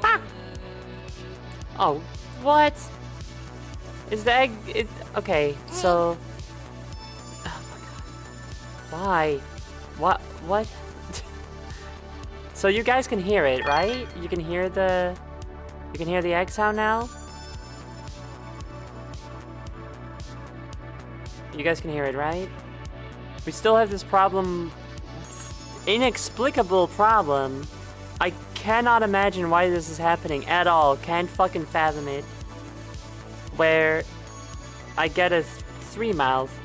Ah! Oh, what? Is the egg... okay, so... Oh my god. Why? What? So you guys can hear it, right? You can hear the... You can hear the egg sound now? You guys can hear it, right? We still have this problem... Inexplicable problem. I cannot imagine why this is happening at all. Can't fucking fathom it. Where I get a 3 mouth.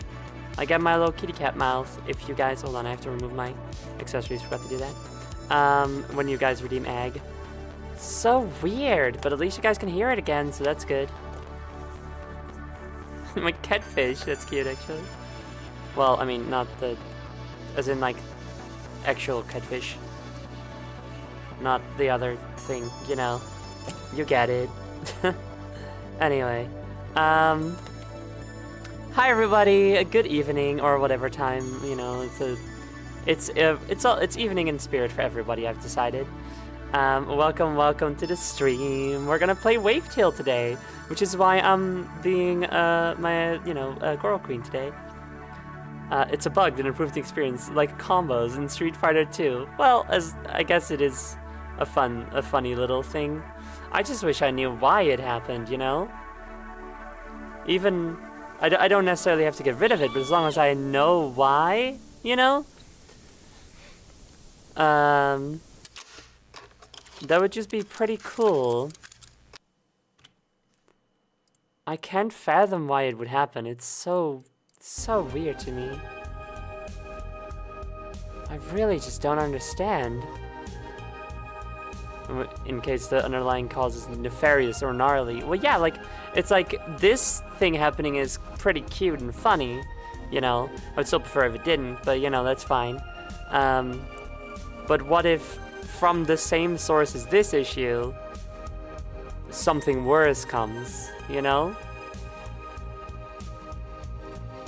I get my little kitty cat mouth. If you guys... Hold on, I have to remove my accessories. Forgot to do that. When you guys redeem egg. So weird, but at least you guys can hear it again, so that's good. My catfish, that's cute actually. Well, I mean, not the... As in, like, actual catfish. Not the other thing, you know. You get it. Anyway. Hi everybody, good evening, or whatever time, you know, it's evening in spirit for everybody, I've decided. Welcome to the stream. We're gonna play Wavetale today, which is why I'm being, girl queen today. It's a bug that improved the experience, like combos in Street Fighter 2. Well, as I guess it is a funny little thing. I just wish I knew why it happened, you know? Even, I don't necessarily have to get rid of it, but as long as I know why, you know? That would just be pretty cool. I can't fathom why it would happen. It's so weird to me. I really just don't understand. In case the underlying cause is nefarious or gnarly. Well, yeah, like, it's like this thing happening is pretty cute and funny, you know? I would still prefer if it didn't, but, you know, that's fine. But what if, from the same source as this issue, something worse comes, you know?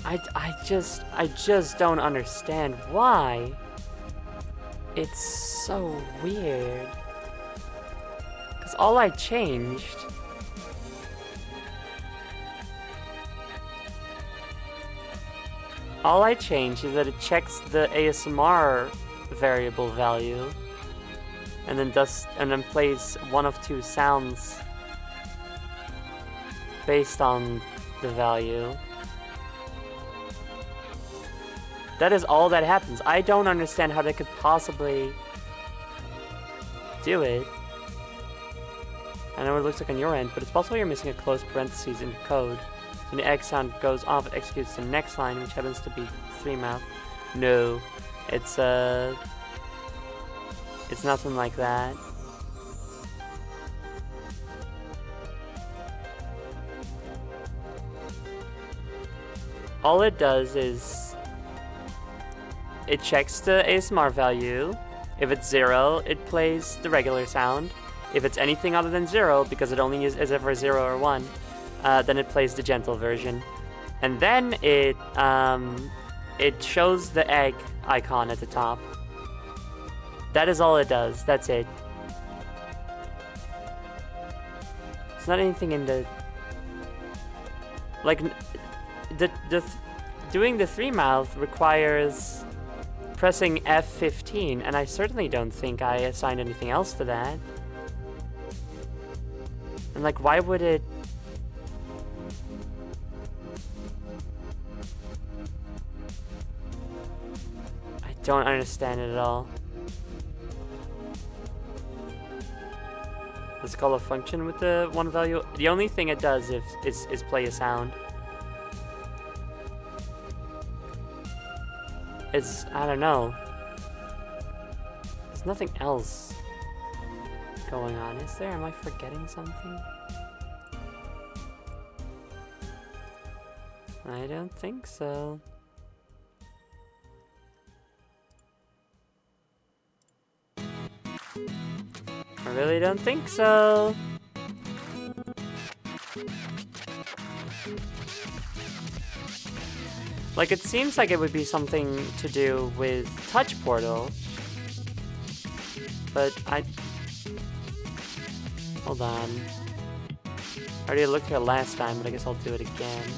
I just don't understand why. It's so weird. Because all I changed... All I changed is that it checks the ASMR variable value and then plays one of two sounds based on the value. That is all that happens. I don't understand how they could possibly do it. I know what it looks like on your end, but it's possible you're missing a close parentheses in code. When the egg sound goes off, it executes the next line, which happens to be 3 mouth. No, it's nothing like that. All it does is it checks the ASMR value. If it's 0, it plays the regular sound. If it's anything other than 0, because it only is ever 0 or 1, then it plays the gentle version. And then it shows the egg icon at the top. That is all it does. That's it. It's not anything in the... Like, doing the 3 mouth requires pressing F15, and I certainly don't think I assigned anything else to that. And like, why would it... I don't understand it at all. Let's call a function with the one value. The only thing it does is play a sound. It's, I don't know. There's nothing else going on, is there? Am I forgetting something? I don't think so. I really don't think so. Like, it seems like it would be something to do with Touch Portal. but hold on. I already looked here last time, but I guess I'll do it again.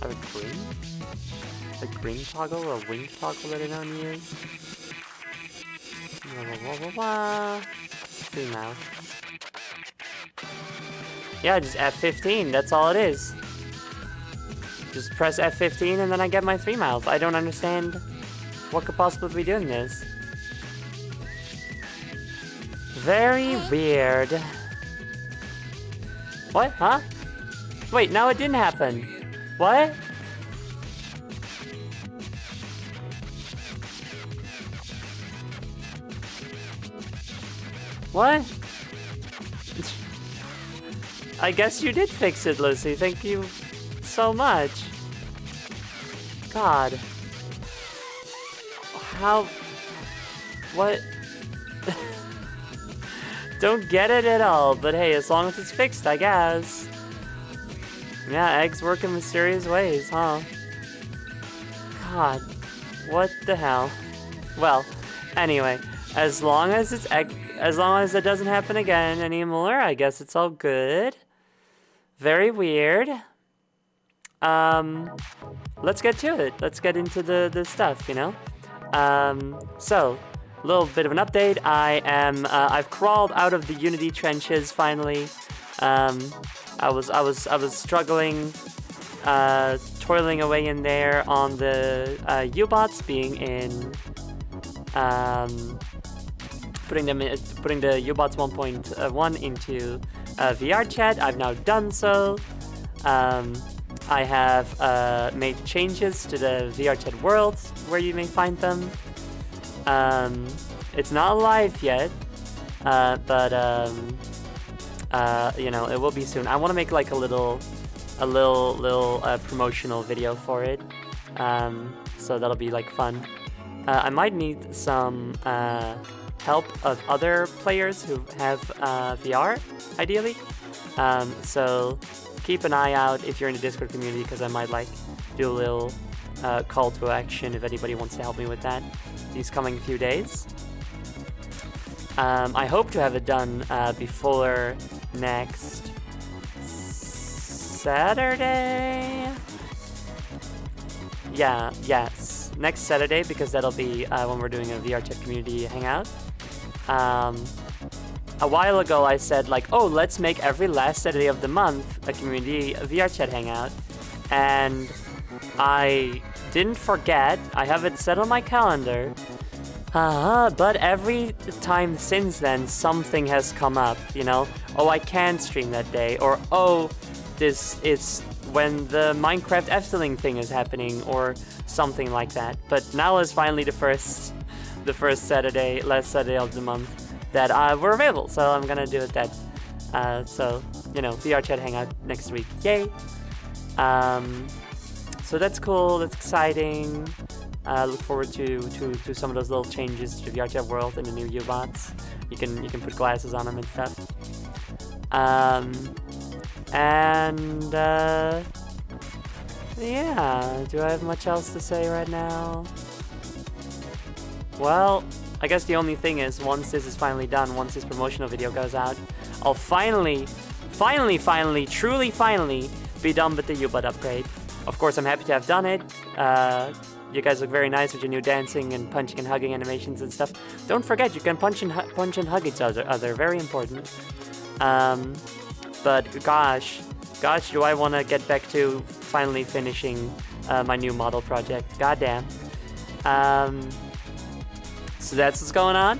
I have a green? A green toggle or a wing toggle that I don't use? See now. Yeah, just F15, that's all it is. Just press F15 and then I get my 3 mouth. I don't understand what could possibly be doing this. Very weird. What? Huh? Wait, now it didn't happen. What? What? I guess you did fix it, Lucy. Thank you so much. God. How? What? Don't get it at all, but hey, as long as it's fixed, I guess. Yeah, eggs work in mysterious ways, huh? God. What the hell? Well, anyway, as long as it doesn't happen again anymore, I guess it's all good. Very weird. Let's get to it. Let's get into the stuff, you know? So, a little bit of an update. I've crawled out of the Unity trenches finally. I was struggling, toiling away in there on the U-bots, being in, putting the U-bots 1.1 into VR chat. I've now done so. I have made changes to the VR chat world where you may find them. It's not live yet, but you know, it will be soon. I want to make like a little promotional video for it, so that'll be like fun. I might need some help of other players who have VR, ideally. So keep an eye out if you're in the Discord community, because I might like do a little call to action if anybody wants to help me with that these coming few days. I hope to have it done before next Saturday. Yes, next Saturday, because that'll be when we're doing a VR chat community hangout. A while ago I said like, oh, let's make every last Saturday of the month a community VR chat hangout, and I didn't forget. I have it set on my calendar. But every time since then, something has come up, you know? Oh, I can't stream that day, or oh, this is when the Minecraft Efteling thing is happening, or something like that. But now is finally the first Saturday, last Saturday of the month that we're available, so I'm gonna do it then. So, you know, VR chat hangout next week, yay! So that's cool, that's exciting. Look forward to some of those little changes to the VR chat world and the new U-bots. You can put glasses on them and stuff. Yeah, do I have much else to say right now? Well, I guess the only thing is, once this is finally done, once this promotional video goes out, I'll finally, truly finally, be done with the U-bot upgrade. Of course, I'm happy to have done it. You guys look very nice with your new dancing and punching and hugging animations and stuff. Don't forget, you can punch and hug each other. Very important. But gosh, do I want to get back to finally finishing my new model project. Goddamn. So that's what's going on.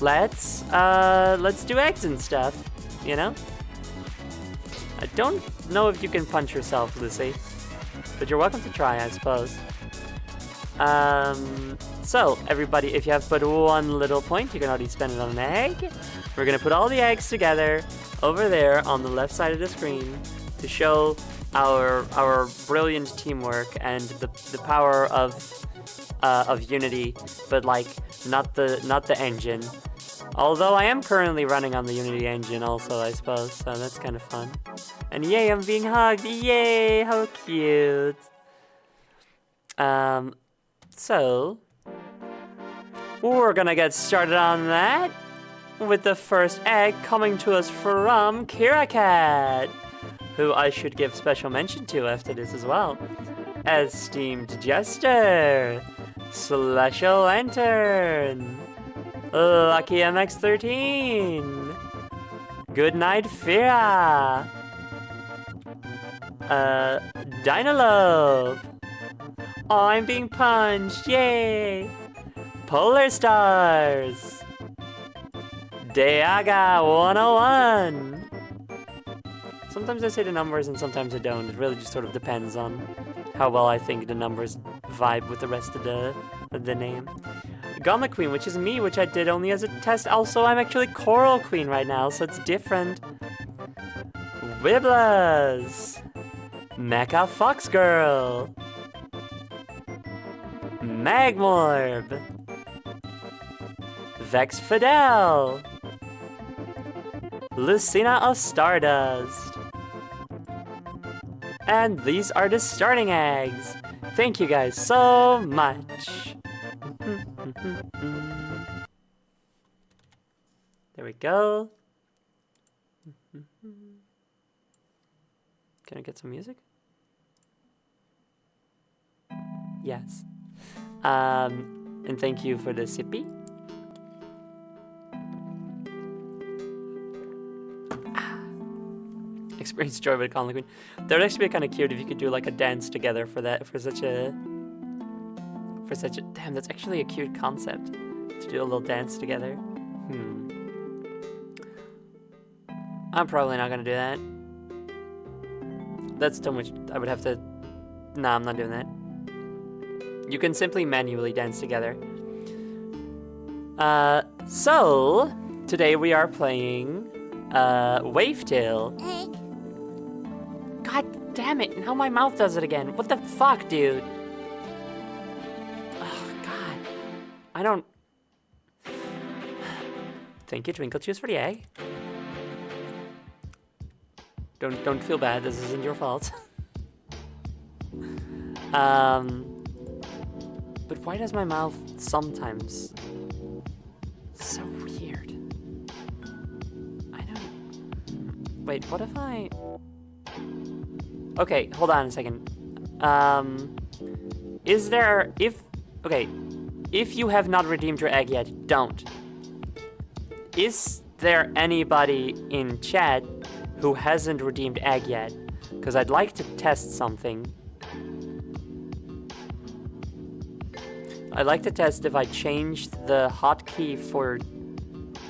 Let's do eggs and stuff, you know? I don't know if you can punch yourself, Lucy, but you're welcome to try, I suppose. So, everybody, if you have but one little point, you can already spend it on an egg. We're gonna put all the eggs together over there on the left side of the screen to show our brilliant teamwork and the power of Unity, but like not the engine. Although I am currently running on the Unity engine also, I suppose, so that's kind of fun. And yay, I'm being hugged! Yay, how cute! So, we're gonna get started on that with the first egg coming to us from Kira Cat, who I should give special mention to after this as well. Esteemed Jester, Celestial Lantern, Lucky MX13, Goodnight Fira, Dynalope, I'm being punched, yay! Polar Stars, Deaga 101. Sometimes I say the numbers and sometimes I don't. It really just sort of depends on how well I think the numbers vibe with the rest of the name. Gauntlet Queen, which is me, which I did only as a test. Also, I'm actually Coral Queen right now, so it's different. Wibblers, Mecha Fox Girl, Magmorb, Vex Fidel, Lucina of Stardust. And these are the starting eggs. Thank you guys so much. There we go. Can I get some music? Yes. And thank you for the sippy. Experience joy with Gauntlet Queen. That would actually be kind of cute if you could do like a dance together for that, for such a damn, that's actually a cute concept to do a little dance together. I'm probably not gonna do that. That's too much. I would have to. Nah, I'm not doing that. You can simply manually dance together. So today we are playing Wavetale. God damn it, now my mouth does it again. What the fuck, dude? Oh, God. I don't... Thank you, Twinkle Juice, for the egg. Don't feel bad, this isn't your fault. But why does my mouth sometimes... So weird. I don't... Wait, what if I... Okay, hold on a second. Is there... Okay, if you have not redeemed your egg yet, don't. Is there anybody in chat who hasn't redeemed egg yet? Because I'd like to test something. I'd like to test if I changed the hotkey for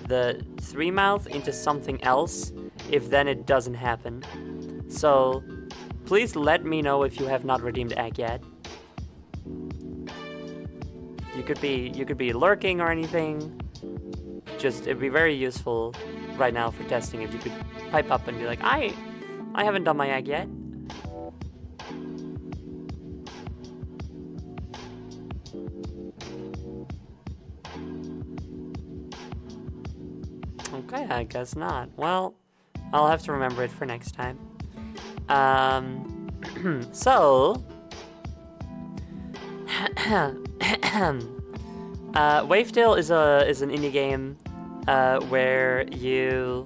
the 3-mouth into something else, if then it doesn't happen. So, please let me know if you have not redeemed egg yet. You could be lurking or anything. Just, it'd be very useful right now for testing if you could pipe up and be like, I haven't done my egg yet. Okay, I guess not. Well, I'll have to remember it for next time. So... Wavetale is an indie game where you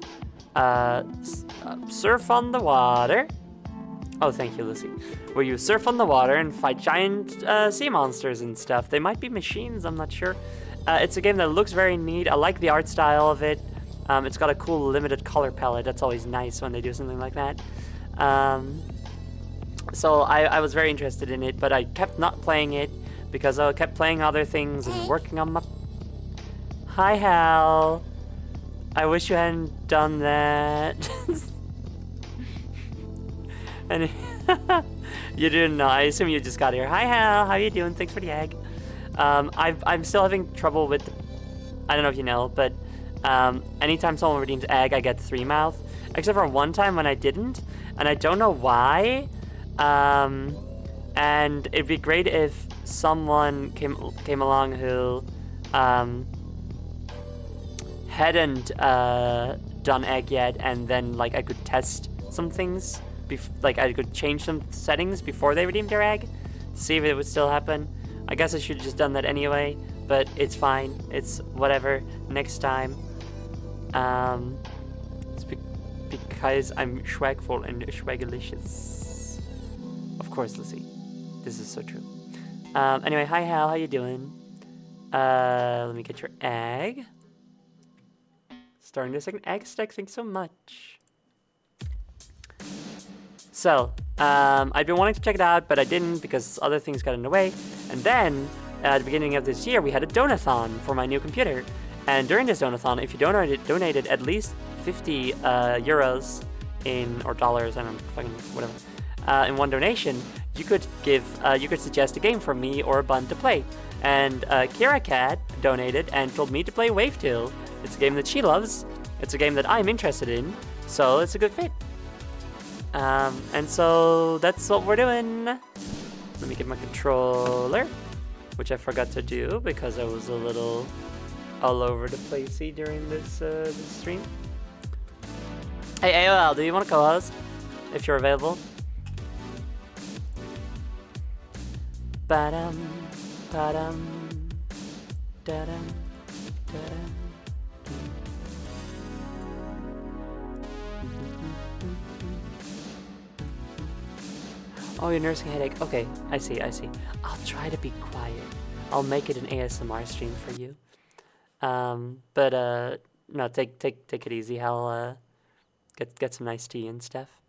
surf on the water. Oh, thank you, Lucy. Where you surf on the water and fight giant sea monsters and stuff. They might be machines, I'm not sure. It's a game that looks very neat. I like the art style of it. It's got a cool limited color palette. That's always nice when they do something like that. So I was very interested in it, but I kept not playing it because I kept playing other things and working on my... Hi, Hal. I wish you hadn't done that. And you didn't know. I assume you just got here. Hi, Hal. How you doing? Thanks for the egg. I'm still having trouble with... I don't know if you know, but anytime someone redeems egg, I get 3-mouth. Except for one time when I didn't, and I don't know why. And it'd be great if someone came along who hadn't done egg yet, and then like I could test some things, like I could change some settings before they redeemed their egg to see if it would still happen. I guess I should have just done that anyway, but it's fine. It's whatever. Next time. It's because I'm swagful and swagalicious. Of course, Lizzie. This is so true. Anyway, hi Hal, how you doing? Let me get your egg. Starting the second egg stack, thanks so much. So, I'd been wanting to check it out, but I didn't because other things got in the way. And then, at the beginning of this year, we had a donathon for my new computer. And during this donathon, if you donated at least 50 euros or dollars, I don't know, fucking whatever, in one donation, you could suggest a game for me or a bun to play. And Kira Cat donated and told me to play Wavetale. It's a game that she loves. It's a game that I'm interested in, so it's a good fit. And so that's what we're doing. Let me get my controller, which I forgot to do because I was a little all over the placey during this stream. Hey AOL, do you want to co-host if you're available? Ba-dum, ba-dum, da-dum, da-dum. Oh, you're nursing a headache. Okay, I see. I'll try to be quiet. I'll make it an ASMR stream for you. But no, take it easy. I'll get some nice tea and stuff.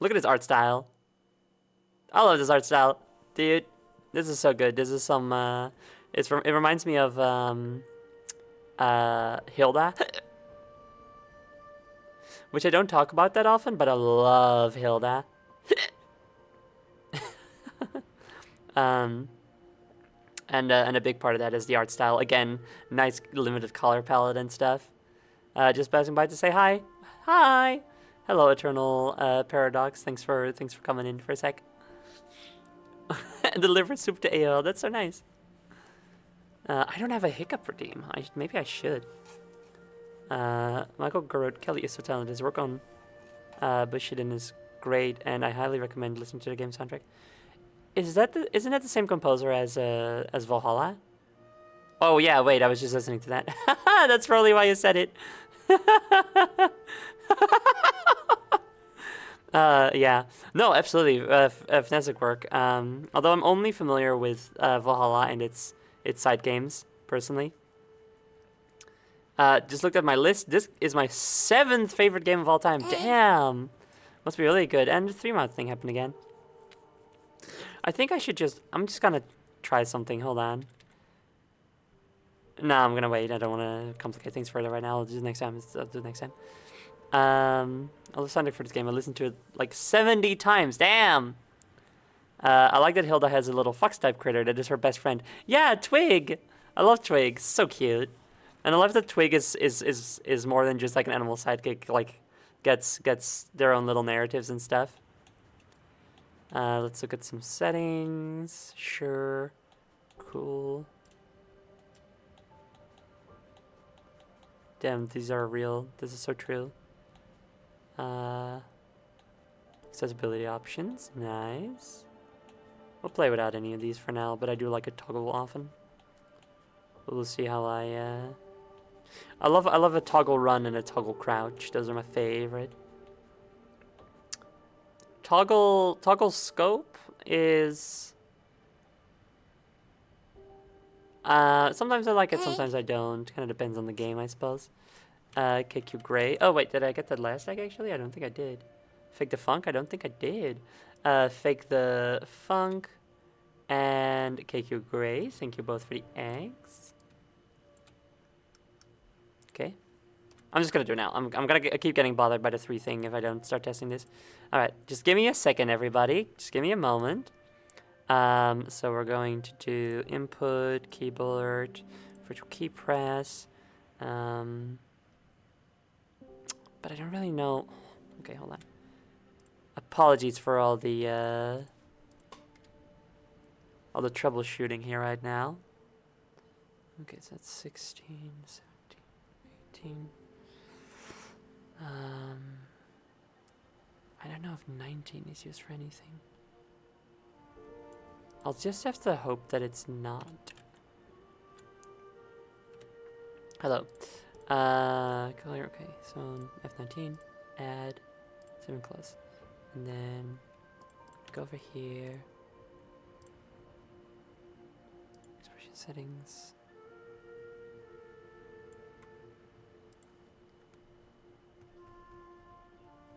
Look at his art style. I love this art style, dude. This is so good. This is some. It reminds me of Hilda. Which I don't talk about that often, but I love Hilda. And a big part of that is the art style. Again, nice limited color palette and stuff. Just passing by to say hi. Hi. Hello, Eternal Paradox. Thanks for coming in for a sec. And deliver soup to AOL. That's so nice. I don't have a hiccup redeem. Maybe I should. Michael Garrett Kelly is so talented. His work on Bushiden is great, and I highly recommend listening to the game soundtrack. Isn't that the same composer as Valhalla? Oh yeah, wait, I was just listening to that. That's probably why you said it. Yeah, no, absolutely, fantastic work. Although I'm only familiar with Valhalla and its side games personally. Just looked at my list. This is my 7th favorite game of all time. Damn! Must be really good. And the 3-month thing happened again. I think I should I'm just gonna try something. Hold on. No, I'm gonna wait. I don't want to complicate things further right now. I'll do it next time. I'll do it next time. I love soundtrack for this game. I listened to it like 70 times. Damn! I like that Hilda has a little fox-type critter that is her best friend. Yeah, Twig! I love Twig. So cute. And I love that Twig is more than just like an animal sidekick, like gets their own little narratives and stuff. Let's look at some settings. Sure. Cool. Damn, these are real. This is so true. Accessibility options. Nice. We'll play without any of these for now, but I do like a toggle often. We'll see how I love a toggle run and a toggle crouch. Those are my favorite. Toggle scope is sometimes I like it, sometimes I don't. Kind of depends on the game, I suppose. KQ Gray. Oh wait, did I get that last egg actually? I don't think I did. Fake the funk? I don't think I did. Fake the funk and KQ Gray. Thank you both for the eggs. Okay. I'm just gonna do it now. I'm gonna keep getting bothered by the 3 thing if I don't start testing this. All right, just give me a second, everybody. Just give me a moment. So we're going to do input, keyboard, virtual key press. But I don't really know. Okay, hold on. Apologies for all the troubleshooting here right now. Okay, so that's 16, 17, 18. I don't know if 19 is used for anything. I'll just have to hope that it's not. Hello. Color, okay, so F19, add, 7 close. And then go over here. Expression settings.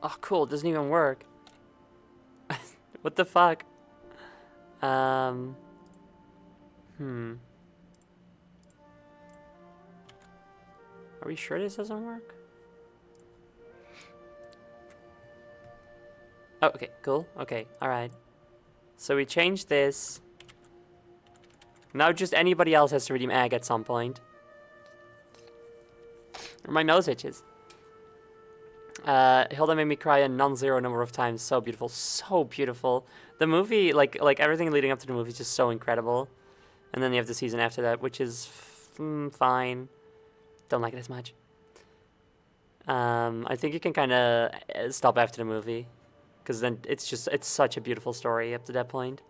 Oh, cool, it doesn't even work. What the fuck? Are we sure this doesn't work? Oh, okay, cool. Okay, alright. So we changed this. Now just anybody else has to redeem egg at some point. My nose itches. Hilda made me cry a non-zero number of times. So beautiful, so beautiful. The movie, like everything leading up to the movie is just so incredible. And then you have the season after that, which is fine. Don't like it as much. I think you can kind of stop after the movie, because then it's such a beautiful story up to that point.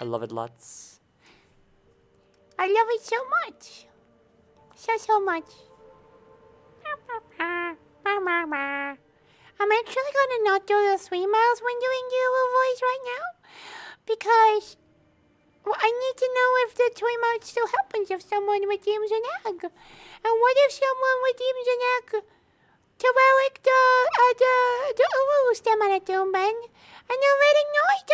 I love it lots. I love it so much. So much. I'm actually gonna not do the 3 miles when doing your voice right now, because I need to know if the 3 miles still happens if someone redeems an egg. And what if someone redeems an egg to relic the Uru stem aan het doen ben? En dan weet ik nooit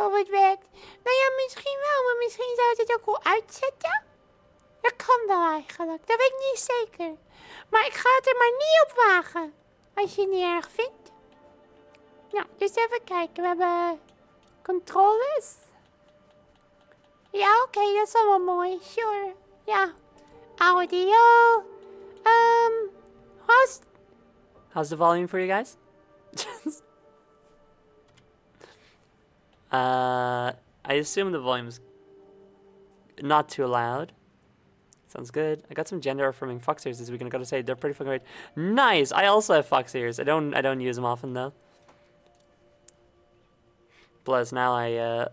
of het werkt. Nou ja, misschien wel, maar misschien zou het ook wel uitzetten. Dat kan wel eigenlijk, dat weet ik niet zeker. Maar ik ga het er maar niet op wagen, als je het niet erg vindt. Nou, dus even kijken, we hebben controles. Ja, oké, dat is allemaal mooi, sure. Ja, audio. How's the volume for you guys? I assume the volume's not too loud. Sounds good. I got some gender affirming fox ears this weekend. I gotta say they're pretty fucking great. Nice. I also have fox ears. I don't use them often though. Plus now I'm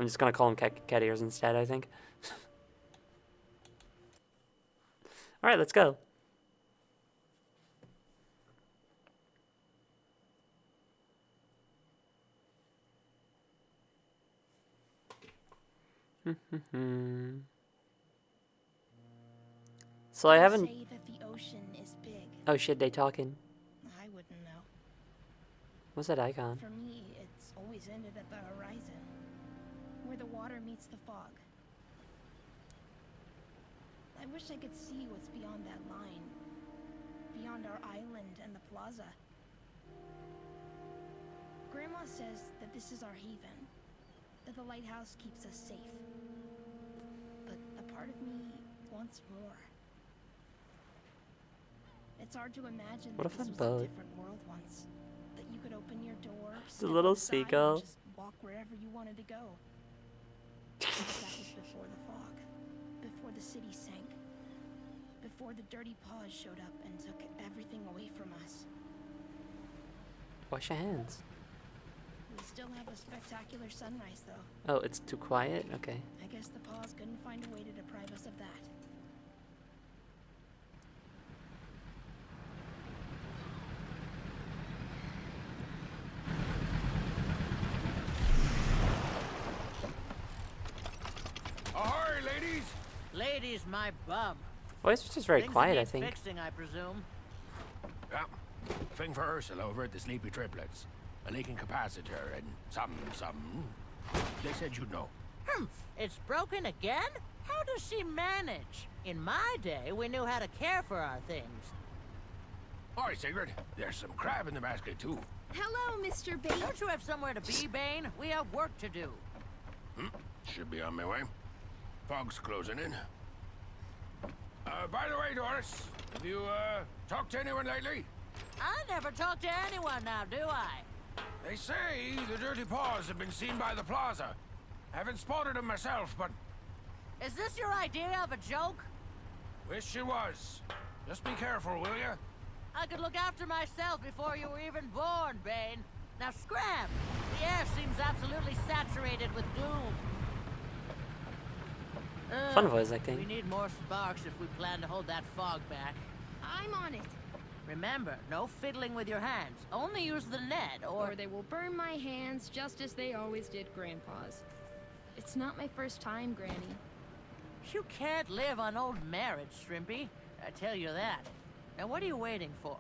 just gonna call them cat ears instead, I think. All right, let's go. So I haven't. Say that the ocean is big. Oh shit, they talking. I wouldn't know. What's that icon? For me, it's always ended at the horizon, where the water meets the fog. I wish I could see what's beyond that line, beyond our island and the plaza. Grandma says that this is our haven, that the lighthouse keeps us safe. But a part of me wants more. It's hard to imagine What that a this fun was boat. a different world once. That you could open your door, It's a little step outside, seagull. and just walk wherever you wanted to go. That was before the fog, before the city sank, before the dirty paws showed up and took everything away from us. Wash your hands. We still have a spectacular sunrise, though. Oh, it's too quiet? Okay. I guess the paws couldn't find a way to deprive us of that. Ahoy, ladies! Ladies, my bum. Voice was just very Things quiet, need I think. Fixing, I presume. Yeah, thing for Ursula over at the Sleepy Triplets. A leaking capacitor and something. They said you'd know. It's broken again? How does she manage? In my day, we knew how to care for our things. All right, Sigrid. There's some crab in the basket, too. Hello, Mr. Bates. Don't you have somewhere to be, Bane? We have work to do. Should be on my way. Fog's closing in. By the way, Doris, have you, talked to anyone lately? I never talk to anyone now, do I? They say the Dirty Paws have been seen by the plaza. Haven't spotted them myself, but Is this your idea of a joke? wish it was. Just be careful, will you? I could look after myself before you were even born, Bane. Now scram! The air seems absolutely saturated with gloom. Fun voice We acting. need more sparks if we plan to hold that fog back. I'm on it. Remember, no fiddling with your hands. Only use the net, or... Or they will burn my hands just as they always did Grandpa's. It's not my first time, Granny. You can't live on old marriage, Shrimpy. I tell you that. Now what are you waiting for?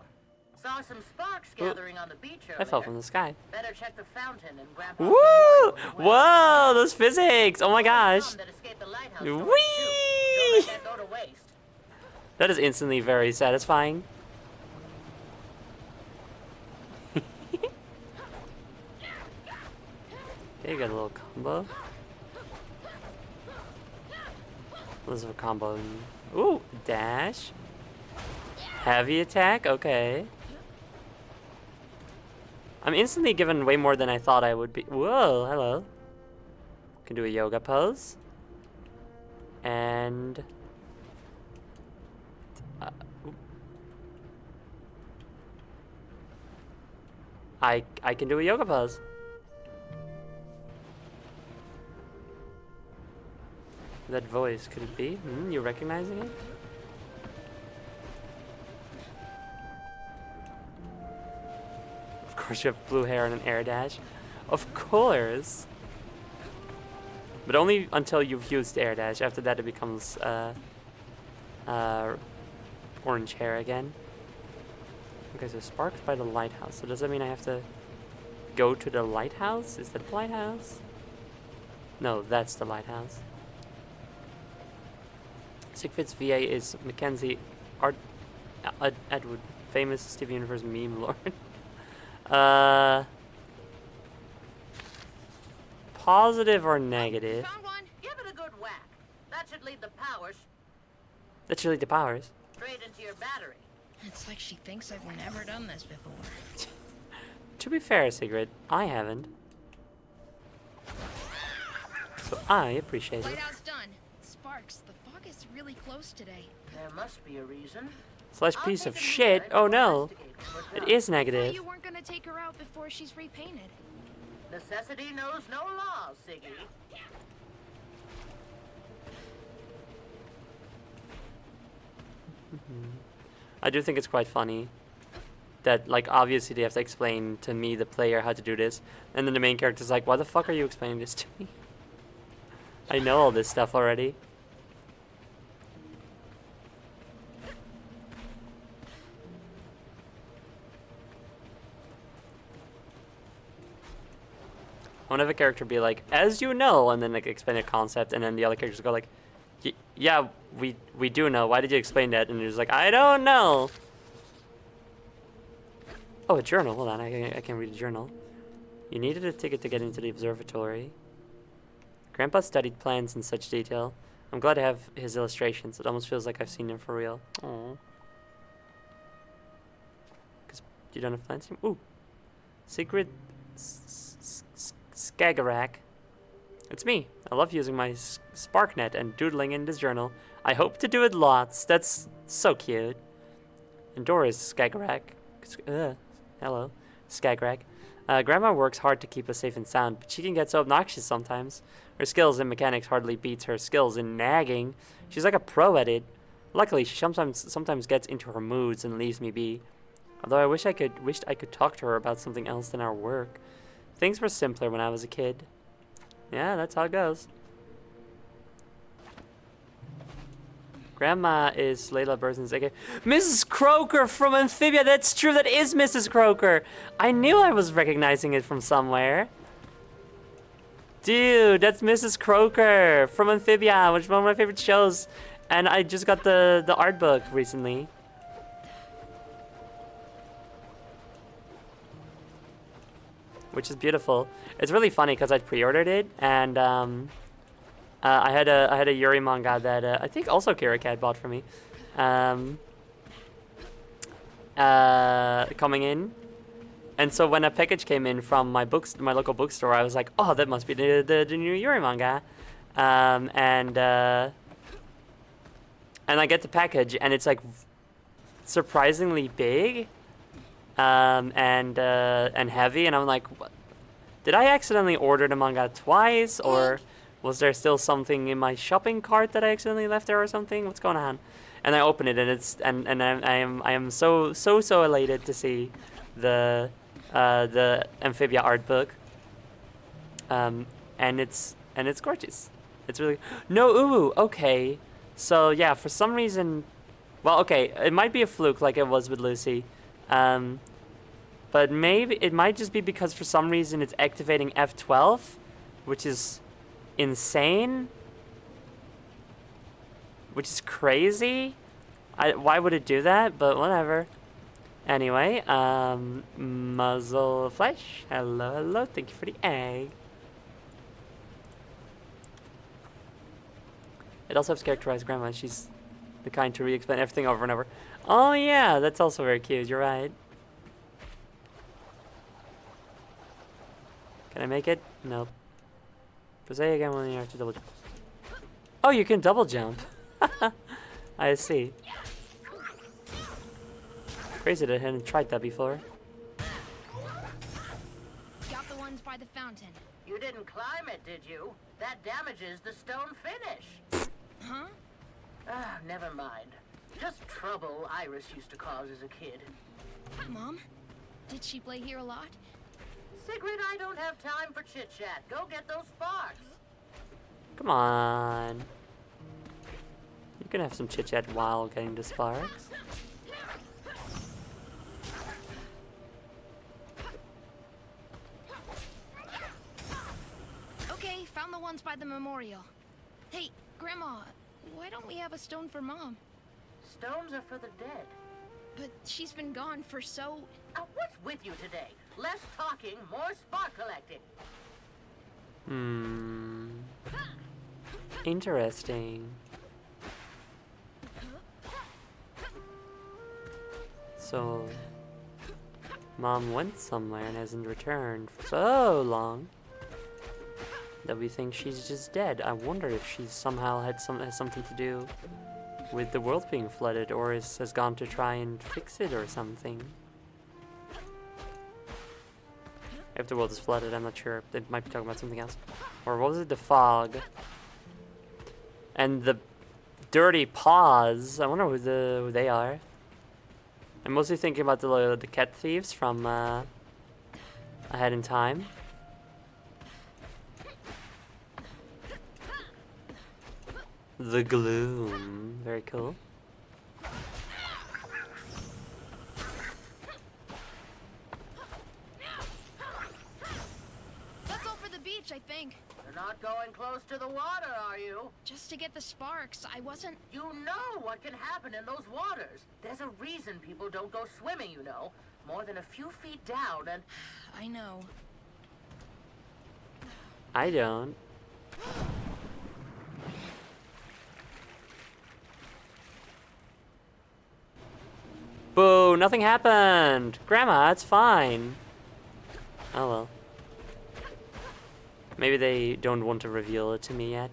Saw some sparks gathering on the beach earlier. I fell from the sky. Better check the fountain and grab... Woo! Whoa, those physics! Oh my gosh. Whee! Whee! That go to waste. That is instantly very satisfying. Okay, you got a little combo. This is a combo. Ooh, dash. Heavy attack, okay. I'm instantly given way more than I thought I would be. Whoa, hello. Can do a yoga pose. And... I can do a yoga pose. That voice, could it be? You recognizing it? Of course you have blue hair and an air dash. Of course! But only until you've used air dash. After that it becomes orange hair again. Okay, so sparks by the lighthouse. So does that mean I have to go to the lighthouse? Is that the lighthouse? No, that's the lighthouse. Siegfried's VA is Mackenzie Edward, famous Steven Universe meme lord. Positive or negative? Found one. Give it a good whack. That should lead the powers That should lead to powers. straight into your battery. It's like she thinks I've never done this before. To be fair, Sigrid, I haven't. So I appreciate it. Lighthouse done. Sparks, the fog is really close today. There must be a reason. Slash piece of shit. Oh no. It is I negative. thought you weren't gonna take her out before she's repainted. Necessity knows no law, Siggy. I do think it's quite funny that, like, obviously they have to explain to me, the player, how to do this, and then the main character's like, why the fuck are you explaining this to me? I know all this stuff already. I want to have a character be like, as you know, and then like explain a concept, and then the other characters go like, yeah, we do know. Why did you explain that? And he's like, I don't know. Oh, a journal. Hold on, I can read a journal. You needed a ticket to get into the observatory. Grandpa studied plans in such detail. I'm glad to have his illustrations. It almost feels like I've seen him for real. Aww. Because you don't have plans anymore? Ooh. Secret Skagarak. It's me. I love using my SparkNet and doodling in this journal. I hope to do it lots. That's so cute. And Dora's Skagarak. Hello, Skagarak. Grandma works hard to keep us safe and sound, but she can get so obnoxious sometimes. Her skills in mechanics hardly beats her skills in nagging. She's like a pro at it. Luckily, she sometimes gets into her moods and leaves me be. Although I wished I could talk to her about something else than our work. Things were simpler when I was a kid. Yeah, that's how it goes. Grandma is Layla Burson's aka Mrs. Croker from Amphibia. That's true. That is Mrs. Croker. I knew I was recognizing it from somewhere. Dude, that's Mrs. Croker from Amphibia, which is one of my favorite shows. And I just got the art book recently. Which is beautiful. It's really funny because I pre-ordered it, and I had a Yuri manga that I think also Kira Cat bought for me, coming in, and so when a package came in from my local bookstore, I was like, oh, that must be the new Yuri manga, and I get the package, and it's like surprisingly big. and heavy, and I'm like, what? Did I accidentally order the manga twice, or was there still something in my shopping cart that I accidentally left there or something? What's going on? And I open it, and it's and I am so elated to see the Amphibia art book. And it's gorgeous. It's really no uwu. Okay, so yeah, for some reason, well, okay, it might be a fluke like it was with Lucy, but maybe it might just be because for some reason it's activating F12, which is insane, which is crazy. Why would it do that? But whatever. Anyway, muzzle flesh. Hello. Thank you for the egg. It also helps characterize Grandma. She's the kind to re-explain everything over and over. Oh yeah, that's also very cute. You're right. Can I make it? Nope. Say again when you have to double jump. Oh, you can double jump. I see. Crazy that I hadn't tried that before. Got the ones by the fountain. You didn't climb it, did you? That damages the stone finish. Huh? Ah, never mind. Just trouble Iris used to cause as a kid. Mom? Did she play here a lot? Sigrid, I don't have time for chit-chat. Go get those sparks. Come on. You can have some chit chat while getting the sparks. Okay, found the ones by the memorial. Hey, Grandma, why don't we have a stone for Mom? Stones are for the dead. But she's been gone for so... What's with you today? Less talking, more spark collecting. Interesting. So, Mom went somewhere and hasn't returned for so long that we think she's just dead. I wonder if she's somehow has something to do with the world being flooded, or has gone to try and fix it or something. If the world is flooded, I'm not sure. They might be talking about something else. Or what was it? The fog. And the dirty paws. I wonder who they are. I'm mostly thinking about the cat thieves from Ahead in Time. The gloom. Very cool. Let's go for the beach, I think. You're not going close to the water, are you? Just to get the sparks. I wasn't... You know what can happen in those waters. There's a reason people don't go swimming, you know. More than a few feet down and... I know. I don't. Boo, nothing happened. Grandma, it's fine. Oh well. Maybe they don't want to reveal it to me yet.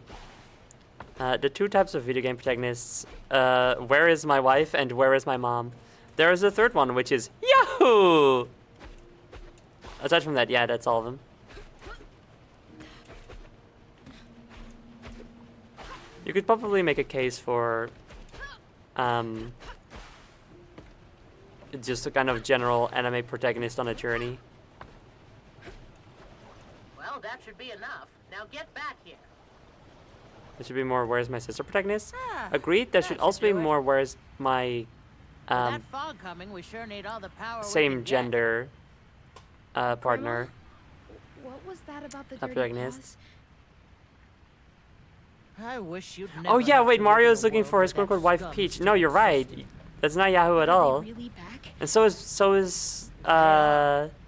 The two types of video game protagonists, where is my wife and where is my mom? There is a third one, which is Yahoo! Aside from that, yeah, that's all of them. You could probably make a case for just a kind of general anime protagonist on a journey. Well, that should be enough. Now get back here. There should be more where's my sister protagonist. Ah, Agreed, there should also be do it. more where's my With that fog coming, we sure need all the power we can same get. gender partner. What was that about the A dirty protagonist. paws? I wish you'd Oh never yeah, have wait, to live in Mario's a looking world for his with that quote-unquote wife scum Peach. sitting No, at you're the right. seat. That's not Yahoo at Are all. they really back? And so is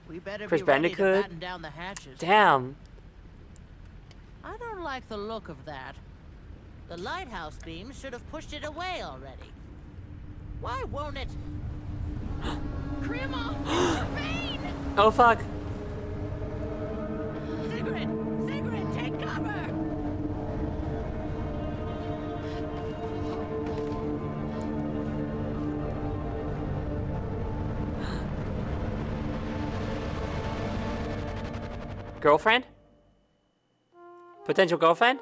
We better Chris be ready to Bandicoot. batten down the hatches. Damn. I don't like the look of that. The lighthouse beams should have pushed it away already. Why won't it? Grandma! Your pain! Oh fuck. Sigrid! Sigrid, take cover! Girlfriend? Potential girlfriend?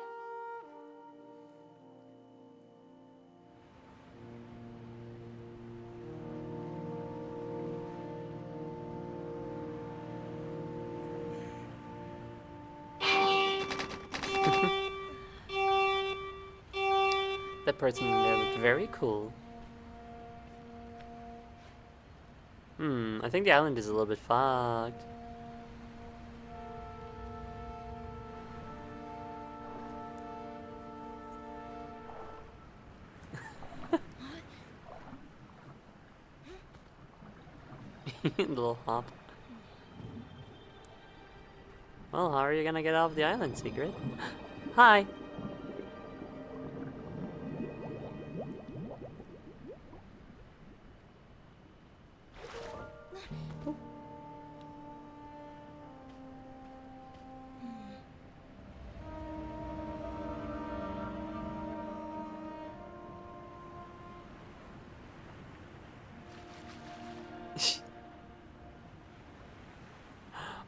That person in there looked very cool. I think the island is a little bit fucked. Little hop. Well, how are you gonna get off the island, Secret? Hi!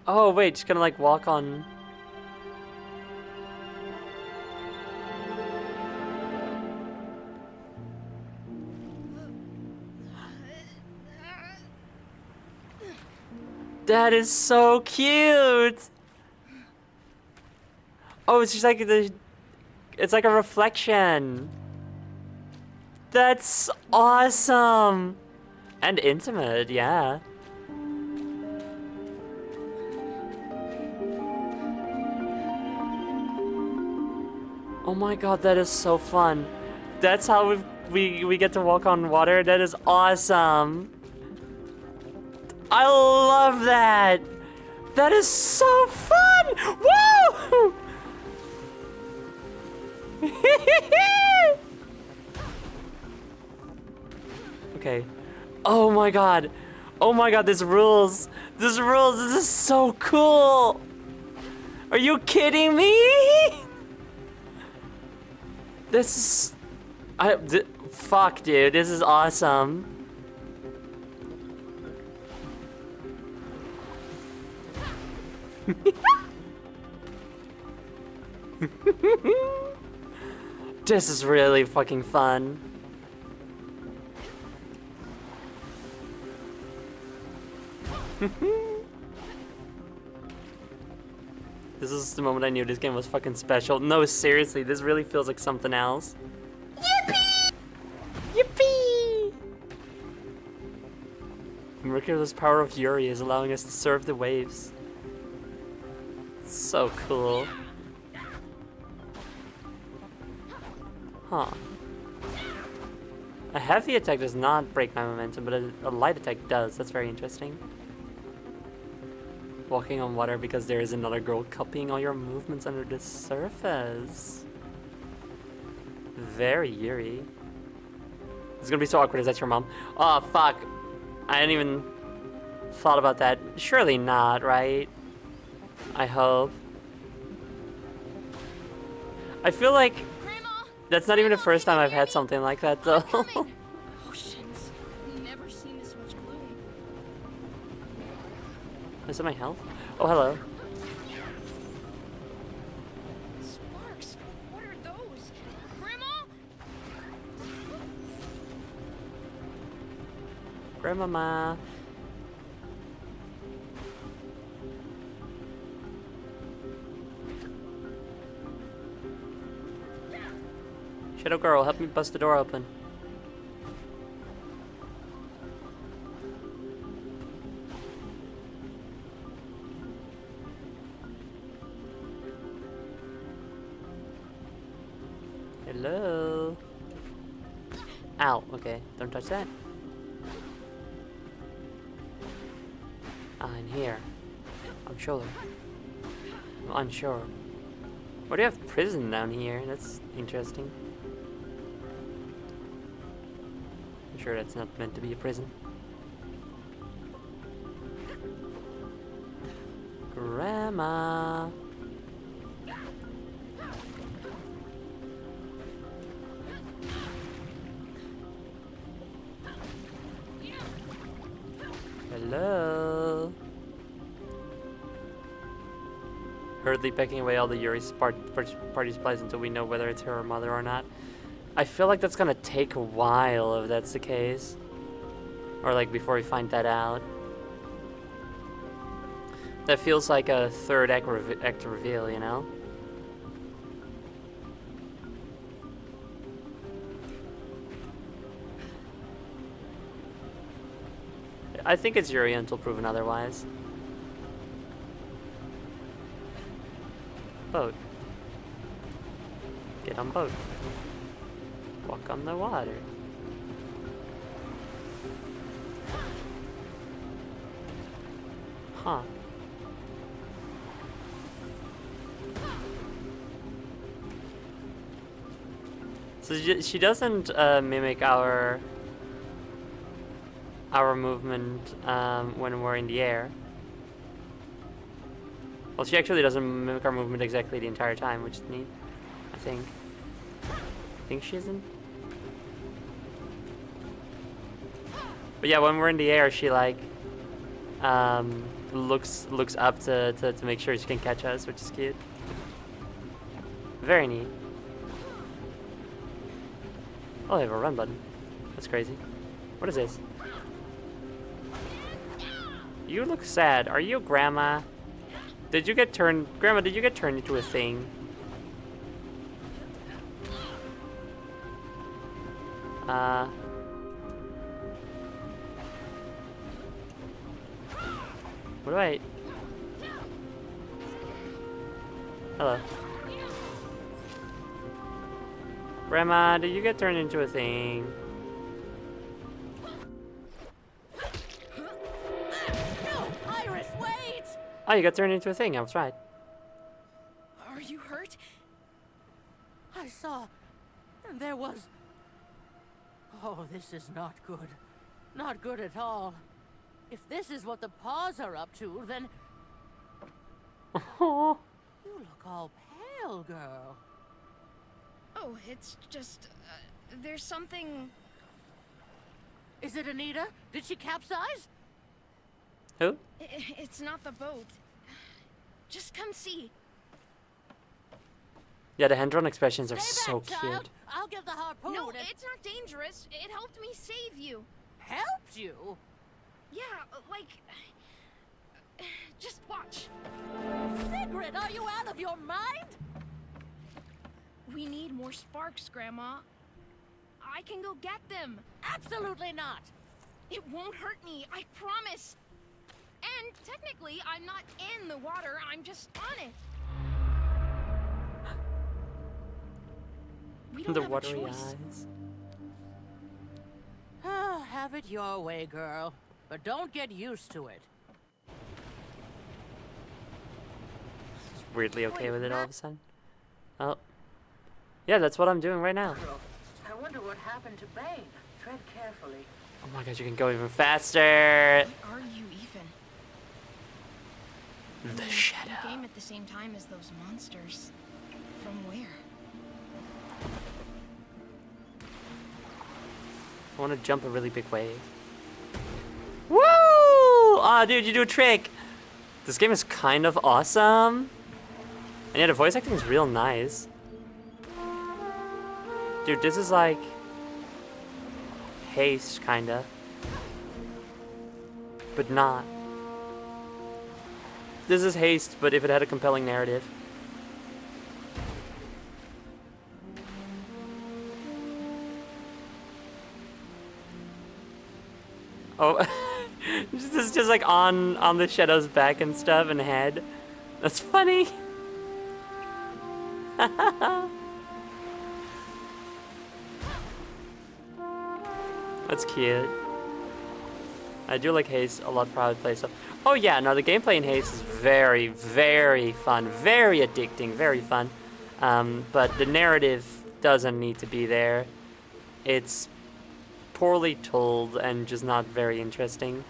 Oh wait, just gonna like walk on. That is so cute. Oh, it's just like it's like a reflection. That's awesome. And intimate, yeah. Oh my god, that is so fun. That's how we get to walk on water. That is awesome. I love that. That is so fun. Woo! Okay. Oh my god. Oh my god, this rules. This rules. This is so cool. Are you kidding me? This is... fuck, dude. This is awesome. This is really fucking fun. This is the moment I knew this game was fucking special. No, seriously, this really feels like something else. Yippee! Yippee! The miraculous power of Yuri is allowing us to surf the waves. It's so cool. Huh. A heavy attack does not break my momentum, but a light attack does. That's very interesting. Walking on water because there is another girl copying all your movements under the surface. Very Yuri. It's gonna be so awkward. Is that your mom? Oh, fuck. I didn't even thought about that. Surely not, right? I hope. I feel like that's not even the first time I've had something like that, though. Oceans. Never seen this much gloom. Is that my health? Oh, hello. Sparks. What are those? Grandma? Grandmama. Shadow girl, help me bust the door open. Hello. Ow, okay, don't touch that. In here. I'm sure. I'm unsure. Why do you have prison down here? That's interesting. I'm sure that's not meant to be a prison. Grandma. Hello. hurriedly packing away all the Yuri's party supplies until we know whether it's her mother or not. I feel like that's gonna take a while if that's the case. Or like before we find that out. That feels like a third act reveal, you know? I think it's Yuri until proven otherwise. Boat. Get on boat. Walk on the water. Huh. So she doesn't mimic our movement when we're in the air. Well, she actually doesn't mimic our movement exactly the entire time, which is neat, I think. I think she isn't. But yeah, when we're in the air, she like looks up to make sure she can catch us, which is cute. Very neat. Oh, they have a run button. That's crazy. What is this? You look sad. Are you Grandma? Did you get turned... Grandma, did you get turned into a thing? What do I... Hello. Grandma, did you get turned into a thing? No, Iris, wait! Oh, you got turned into a thing. I was right. Are you hurt? I saw, and there was... Oh, this is not good. Not good at all. If this is what the paws are up to, then... Oh. You look all pale, girl. Oh, it's just, there's something... Is it Anita? Did she capsize? Who? It's not the boat. Just come see. Yeah, the hand-drawn expressions are Stay so back, child. cute. I'll get the harpoon. No, and... it's not dangerous. It helped me save you. Helped you? Yeah, like... Just watch. Sigrid, are you out of your mind? We need more sparks, Grandma. I can go get them. Absolutely not. It won't hurt me, I promise. And technically, I'm not in the water, I'm just on it. We don't The have a watery choice. eyes. Ah, have it your way, girl. But don't get used to it. Just weirdly okay with it all of a sudden. Oh. Yeah, that's what I'm doing right now. I wonder what happened to Bane. Tread carefully. Oh my god, you can go even faster. What are you even? The You shadow. came at the same time as those monsters. From where? I want to jump a really big wave. Woo! Aw, dude, you do a trick. This game is kind of awesome. And yeah, the voice acting is real nice. Dude, this is like... Haste, kinda. But not. This is Haste, but if it had a compelling narrative. Oh, this is just like on the Shadow's back and stuff and head. That's funny. That's cute. I do like Haste a lot for how it plays stuff. Oh yeah, no, the gameplay in Haste is very, very fun, very addicting, very fun. But the narrative doesn't need to be there. It's poorly told and just not very interesting,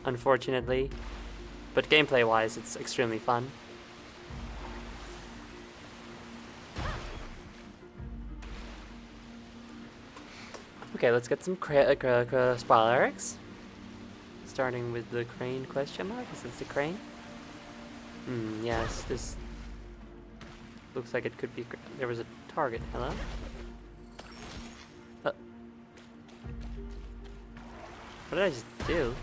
unfortunately. But gameplay-wise, it's extremely fun. Okay, let's get some spoilers. Starting with the crane question mark. Is this the crane? Yes, this looks like it could be. There was a target. Hello? What did I just do?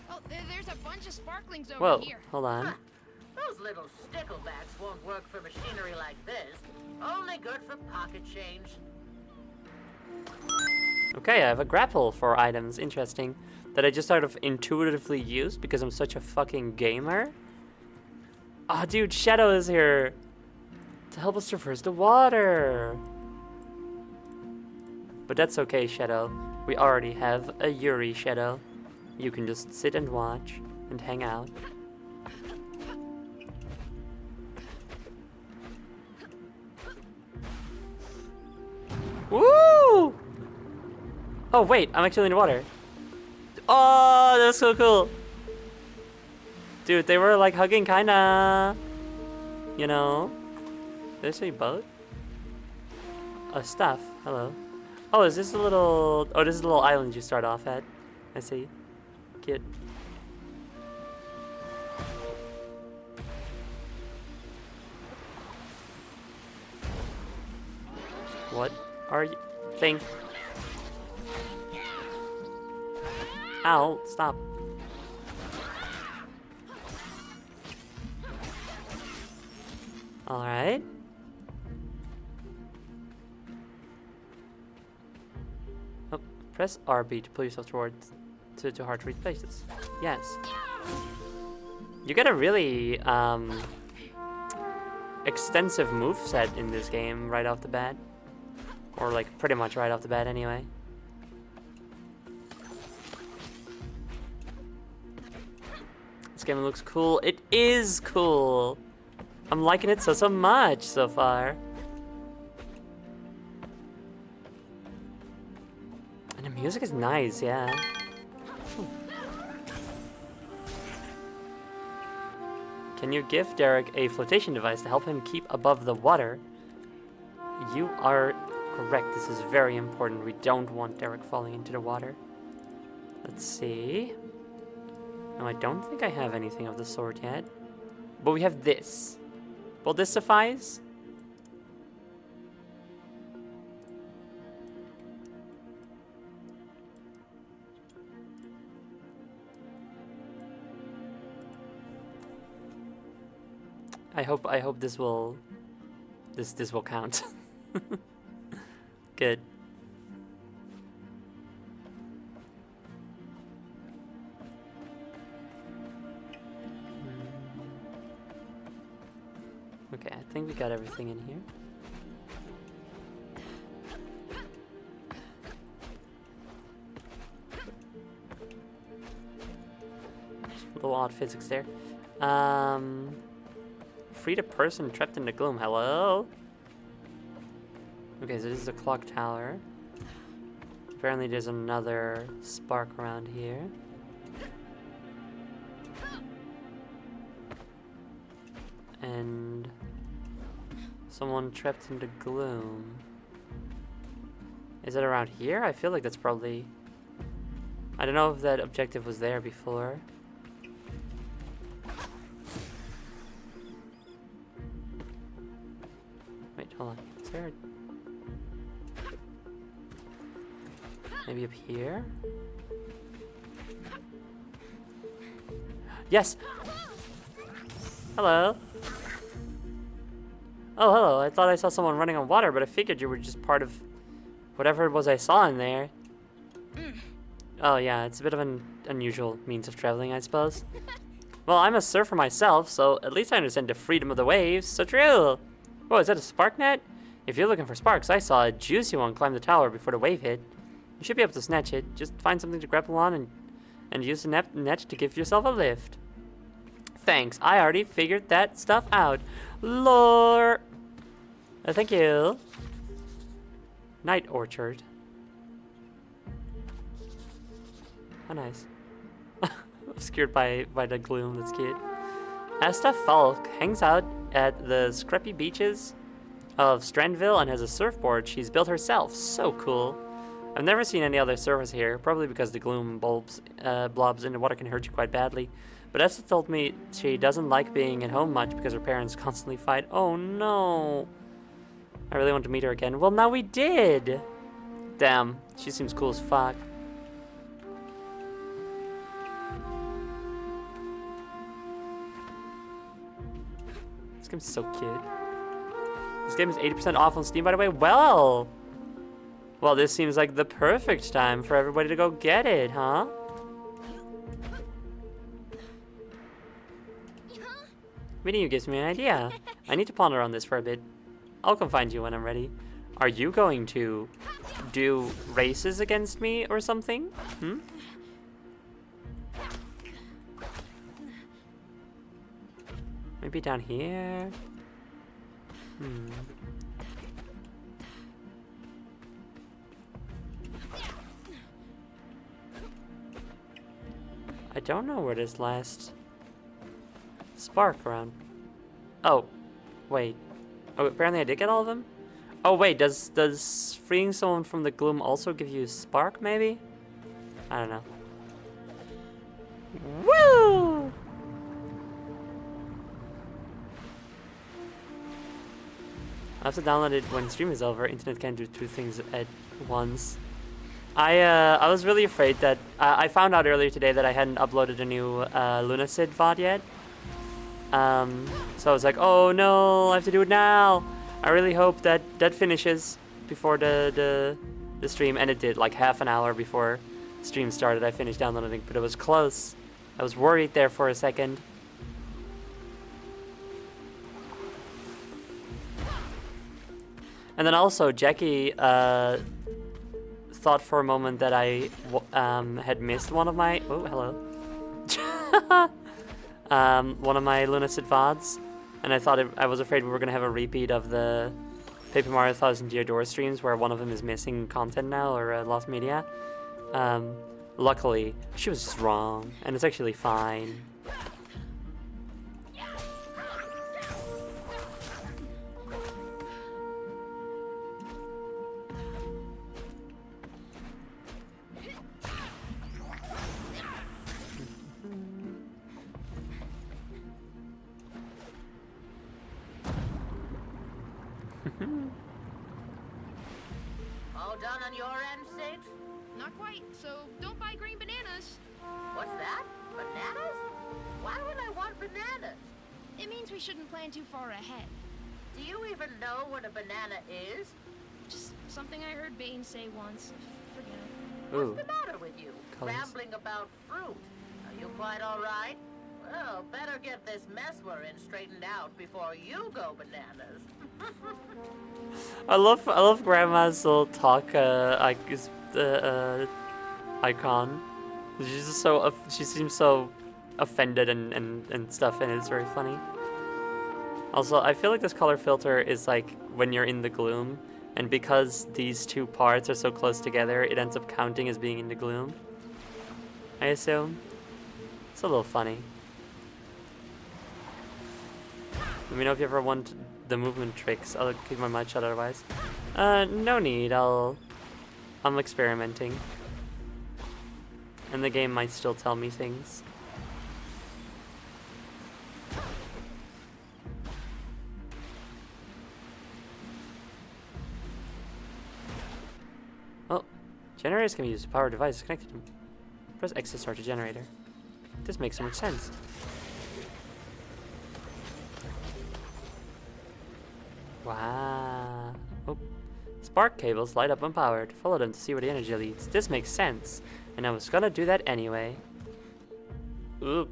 Oh, there's a bunch of sparklings over Whoa, here. hold on. Huh. Those little sticklebacks won't work for machinery like this. Only good for pocket change. Okay, I have a grapple for items. Interesting. That I just sort of intuitively used because I'm such a fucking gamer. Ah, dude, Shadow is here to help us traverse the water. But that's okay, Shadow. We already have a Yuri Shadow. You can just sit and watch and hang out. Woo! Oh wait, I'm actually in the water. Oh, that was so cool. Dude, they were like hugging kinda. You know? Did I say boat? Stuff. Hello. Oh, is this a little... Oh, this is a little island you start off at. I see. Cute. What are you... Thing. Ow, stop. Alright. Oh, press RB to pull yourself towards to hard to reach places. Yes. You get a really extensive moveset in this game right off the bat. Or like pretty much right off the bat anyway. This game looks cool. It is cool. I'm liking it so much so far. And the music is nice, yeah. Can you give Derek a flotation device to help him keep above the water? You are correct. This is very important. We don't want Derek falling into the water. Let's see. No, I don't think I have anything of the sort yet. But we have this. Will this suffice? I hope this will this will count. Good. Okay, I think we got everything in here. Little odd physics there. Freed a person trapped in the gloom. Hello? Okay, so this is the clock tower. Apparently there's another spark around here. And someone trapped in the gloom. Is it around here? I feel like that's probably... I don't know if that objective was there before. Wait, hold on. Is there a... Maybe up here? Yes! Hello. Oh, hello. I thought I saw someone running on water, but I figured you were just part of whatever it was I saw in there. Oh, yeah. It's a bit of an unusual means of traveling, I suppose. Well, I'm a surfer myself, so at least I understand the freedom of the waves. So true. Whoa, is that a spark net? If you're looking for sparks, I saw a juicy one climb the tower before the wave hit. You should be able to snatch it. Just find something to grapple on and use the net to give yourself a lift. Thanks, I already figured that stuff out. Lore. Thank you. Night Orchard. How nice. Obscured by the gloom, that's cute. Asta Falk hangs out at the scrappy beaches of Strandville and has a surfboard she's built herself. So cool. I've never seen any other surfers here, probably because the gloom blobs in the water can hurt you quite badly. But Esther told me she doesn't like being at home much because her parents constantly fight. Oh no. I really want to meet her again. Well, now we did. Damn, she seems cool as fuck. This game's so cute. This game is 80% off on Steam, by the way. Well, this seems like the perfect time for everybody to go get it, huh? Meeting you gives me an idea. I need to ponder on this for a bit. I'll come find you when I'm ready. Are you going to do races against me or something? Hmm? Maybe down here? Hmm. I don't know where this last spark around. Oh, wait. Oh, apparently I did get all of them? Oh, wait, does freeing someone from the gloom also give you a spark, maybe? I don't know. Woo! I have to download it when stream is over. Internet can't do two things at once. I was really afraid that I found out earlier today that I hadn't uploaded a new Lunacid VOD yet. So I was like, oh no, I have to do it now. I really hope that that finishes before the stream, and it did. Like half an hour before stream started, I finished downloading, but it was close. I was worried there for a second. And then also, Jackie thought for a moment that I had missed one of my... Oh, hello. One of my Lunacid VODs. And I thought I was afraid we were going to have a repeat of the Paper Mario Thousand Year Door streams where one of them is missing content now or lost media. Luckily, she was just wrong, and it's actually fine. All done on your end, Six? Not quite, so don't buy green bananas. What's that? Bananas? Why would I want bananas? It means we shouldn't plan too far ahead. Do you even know what a banana is? Just something I heard Bane say once. Forget it. Ooh. What's the matter with you? Colors. Rambling about fruit. Are you quite all right? Well, better get this mess we're in straightened out before you go bananas. I love Grandma's little talk icon. She's just so she seems so offended and stuff, and it's very funny. Also, I feel like this color filter is like when you're in the gloom, and because these two parts are so close together, it ends up counting as being in the gloom, I assume. It's a little funny. Let me know if you ever want the movement tricks. I'll keep my mouth shut otherwise. No need. I'm experimenting. And the game might still tell me things. Oh, generators can be used to power devices connected to them. Press X to start a generator. This makes so much sense. Wow. Oh. Spark cables light up when powered. Follow them to see where the energy leads. This makes sense. And I was gonna do that anyway. Ooh.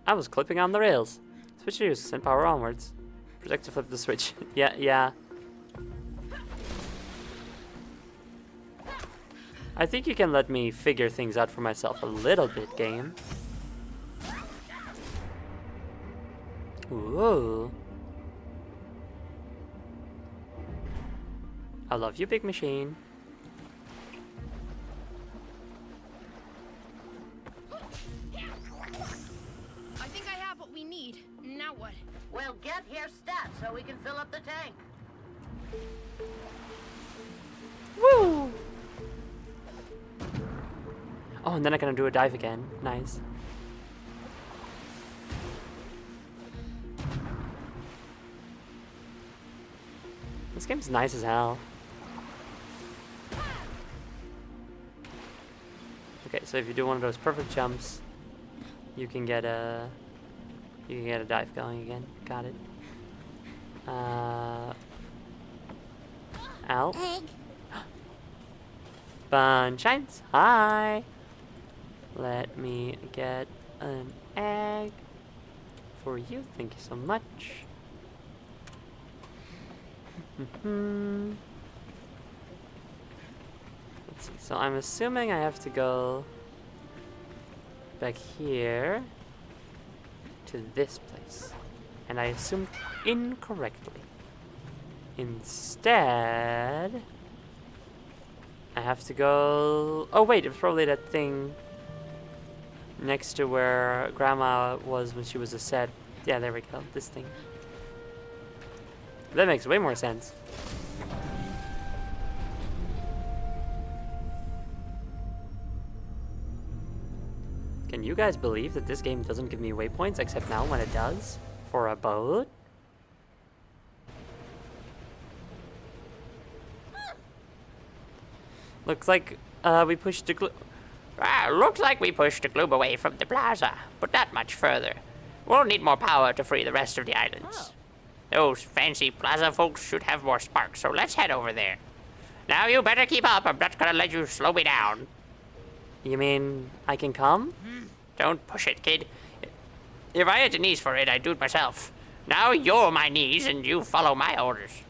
I was clipping on the rails. Switch to use, send power onwards. Protect to flip the switch. yeah. I think you can let me figure things out for myself a little bit, game. Ooh. I love you, big machine. I think I have what we need. Now what? Well, get here stat so we can fill up the tank. Woo! Oh, and then I'm gonna do a dive again. Nice. This game's nice as hell. Okay, so if you do one of those perfect jumps, you can get a dive going again. Got it. Ow. Bunshines, hi. Let me get an egg for you. Thank you so much. Let's see. So I'm assuming I have to go back here to this place. And I assumed incorrectly. Instead, I have to go... Oh wait, it's probably that thing next to where Grandma was when she was a set. Yeah, there we go. This thing. That makes way more sense. Can you guys believe that this game doesn't give me waypoints, except now when it does? For a boat? Looks like we pushed the glue. Looks like we pushed the gloom away from the plaza, but not much further. We'll need more power to free the rest of the islands. Those fancy plaza folks should have more sparks, so let's head over there. Now you better keep up. I'm not gonna let you slow me down. You mean I can come? Don't push it, kid. If I had the knees for it, I'd do it myself. Now you're my knees, and you follow my orders.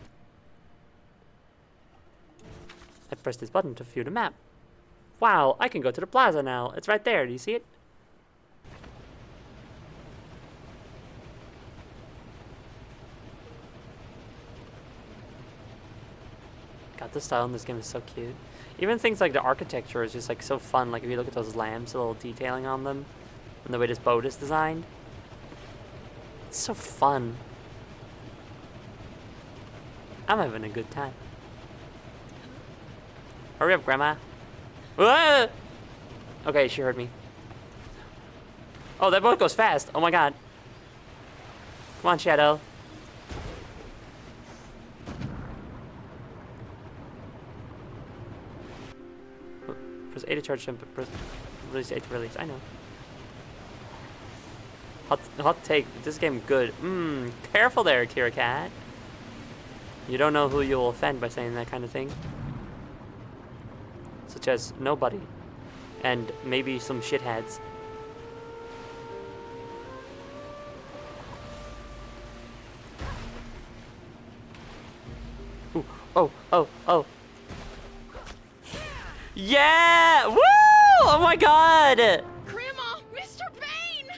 I pressed this button to view the map. Wow, I can go to the plaza now. It's right there. Do you see it? God, the style in this game is so cute. Even things like the architecture is just like so fun. Like if you look at those lamps, a little detailing on them, and the way this boat is designed. It's so fun. I'm having a good time. Hurry up, Grandma. Ah! Okay, she heard me. Oh, that boat goes fast. Oh my god. Come on, Shadow. Press A to charge jump, press release A to release. I know. Hot take. This game good. Careful there, Kira Cat. You don't know who you'll offend by saying that kind of thing. Such as nobody. And maybe some shitheads. Ooh, oh. Yeah! Woo! Oh my god! Grandma, Mr. Bane!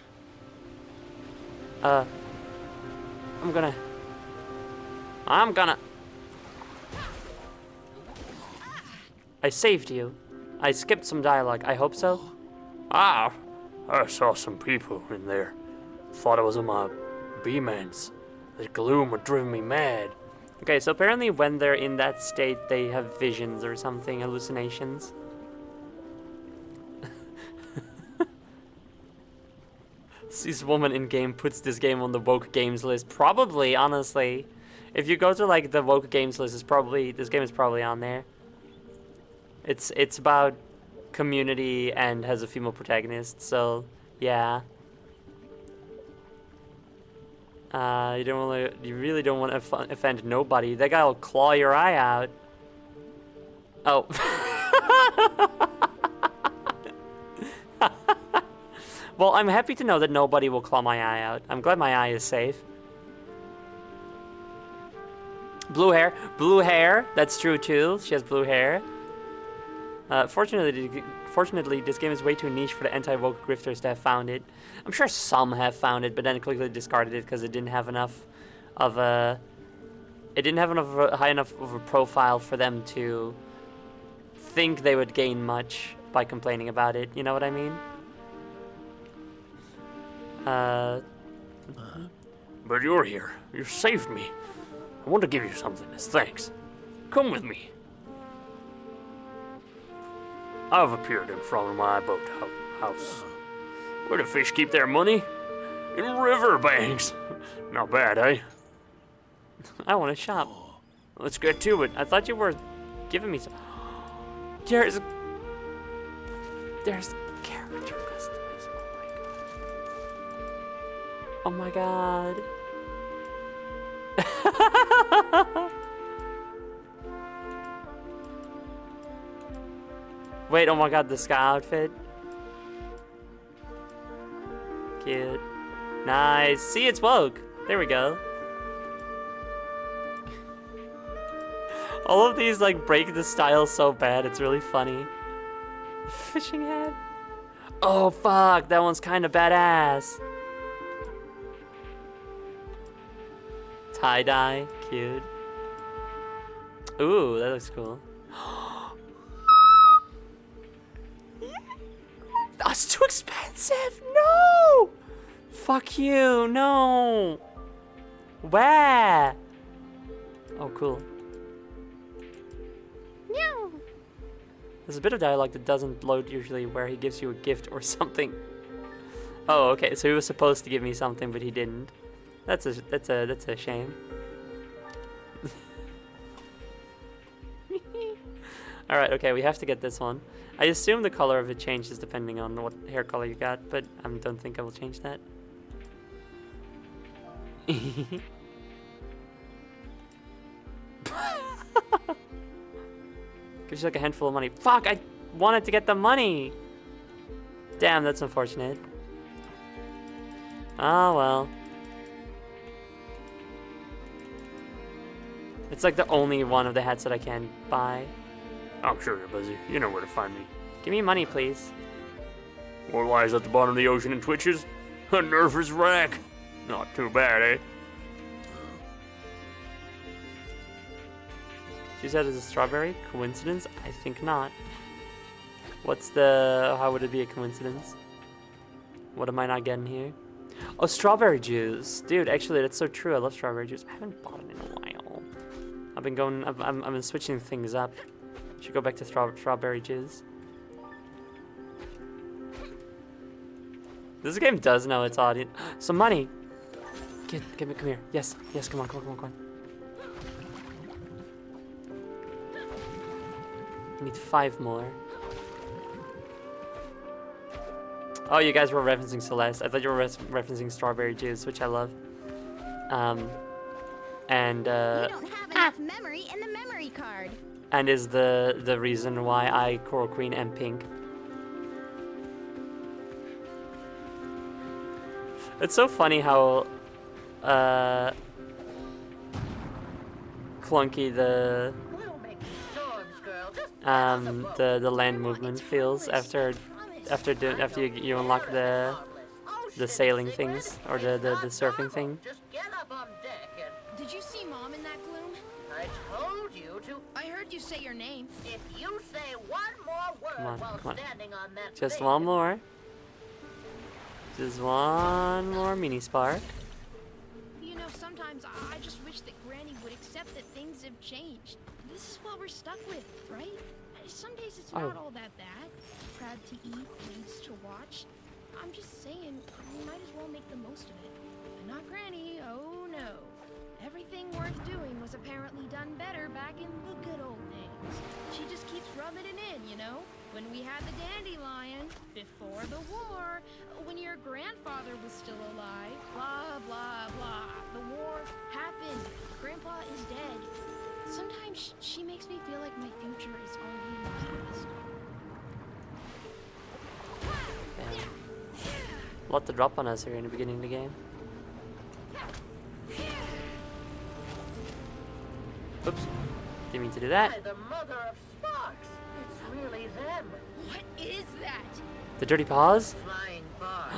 I'm gonna... I saved you. I skipped some dialogue. I hope so. Ah, I saw some people in there. Thought it was my B-mans. The gloom had driven me mad. Okay, so apparently when they're in that state, they have visions or something, hallucinations. This woman in game puts this game on the woke games list. Probably, honestly. If you go to like the woke games list, this game is probably on there. It's about community and has a female protagonist, so yeah. You really don't want to offend nobody. That guy will claw your eye out. Oh. Well, I'm happy to know that nobody will claw my eye out. I'm glad my eye is safe. Blue hair. That's true too. She has blue hair. Fortunately, this game is way too niche for the anti-woke grifters to have found it. I'm sure some have found it, but then quickly discarded it because it didn't have enough of a... high enough of a profile for them to think they would gain much by complaining about it. You know what I mean? But you're here. You saved me. I want to give you something as thanks. Come with me. I've appeared in front of my boathouse. Where do fish keep their money? In riverbanks. Not bad, eh? I want to shop. Let's get to it. I thought you were giving me some. There's character customization. Oh my god. Wait, oh my god, the sky outfit. Cute. Nice. See, it's woke. There we go. All of these like break the style so bad, it's really funny. Fishing hat. Oh fuck, that one's kind of badass. Tie-dye, cute. Ooh, that looks cool. That's too expensive. No. Fuck you. No. Where? Oh, cool. No. There's a bit of dialogue that doesn't load usually where he gives you a gift or something. Oh, okay. So he was supposed to give me something, but he didn't. That's a shame. All right. Okay, we have to get this one. I assume the color of it changes depending on what hair color you got, but I don't think I will change that. Gives you like a handful of money. Fuck, I wanted to get the money. Damn, that's unfortunate. Oh, well. It's like the only one of the hats that I can buy. I'm sure you're busy. You know where to find me. Give me money, please. What lies at the bottom of the ocean and twitches? A nervous wreck. Not too bad, eh? She said it's a strawberry? Coincidence? I think not. What's the... How would it be a coincidence? What am I not getting here? Oh, strawberry juice. Dude, actually, that's so true. I love strawberry juice. I haven't bought it in a while. I've been switching things up. Should go back to strawberry juice. This game does know its audience. Some money. Give me, come here. Yes, come on. I need 5 more. Oh, you guys were referencing Celeste. I thought you were referencing strawberry juice, which I love. You don't have enough memory in the memory card. And is the reason why I Coral Queen am pink. It's so funny how clunky the land movement feels after you unlock the sailing things or the surfing thing. Did you see Mom in that gloom? I told you to. I heard you say your name. If you say one more word while Come on. standing on that Just thing, one more. Just one more mini spark. You know, sometimes I just wish that Granny would accept that things have changed. This is what we're stuck with, right? Some days it's not all that bad. Proud to eat, leads to watch. I'm just saying, we might as well make the most of it. But not Granny, oh no. Everything worth doing was apparently done better back in the good old days. She just keeps rubbing it in, you know? When we had the dandelion, before the war, when your grandfather was still alive, blah, blah, blah. The war happened. Grandpa is dead. Sometimes she makes me feel like my future is already in the past. A lot to drop on us here in the beginning of the game. Oops. Didn't mean to do that. by the mother of Sparks, it's really them. What is that? The Dirty Paws? Flying barge.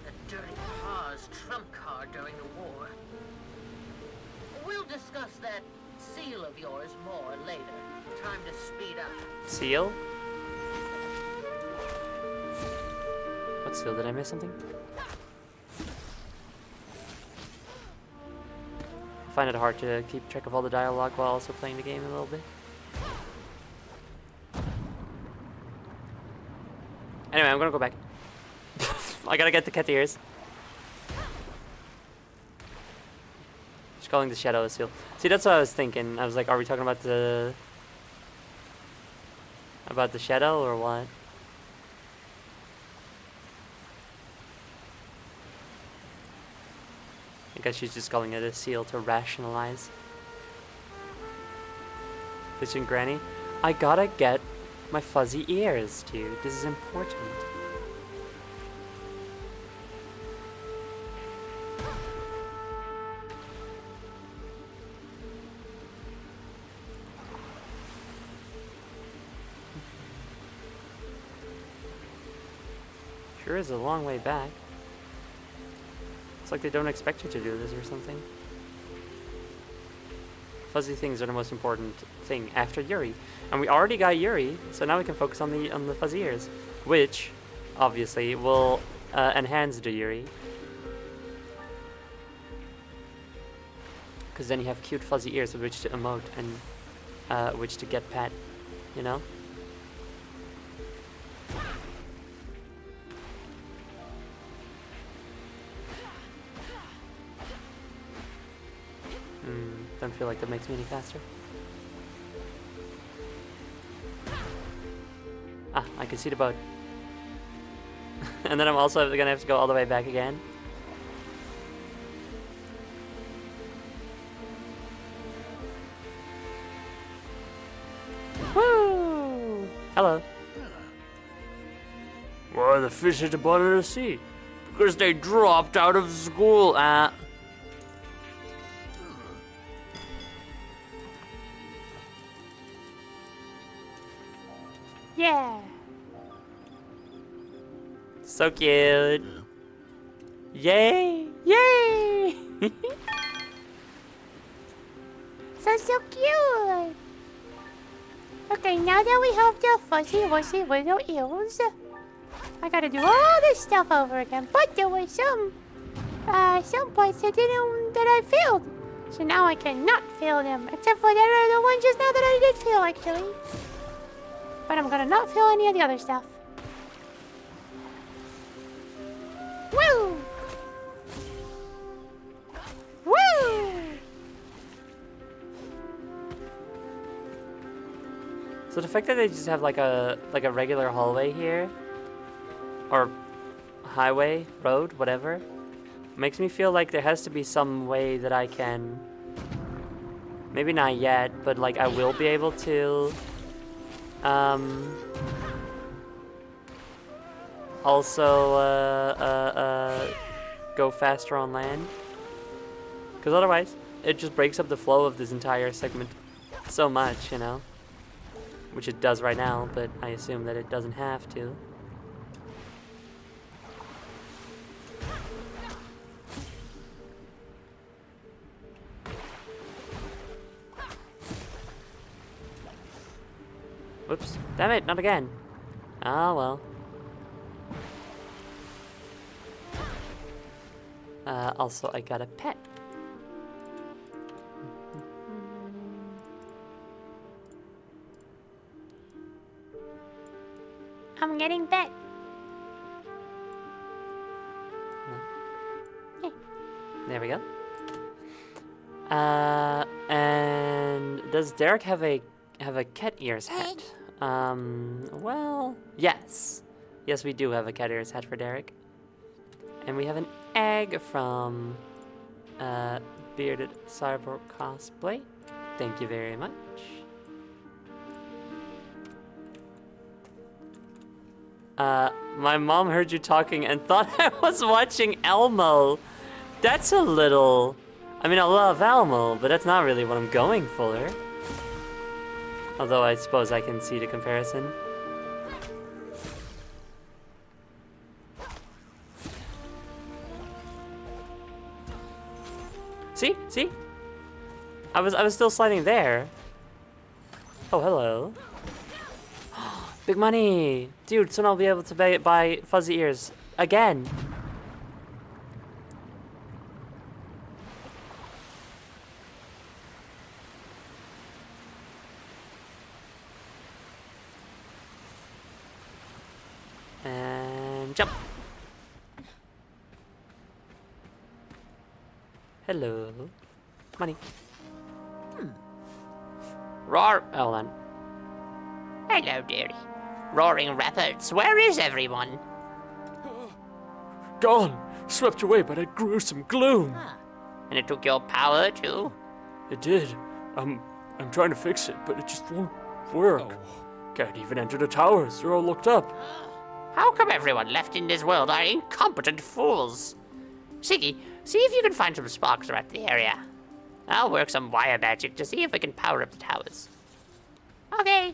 The Dirty Paws trump card during the war. We'll discuss that seal of yours more later. Time to speed up. Seal? What seal? Did I miss something? I find it hard to keep track of all the dialogue while also playing the game a little bit. Anyway, I'm gonna go back. I gotta get the cat ears. She's calling the shadow a seal. See, that's what I was thinking. I was like, are we talking about the shadow or what? I guess she's just calling it a seal to rationalize. Listen, Granny, I gotta get my fuzzy ears, dude. This is important. Sure is a long way back. It's like they don't expect you to do this or something. Fuzzy things are the most important thing after Yuri. And we already got Yuri, so now we can focus on the fuzzy ears. Which, obviously, will enhance the Yuri. Because then you have cute fuzzy ears with which to emote and which to get pet, you know? Don't feel like that makes me any faster. Ah, I can see the boat. And then I'm also gonna have to go all the way back again. Woo! Hello. Why are the fish at the bottom of the sea? Because they dropped out of school. Yeah. So cute. Yay! Yay! So cute. Okay, now that we have the fuzzy wuzzy little eels, I gotta do all this stuff over again. But there was some parts that I failed. So now I cannot fail them, except for the one just now that I did fail actually. But I'm gonna not fail any of the other stuff. Woo! Woo! So the fact that they just have like a regular hallway here, or highway, road, whatever, makes me feel like there has to be some way that I can, maybe not yet, but like I will be able to also go faster on land, because otherwise it just breaks up the flow of this entire segment so much, you know, which it does right now, but I assume that it doesn't have to. Whoops. Damn it, not again. Ah, well. Also, I got a pet. I'm getting pet. There we go. And does Derek have a cat ears hat? Well, yes. Yes, we do have a cat ears hat for Derek. And we have an egg from Bearded Cyborg Cosplay. Thank you very much. My mom heard you talking and thought I was watching Elmo. That's a little... I mean, I love Elmo, but that's not really what I'm going for. Although I suppose I can see the comparison. See? See? I was still sliding there. Oh, hello. Big money! Dude, soon I'll be able to buy fuzzy ears again. And jump. Hello. Money. Roar. Hold on. Hello, dearie. Roaring Rapids, where is everyone? Gone! Swept away by that gruesome gloom! And it took your power, too? It did. I'm trying to fix it, but it just won't work. Can't even enter the towers. They're all locked up. How come everyone left in this world are incompetent fools? Siggy, see if you can find some sparks around the area. I'll work some wire magic to see if I can power up the towers. Okay.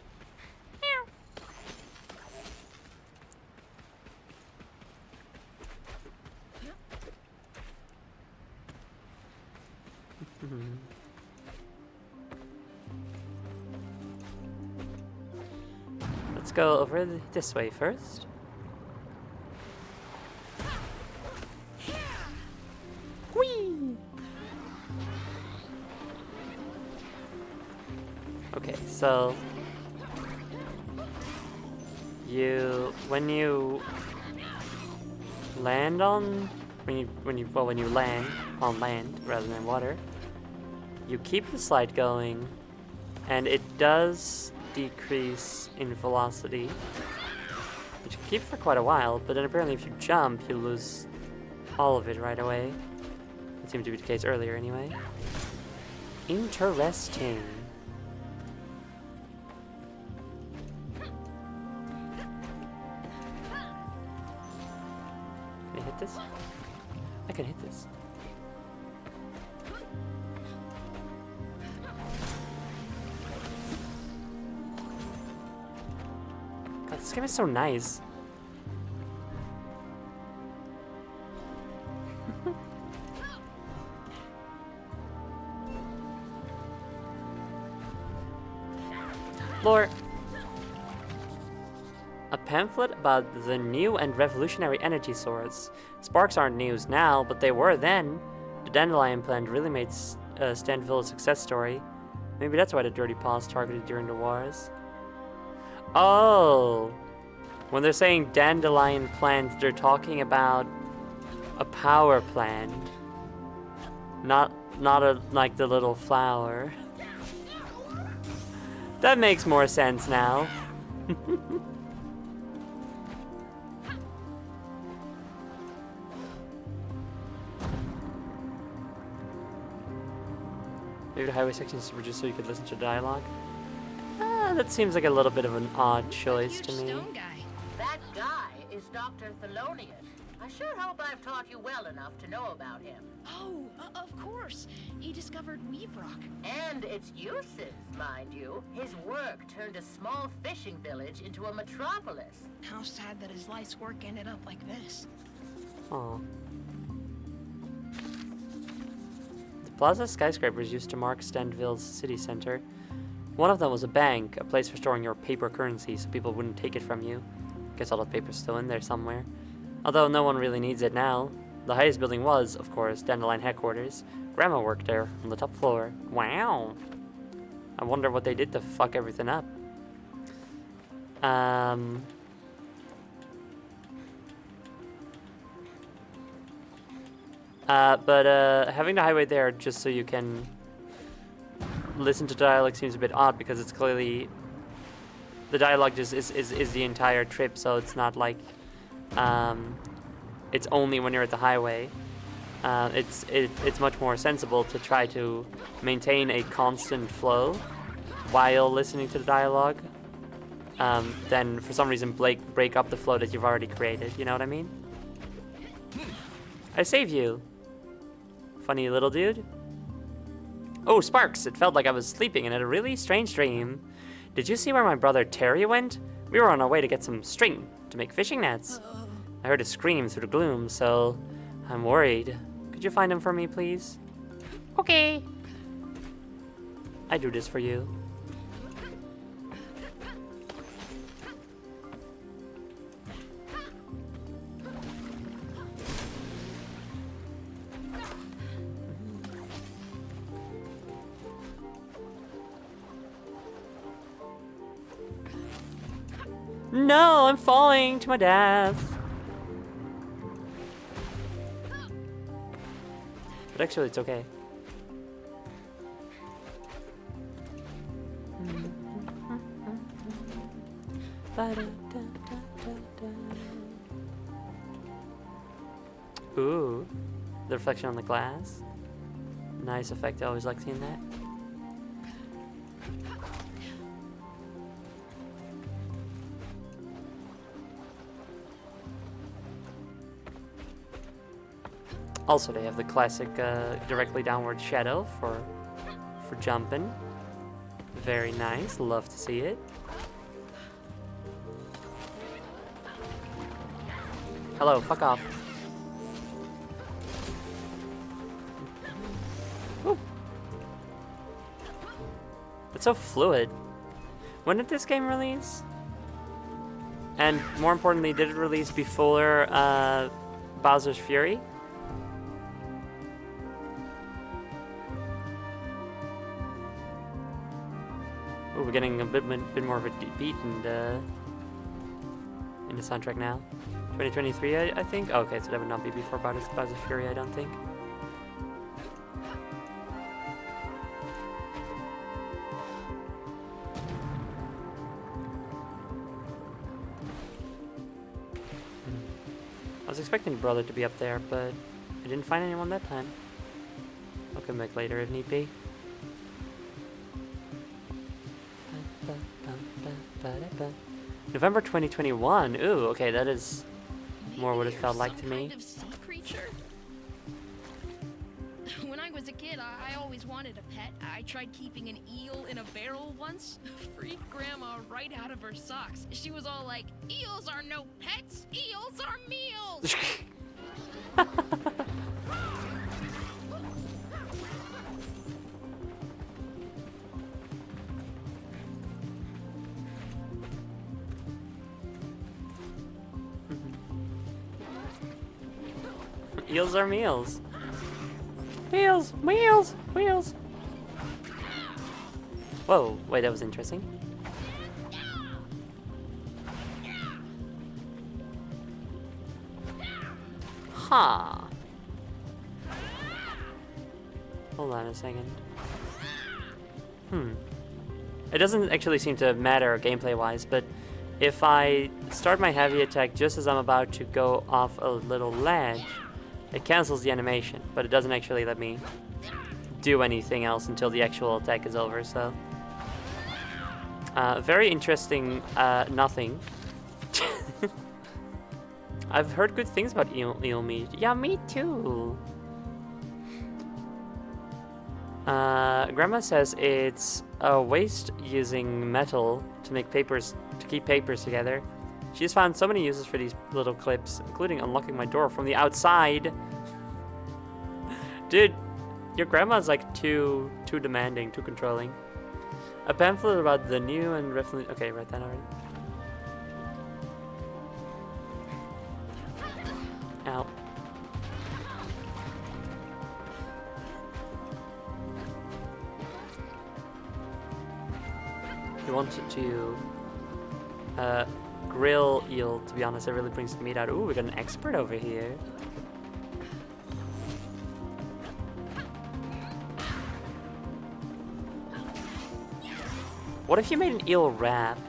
Let's go over this way first. Whee! Okay, so when you land on when you land on land rather than water, you keep the slide going, and it does decrease in velocity, which you can keep for quite a while, but then apparently if you jump, you lose all of it right away. That seemed to be the case earlier anyway. Interesting. Can I hit this? I can hit this. God, this game is so nice. Lore. A pamphlet about the new and revolutionary energy source. Sparks aren't news now, but they were then. The dandelion plant really made Stanville a success story. Maybe that's why the Dirty Paws targeted during the wars. Oh! When they're saying dandelion plant, they're talking about a power plant. Not like the little flower. That makes more sense now. Maybe the highway sections were just so you could listen to dialogue? That seems like a little bit of an odd choice to me. Stone guy. That guy is Dr. Thelonious. I sure hope I've taught you well enough to know about him. Oh, of course. He discovered Weave Rock. And its uses, mind you. His work turned a small fishing village into a metropolis. How sad that his life's work ended up like this. Aw. The plaza skyscrapers used to mark Stanville's city center. One of them was a bank, a place for storing your paper currency so people wouldn't take it from you. Guess all the paper's still in there somewhere. Although no one really needs it now. The highest building was, of course, Dandelion headquarters. Grandma worked there, on the top floor. Wow. I wonder what they did to fuck everything up. Having the highway there just so you can listen to dialogue seems a bit odd because it's clearly the dialogue just is the entire trip, so it's not like it's only when you're at the highway. It's much more sensible to try to maintain a constant flow while listening to the dialogue than for some reason break up the flow that you've already created. You know what I mean? I save you, funny little dude. Oh, Sparks! It felt like I was sleeping and had a really strange dream. Did you see where my brother Terry went? We were on our way to get some string to make fishing nets. I heard a scream through the gloom, so I'm worried. Could you find him for me, please? Okay. I do this for you. No, I'm falling to my death. But actually, it's okay. reflection on the glass. Nice effect. I always like seeing that. Also, they have the classic directly downward shadow for jumping. Very nice. Love to see it. Hello, fuck off. Woo. It's so fluid. When did this game release? And more importantly, did it release before Bowser's Fury? Ooh, we're getting a bit more of a beat in the soundtrack now. 2023, I think? Okay, so that would not be before Bowser's Fury, I don't think. I was expecting Brother to be up there, but I didn't find anyone that time. I'll come back later if need be. November 2021. Ooh, okay, that is more what it felt like to me. Kind of sea creature? When I was a kid, I always wanted a pet. I tried keeping an eel in a barrel once. Freaked Grandma right out of her socks. She was all like, "Eels are no pets. Eels are meals." Eels are meals. Meals, meals, wheels. Whoa, wait, that was interesting. Huh. Hold on a second. It doesn't actually seem to matter gameplay-wise, but if I start my heavy attack just as I'm about to go off a little ledge, it cancels the animation, but it doesn't actually let me do anything else until the actual attack is over, so... very interesting, nothing. I've heard good things about eel meat. Yeah, me too. Grandma says it's a waste using metal to make papers, to keep papers together. She's found so many uses for these little clips, including unlocking my door from the outside. Dude, your grandma's like too demanding, too controlling. A pamphlet about the new and revolutionary... Okay, read that already. Ow. We wanted to grill eel, to be honest. It really brings the meat out. Ooh, we got an expert over here. What if you made an eel wrap?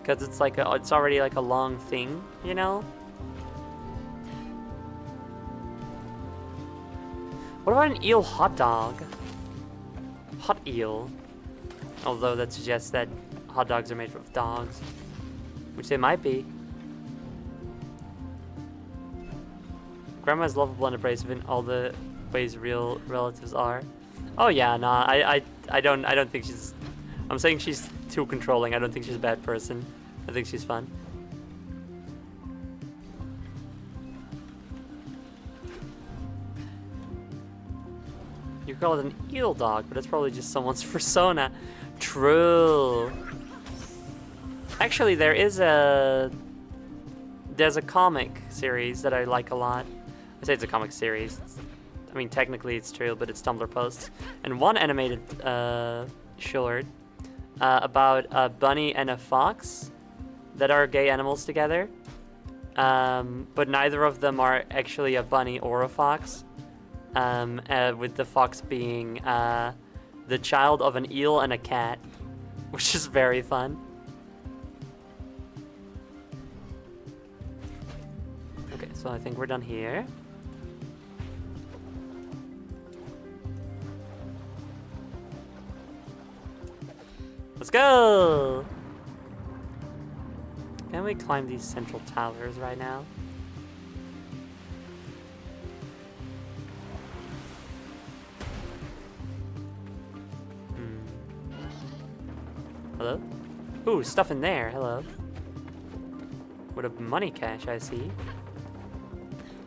Because it's like it's already like a long thing, you know? What about an eel hot dog? Hot eel. Although that suggests that hot dogs are made of dogs. Which they might be. Grandma's lovable and abrasive in all the ways real relatives are. Oh yeah, nah, I don't think she's... I'm saying she's too controlling. I don't think she's a bad person. I think she's fun. You call it an eel dog, but it's probably just someone's persona. True. Actually, there's a comic series that I like a lot. I say it's a comic series. I mean, technically it's true, but it's Tumblr posts. And one animated short about a bunny and a fox that are gay animals together. But neither of them are actually a bunny or a fox. With the fox being the child of an eel and a cat, which is very fun. Okay, So I think we're done here. Let's go! Can we climb these central towers right now? Hello? Ooh, stuff in there. Hello. What a money cache I see.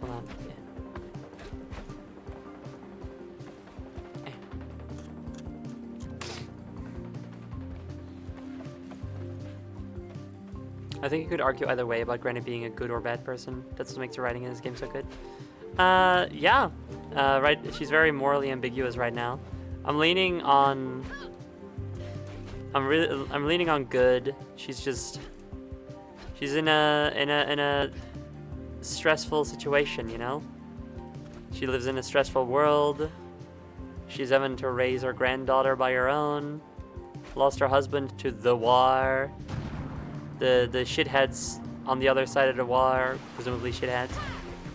Hold on. Yeah. I think you could argue either way about Granny being a good or bad person. That's what makes the writing in this game so good. Yeah. Right, she's very morally ambiguous right now. I'm leaning on... I'm leaning on good. She's in a stressful situation, you know? She lives in a stressful world. She's having to raise her granddaughter by her own. Lost her husband to the war. The shitheads on the other side of the war, presumably shitheads,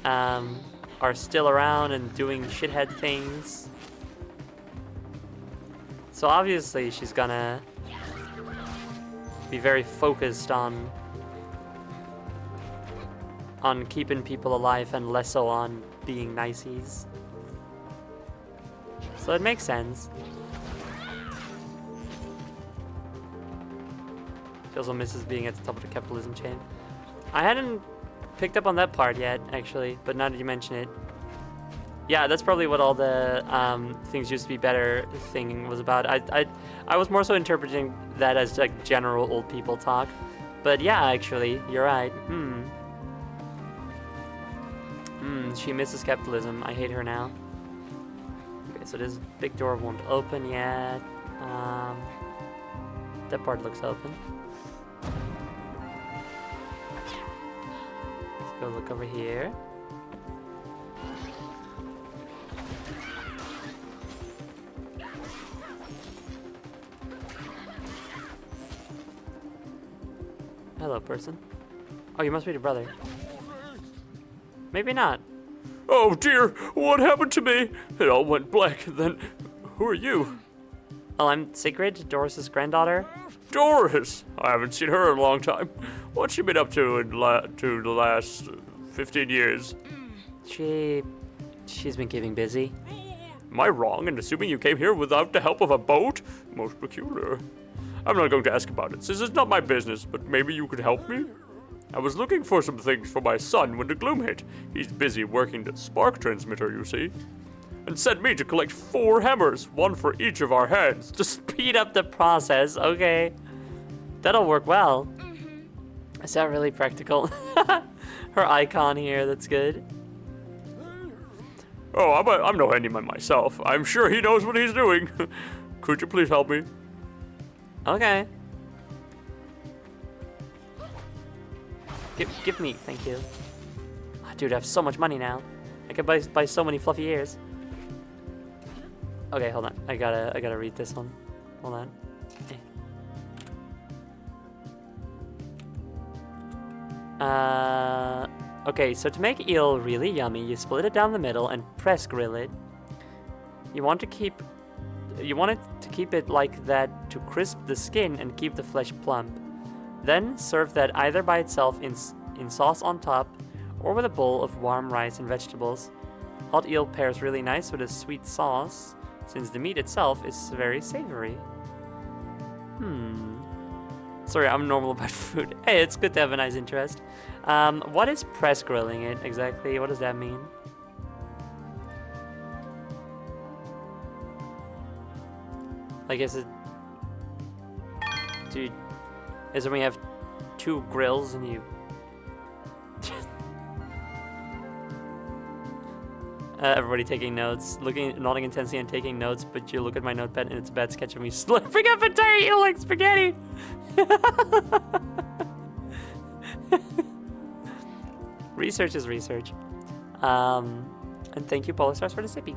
are still around and doing shithead things. So obviously she's gonna be very focused on keeping people alive and less so on being niceys. So it makes sense. She also misses being at the top of the capitalism chain. I hadn't picked up on that part yet, actually, but now that you mention it. Yeah, that's probably what all the things used to be better thing was about. I was more so interpreting that as like general old people talk. But yeah, actually, you're right. She misses capitalism. I hate her now. Okay, so this big door won't open yet. That part looks open. Let's go look over here. Hello, person. Oh, you must be the brother. Maybe not. Oh dear, what happened to me? It all went black. Then, who are you? Oh, I'm Sigrid, Doris's granddaughter. Doris! I haven't seen her in a long time. What's she been up to in the last 15 years? She's been keeping busy. Am I wrong in assuming you came here without the help of a boat? Most peculiar. I'm not going to ask about it, since it's not my business, but maybe you could help me? I was looking for some things for my son when the gloom hit. He's busy working the spark transmitter, you see. And sent me to collect 4 hammers, one for each of our hands. To speed up the process, okay. That'll work well. Is that really practical? Her icon here, that's good. Oh, I'm no handyman myself. I'm sure he knows what he's doing. Could you please help me? Okay. Give me, thank you. Oh, dude, I have so much money now. I can buy so many fluffy ears. Okay, hold on. I gotta read this one. Hold on. Okay, so to make eel really yummy, you split it down the middle and press grill it. You want it to keep it like that to crisp the skin and keep the flesh plump. Then serve that either by itself in sauce on top or with a bowl of warm rice and vegetables. Hot eel pairs really nice with a sweet sauce, since the meat itself is very savory. Sorry, I'm normal about food. Hey, it's good to have a nice interest. What is press grilling it exactly? What does that mean? Like, is it... Dude, is it when you have 2 grills and you... everybody taking notes, nodding intensely and taking notes, but you look at my notepad and it's a bad sketch of me slurping up entire eel like spaghetti. Research is research. And thank you, Polystars, for the sippy.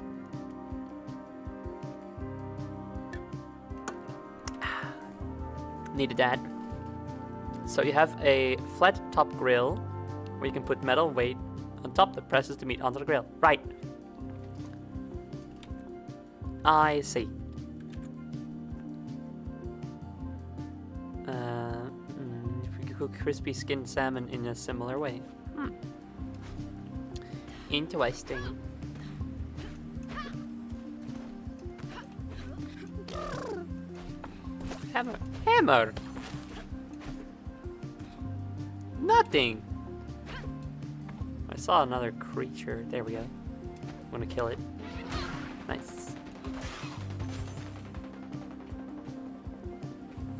Needed that. So you have a flat top grill where you can put metal weight on top that presses the meat onto the grill. Right. I see. If we could cook crispy skinned salmon in a similar way. Interesting. Hammer. Hammer! Nothing! I saw another creature. There we go. I'm gonna kill it. Nice.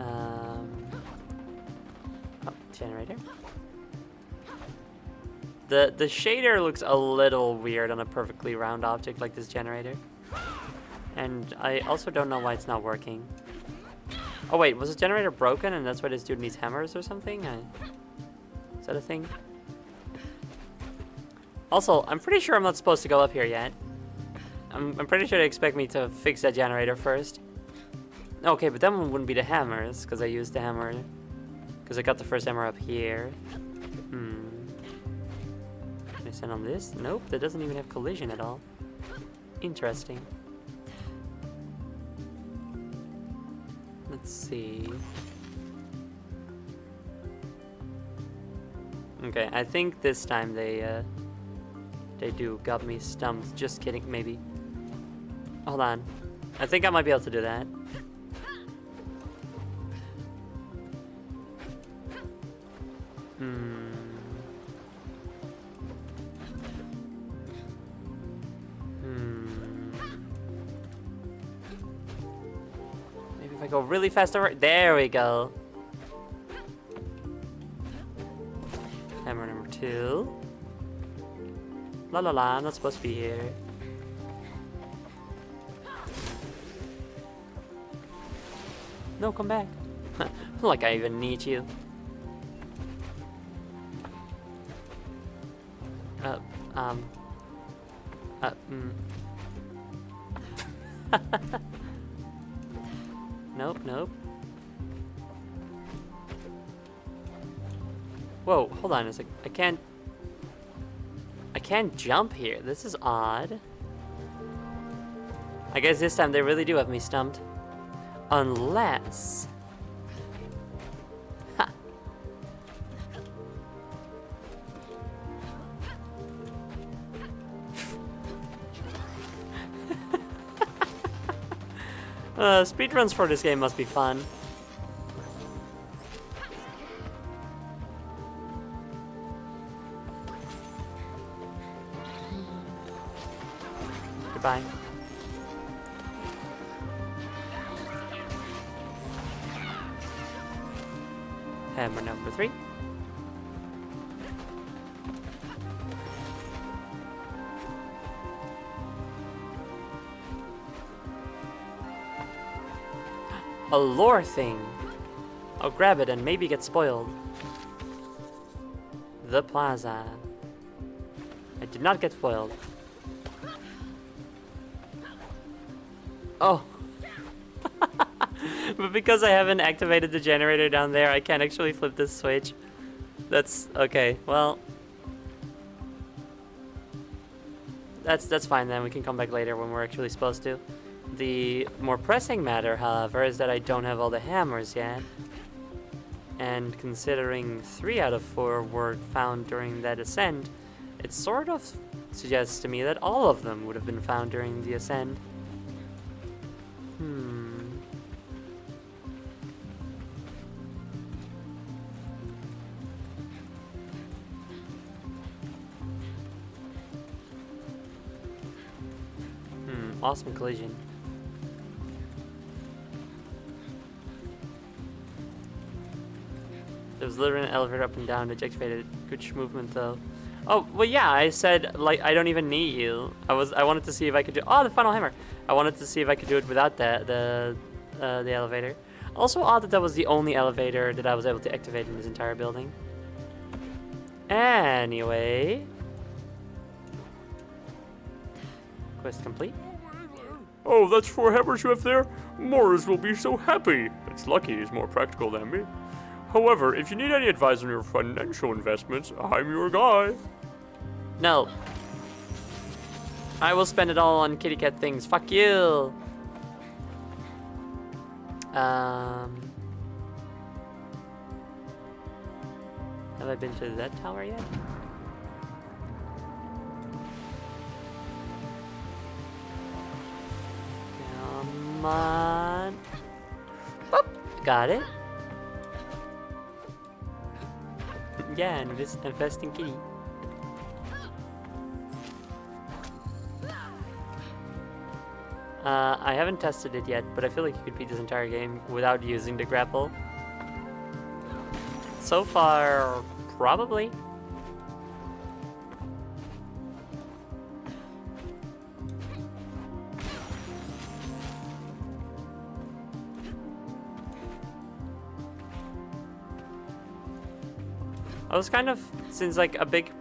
Oh, generator. The shader looks a little weird on a perfectly round object like this generator. And I also don't know why it's not working. Oh wait, was the generator broken and that's why this dude needs hammers or something? Is that a thing? Also, I'm pretty sure I'm not supposed to go up here yet. I'm pretty sure they expect me to fix that generator first. Okay, but that one wouldn't be the hammers, because I used the hammer. Because I got the first hammer up here. Can I send on this? Nope, that doesn't even have collision at all. Interesting. Let's see. Okay, I think this time they do got me stumped. Just kidding, maybe. Hold on. I think I might be able to do that. Maybe if I go really fast over. There we go. Hammer number 2. La la la, I'm not supposed to be here. No, come back. Like I even need you. Nope, nope. Whoa, hold on a sec. I can't jump here. This is odd. I guess this time they really do have me stumped. Unless... Ha! Speedruns for this game must be fun. Goodbye. Hammer number 3. A lore thing. I'll grab it and maybe get spoiled. The plaza. I did not get spoiled. Oh. But because I haven't activated the generator down there, I can't actually flip this switch. That's okay. Well, that's fine then. We can come back later when we're actually supposed to. The more pressing matter, however, is that I don't have all the hammers yet. And considering 3 out of 4 were found during that ascent, it sort of suggests to me that all of them would have been found during the ascent. Awesome collision. There was literally an elevator up and down that activated. Good movement though. Oh, well yeah, I said like I don't even need you. I wanted to see if I could do the final hammer. I wanted to see if I could do it without the elevator. Also odd that was the only elevator that I was able to activate in this entire building. Anyway. Quest complete. Oh, that's 4 hammers you have there? Morris will be so happy. It's lucky he's more practical than me. However, if you need any advice on your financial investments, I'm your guy. No. I will spend it all on kitty cat things. Fuck you. Have I been to that tower yet? Come on. Boop. Got it. Yeah, invest in kitty. I haven't tested it yet, but I feel like you could beat this entire game without using the grapple. So far, probably. I was kind of, since like a big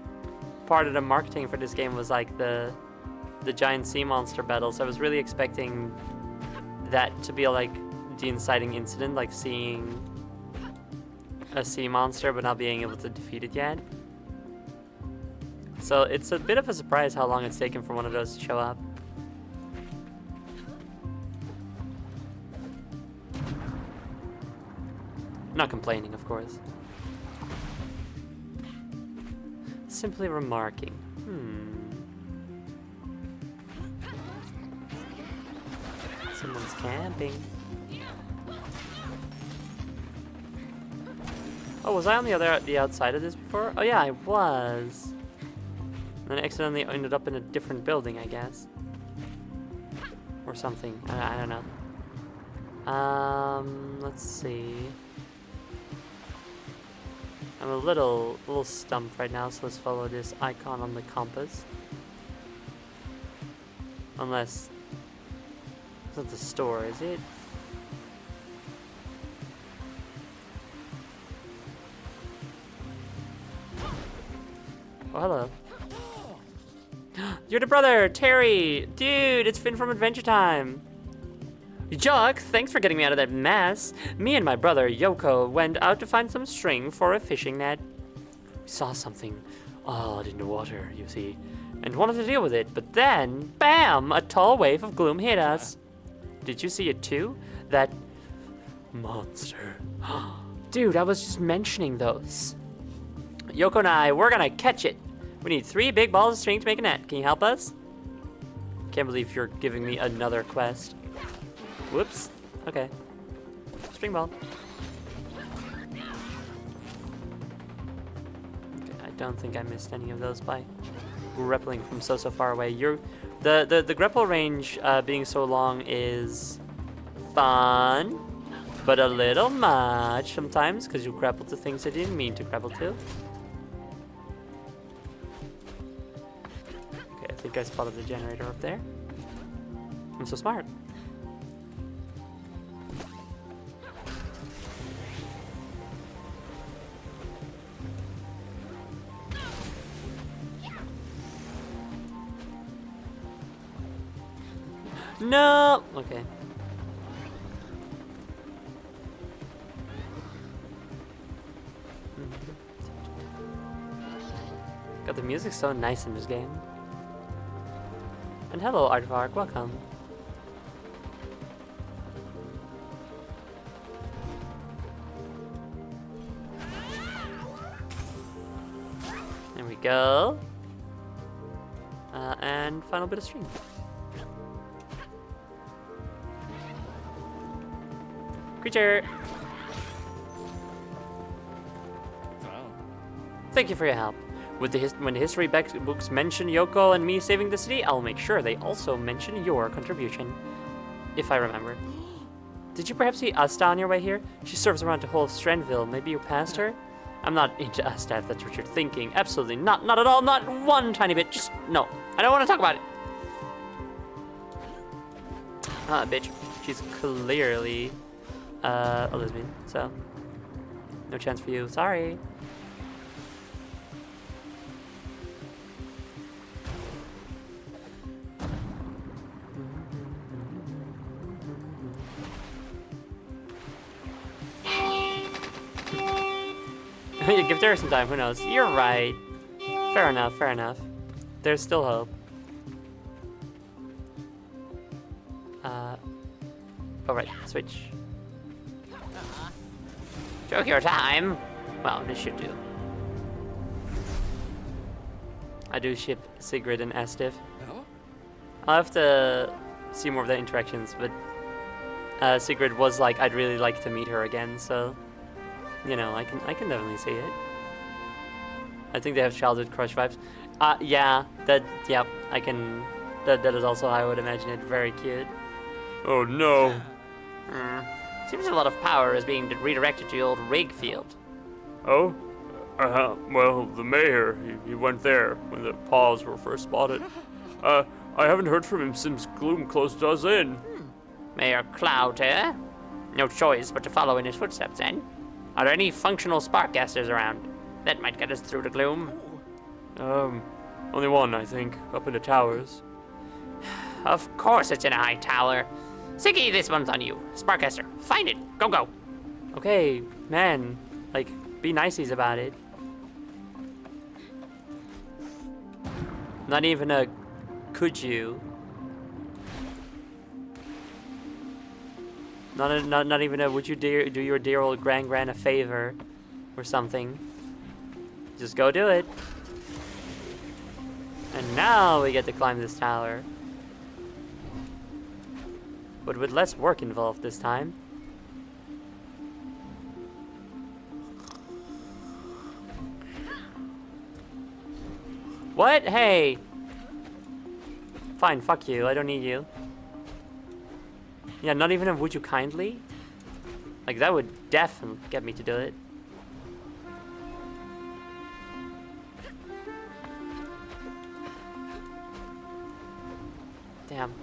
part of the marketing for this game was like the giant sea monster battles, I was really expecting that to be like the inciting incident, like seeing a sea monster but not being able to defeat it yet. So it's a bit of a surprise how long it's taken for one of those to show up. Not complaining, of course. Simply remarking. Someone's camping. Oh, was I on the outside of this before? Oh yeah, I was. And then I accidentally ended up in a different building, I guess. Or something. I don't know. Let's see. I'm a little stumped right now, so let's follow this icon on the compass. Unless it's not the store, is it? Oh, hello. You're the brother, Terry! Dude, it's Finn from Adventure Time! Jock, thanks for getting me out of that mess. Me and my brother, Yoko, went out to find some string for a fishing net. We saw something odd in the water, you see, and wanted to deal with it, but then, bam! A tall wave of gloom hit us. Did you see it too? That monster. Dude, I was just mentioning those. Yoko and I, we're gonna catch it. We need 3 big balls of string to make a net. Can you help us? Can't believe you're giving me another quest. Whoops. Okay. String ball. Okay, I don't think I missed any of those by grappling from so far away. The grapple range being so long is fun, but a little much sometimes because you grapple to things I didn't mean to grapple to. Okay, I think I spotted the generator up there. I'm so smart. No! Okay. God, the music's so nice in this game. And hello, Aardvark, welcome. There we go. And final bit of string. Creature! Thank you for your help. When the history books mention Yoko and me saving the city, I'll make sure they also mention your contribution. If I remember. Did you perhaps see Asta on your way here? She serves around the whole of Strandville. Maybe you passed her? I'm not into Asta if that's what you're thinking. Absolutely not. Not at all. Not one tiny bit. Just, no. I don't want to talk about it. Ah, bitch. She's clearly a lesbian, so no chance for you. Sorry. You give her some time. Who knows? You're right. Fair enough. Fair enough. there's still hope. All right, switch. Took your time. Well, this should do. I do ship Sigrid and Estiv. I'll have to see more of their interactions, but Sigrid was like, I'd really like to meet her again, so you know, I can definitely see it. I think they have childhood crush vibes. Yeah, I can. That is also how I would imagine it. Very cute. Oh no. Seems a lot of power is being redirected to the old rig field. Oh? Well, the mayor, he went there when the paws were first spotted. I haven't heard from him since Gloom closed us in. Mayor Cloud, eh? No choice but to follow in his footsteps, then. Are there any functional spark gases around? That might get us through the gloom. Only one, I think, up in the towers. Of course it's in a high tower. Siggy, this one's on you. Sparkcaster, find it. Go. Okay, man, like, be niceys about it. Not even a could you. Not even a would you do your dear old gran a favor or something. Just go do it. And now we get to climb this tower. But with less work involved this time. What? Hey! Fine, fuck you. I don't need you. Yeah, not even a would you kindly? Like, that would definitely get me to do it. Damn.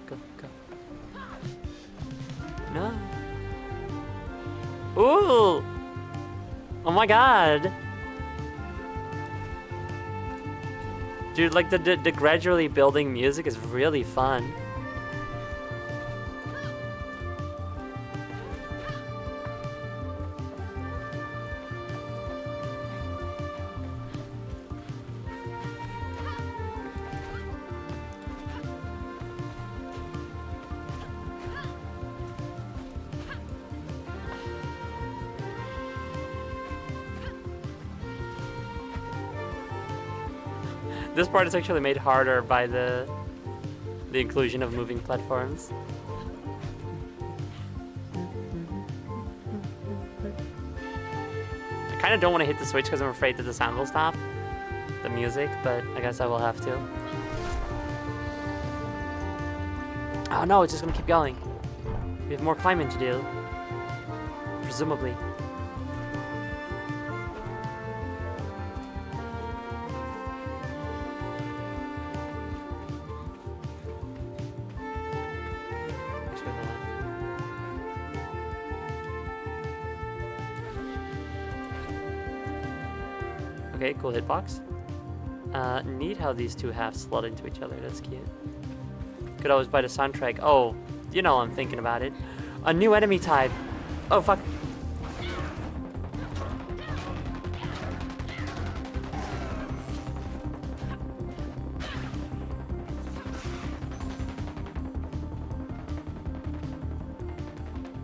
Go. No. Ooh! Oh my god! Dude, like the gradually building music is really fun. This part is actually made harder by the inclusion of moving platforms. I kind of don't want to hit the switch because I'm afraid that the sound will stop, the music, but I guess I will have to. Oh no, it's just gonna keep going. We have more climbing to do, presumably. Okay, cool hitbox. Neat how these two halves slot into each other. That's cute. Could always buy the soundtrack. Oh, you know I'm thinking about it. A new enemy type. Oh, fuck.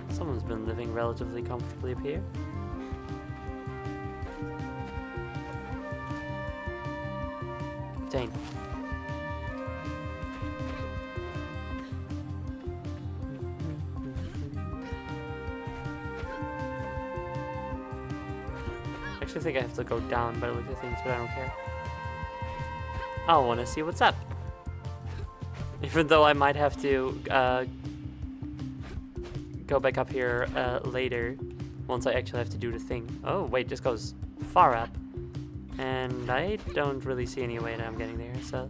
Someone's been living relatively comfortably up here. Dang. I actually think I have to go down by the look of things, but I don't care. I want to see what's up. Even though I might have to go back up here later once I actually have to do the thing. Oh, wait, this goes far up. And I don't really see any way that I'm getting there, so...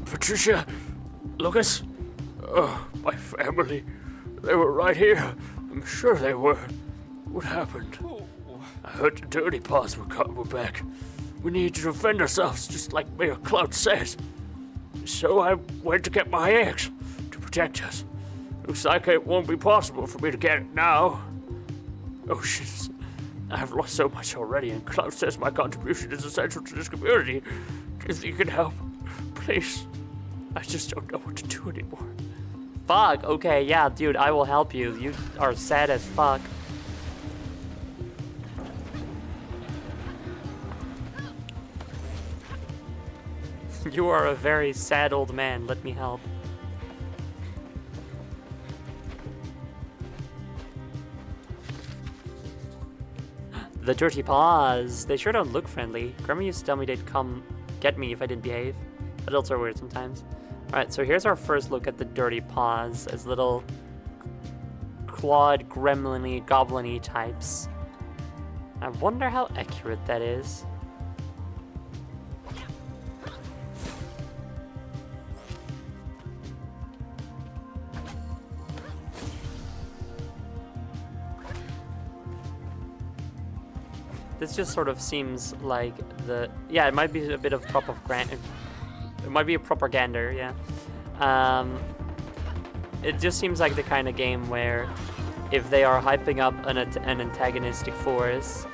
Patricia, Lucas, my family, they were right here. I'm sure they were. What happened? I heard the dirty paws were back. We need to defend ourselves, just like Mayor Cloud says. So I went to get my axe to protect us. Looks like it won't be possible for me to get it now. Oh shit. I've lost so much already, and Cloud says my contribution is essential to this community. Do you think you can help? Please. I just don't know what to do anymore. Fuck, okay, yeah, dude, I will help you. You are sad as fuck. You are a very sad old man, let me help. The dirty paws. They sure don't look friendly. Grandma used to tell me they'd come get me if I didn't behave. Adults are weird sometimes. Alright, so here's our first look at the dirty paws as little clawed, gremlin-y, goblin-y types. I wonder how accurate that is. This just sort of seems like the... Yeah, it might be a bit of propaganda. It might be a propaganda, yeah. It just seems like the kind of game where if they are hyping up an antagonistic force,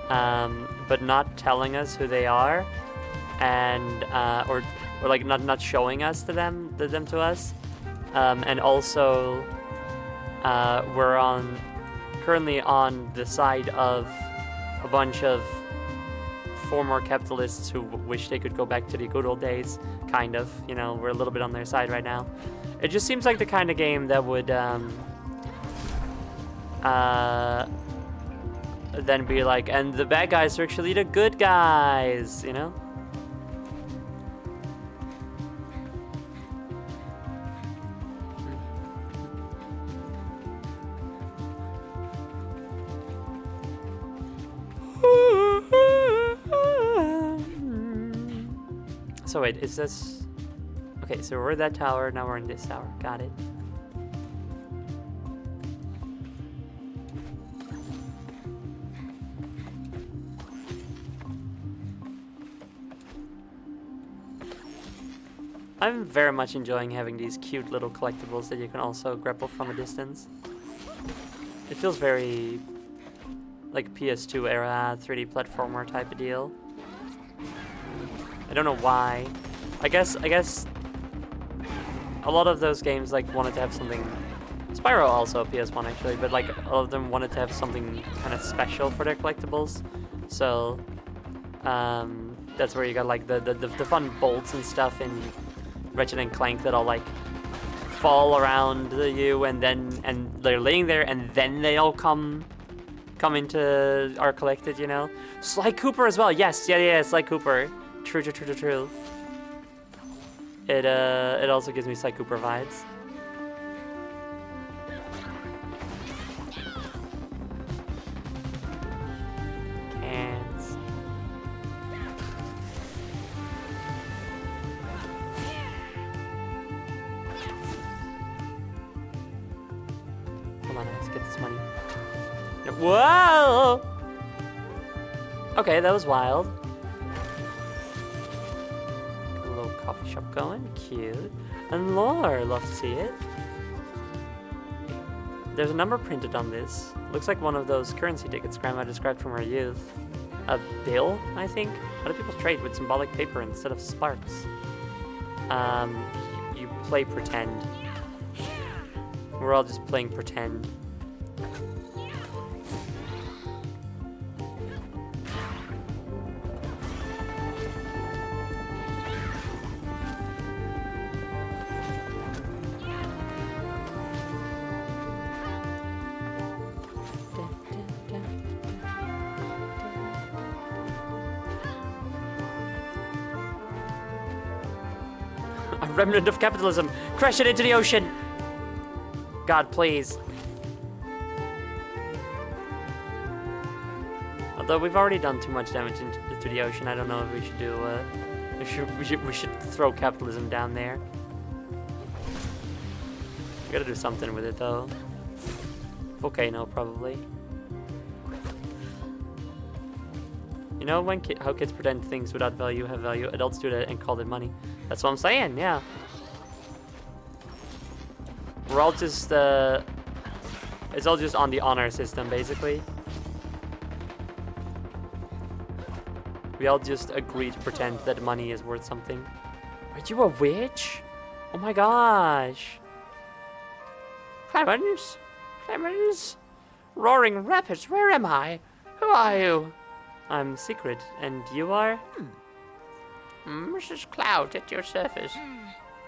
but not telling us who they are, and or like not showing us them to us, and also we're currently on the side of a bunch of former capitalists who wish they could go back to the good old days, kind of. You know, we're a little bit on their side right now. It just seems like the kind of game that would then be like, and the bad guys are actually the good guys, you know? So wait, is this... Okay, so we're at that tower, now we're in this tower. Got it. I'm very much enjoying having these cute little collectibles that you can also grapple from a distance. It feels very like PS2 era 3D platformer type of deal. I don't know why. I guess a lot of those games like wanted to have something. Spyro also PS1 actually, but like all of them wanted to have something kind of special for their collectibles. So that's where you got like the fun bolts and stuff in Ratchet and Clank that all like fall around you and they're laying there and then they all come into are collected, you know. Sly Cooper as well. Yes, yeah, Sly Cooper. True. It also gives me Sly Cooper vibes. Cans. Come on, let's get this money. Whoa! Okay, that was wild. Got a little coffee shop going, cute. And lore, love to see it. There's a number printed on this. Looks like one of those currency tickets Grandma described from her youth. A bill, I think? How do people trade with symbolic paper instead of sparks? You play pretend. We're all just playing pretend. A remnant of capitalism! Crash it into the ocean! God, please. Although we've already done too much damage to the ocean, I don't know if we should do. We should throw capitalism down there. We gotta do something with it though. Volcano, probably. You know when how kids pretend things without value have value? Adults do that and call it money. That's what I'm saying, yeah. We're all just, it's all just on the honor system, basically. We all just agree to pretend that money is worth something. Are you a witch? Oh my gosh. Clemens? Clemens? Roaring Rapids, where am I? Who are you? I'm Secret, and you are? Mrs. Cloud at your service.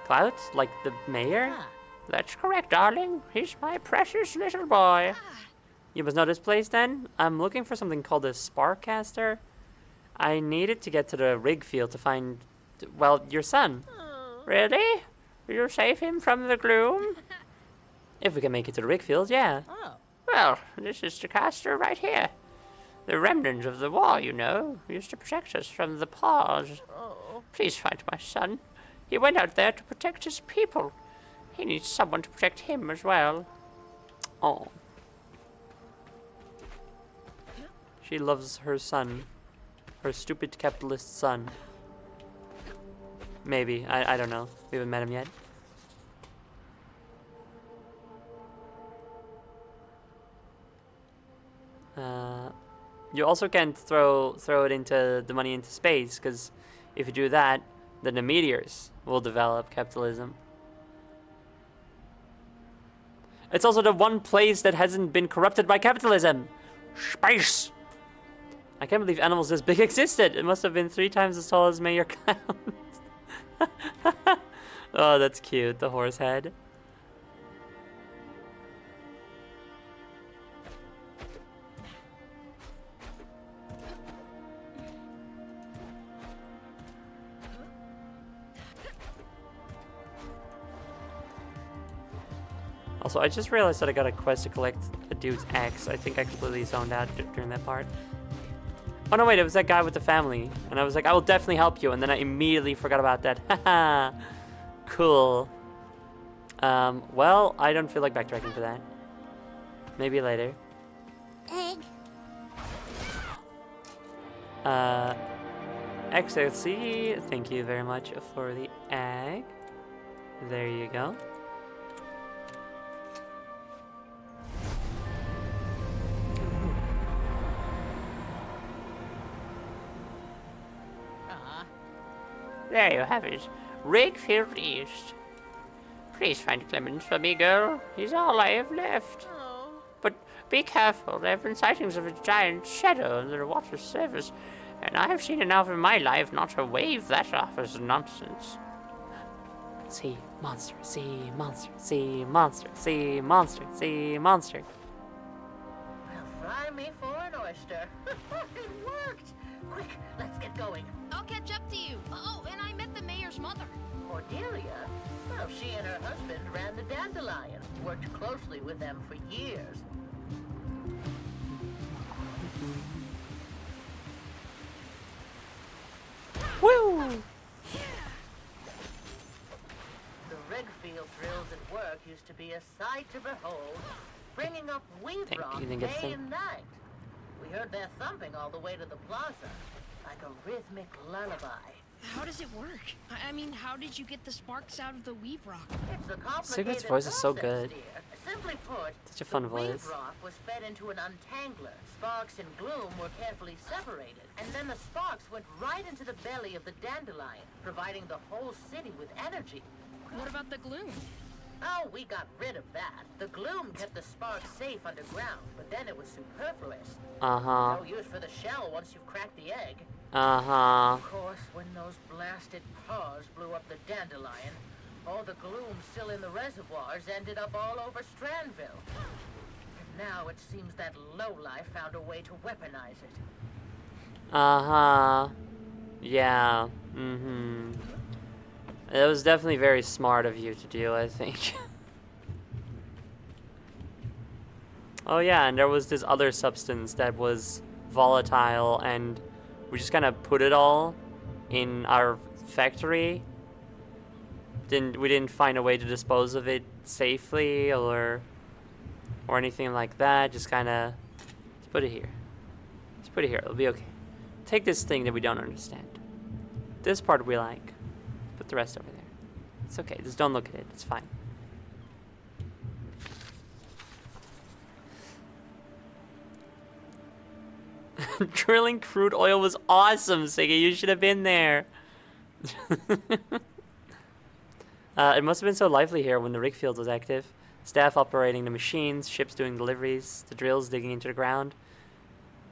Cloud? Like the mayor? That's correct, darling. He's my precious little boy. You must know this place then? I'm looking for something called a Sparkcaster. I needed to get to the rig field to find, well, your son. Really? Will you save him from the gloom? If we can make it to the rig field, yeah. Well, this is the caster right here. The remnant of the war, you know, used to protect us from the paws. Please find my son. He went out there to protect his people. He needs someone to protect him as well. Oh. She loves her son. Her stupid capitalist son. Maybe. I don't know. We haven't met him yet. You also can't throw it into the money into space, because if you do that, then the meteors will develop capitalism. It's also the one place that hasn't been corrupted by capitalism. Space! I can't believe animals this big existed. It must have been 3 times as tall as Mayor Clown. Oh, that's cute, the horse head. Also, I just realized that I got a quest to collect a dude's axe. I think I completely zoned out during that part. Oh no, wait, it was that guy with the family. And I was like, I will definitely help you. And then I immediately forgot about that. Haha. Cool. Well, I don't feel like backtracking for that. Maybe later. Egg. Excelsi, thank you very much for the egg. There you go. There you have it. Rakefield East. Please find Clemens for me, girl. He's all I have left. But be careful. There have been sightings of a giant shadow under the water surface, and I have seen enough in my life not to wave that off as nonsense. See monster, see monster, see monster, see monster, see monster. Well, fry me for an oyster. It worked! Quick, let's get going. I'll catch up to you. Oh, and I met the mayor's mother. Cordelia? Well, she and her husband ran the Dandelion. Worked closely with them for years. Woo! The Rigfield drills at work used to be a sight to behold, bringing up weed Thank rock you, day didn't get the thing. and night. We heard their thumping all the way to the plaza, like a rhythmic lullaby. How does it work? I mean, how did you get the sparks out of the weave rock? It's a complicated Sigrid's voice is so process, good. dear. Simply put, Such a fun the voice. weave rock was fed into an untangler. Sparks and gloom were carefully separated, and then the sparks went right into the belly of the dandelion, providing the whole city with energy. What about the gloom? Oh, we got rid of that. The gloom kept the sparks safe underground, but then it was superfluous. Uh-huh. No use for the shell once you've cracked the egg. Uh-huh. Of course, when those blasted paws blew up the dandelion, all the gloom still in the reservoirs ended up all over Strandville. And now it seems that lowlife found a way to weaponize it. Uh-huh. Yeah. Mm-hmm. It was definitely very smart of you to do, I think. Oh yeah, and there was this other substance that was volatile, and we just kind of put it all in our factory. We didn't find a way to dispose of it safely or anything like that. Just kind of, let's put it here. Let's put it here. It'll be okay. take this thing that we don't understand. This part we like. Put the rest over there. It's okay. Just don't look at it. It's fine. Drilling crude oil was awesome, Siggy. You should have been there. It must have been so lively here when the rig field was active. Staff operating the machines, ships doing deliveries, the drills digging into the ground.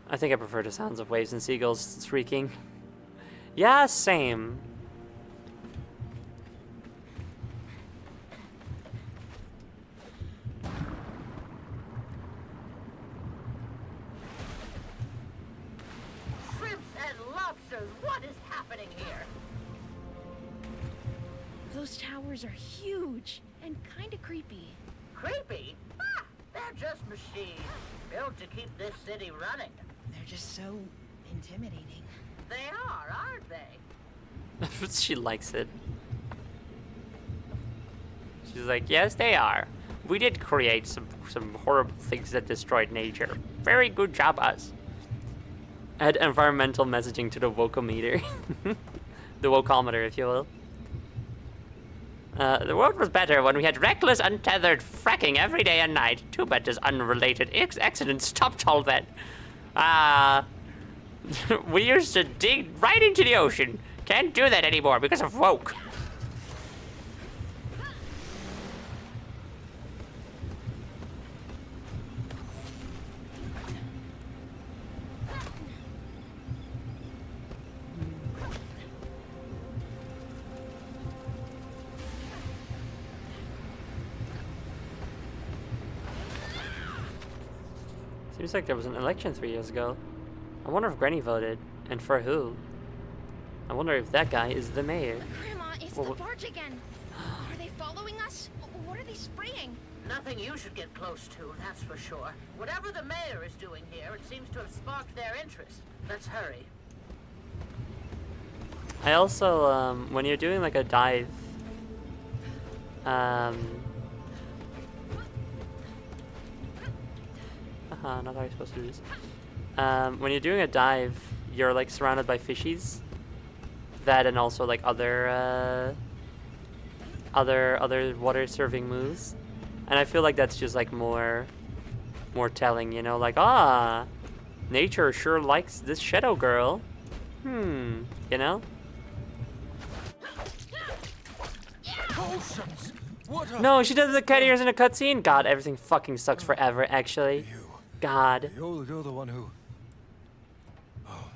I think I prefer the sounds of waves and seagulls shrieking. Yeah, same. Shrimps and lobsters, what is happening here? Those towers are huge and kind of creepy. Creepy? Ah, they're just machines, built to keep this city running. They're just so intimidating. They are, aren't they? She likes it. She's like, yes, they are. We did create some horrible things that destroyed nature. Very good job, us. Add environmental messaging to the wokometer. The wokometer, if you will. The world was better when we had reckless, untethered fracking every day and night. Too bad this unrelated accident stopped all that. We used to dig right into the ocean. Can't do that anymore because of woke. Seems like there was an election 3 years ago. I wonder if Granny voted, and for who? I wonder if that guy is the mayor. Grandma, it's the barge again. Are they following us? What are they spraying? Nothing you should get close to, that's for sure. Whatever the mayor is doing here, it seems to have sparked their interest. Let's hurry. I also, when you're doing like a dive, not how you're supposed to do this. When you're doing a dive, you're like surrounded by fishies. That and also like other water serving moves. And I feel like that's just like more telling, you know, like, nature sure likes this shadow girl. You know? Potions! What a... No, she does the cat ears in a cutscene. God, everything fucking sucks forever, actually. God. You're the one who... Oh.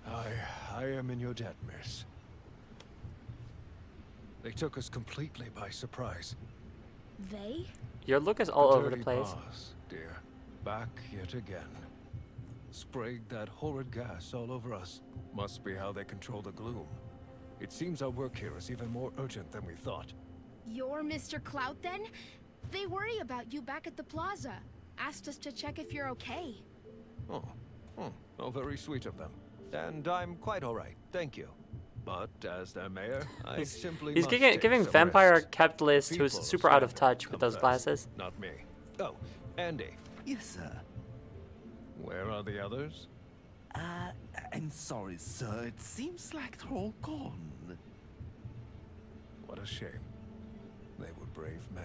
I am in your debt, miss. They took us completely by surprise. They? Your look is all over the dirty place. paws, dear. Back yet again. Sprayed that horrid gas all over us. Must be how they control the gloom. It seems our work here is even more urgent than we thought. You're Mr. Clout then? They worry about you back at the plaza. Asked us to check if you're okay. Oh, very sweet of them. And I'm quite all right, thank you. But as their mayor, I simply He's must giving take some vampire rest. capitalist who's People super out of standing touch with come those first, glasses. Not me. Oh, Andy, Yes, sir. where are the others? I'm sorry, sir. It seems like they're all gone. What a shame. They were brave men.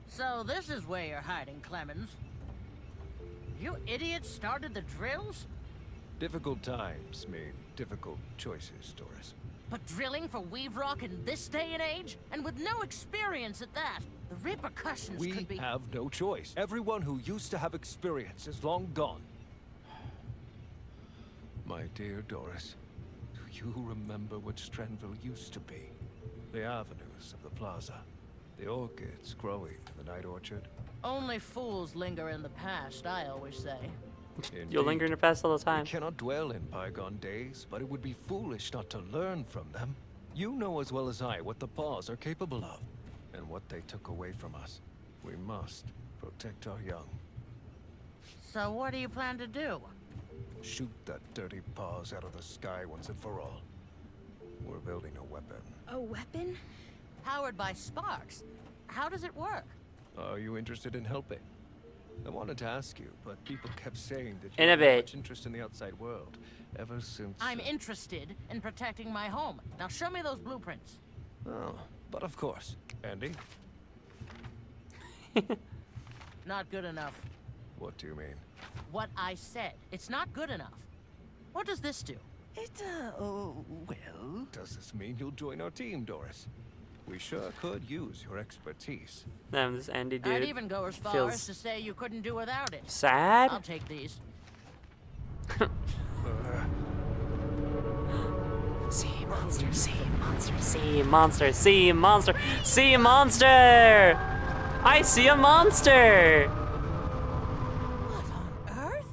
So this is where you're hiding, Clemens. You idiots started the drills? Difficult times mean difficult choices, Doris. But drilling for Weave Rock in this day and age? And with no experience at that? The repercussions We could be... have no choice. Everyone who used to have experience is long gone. My dear Doris, do you remember what Stranville used to be? The avenues of the plaza. The orchids growing in the night orchard. Only fools linger in the past, I always say. You'll linger in your past all the time. We cannot dwell in bygone days, but it would be foolish not to learn from them. You know as well as I what the Paws are capable of, and what they took away from us. We must protect our young. So what do you plan to do? Shoot that dirty Paws out of the sky once and for all. We're building a weapon. A weapon? Powered by sparks. How does it work? Are you interested in helping? I wanted to ask you, but people kept saying that In you a had bit. much interest in the outside world ever since. I'm interested in protecting my home. Now show me those blueprints. Oh, but of course. Andy, Not good enough. what do you mean? What I said. It's not good enough. What does this do? Well, Does this mean you'll join our team, Doris? We sure could use your expertise. Damn, this Andy I'd dude even go as far feels as to say you couldn't do without it. sad. I'll take these. Sea monster, sea monster, sea monster, sea monster, sea monster! I see a monster! What on earth?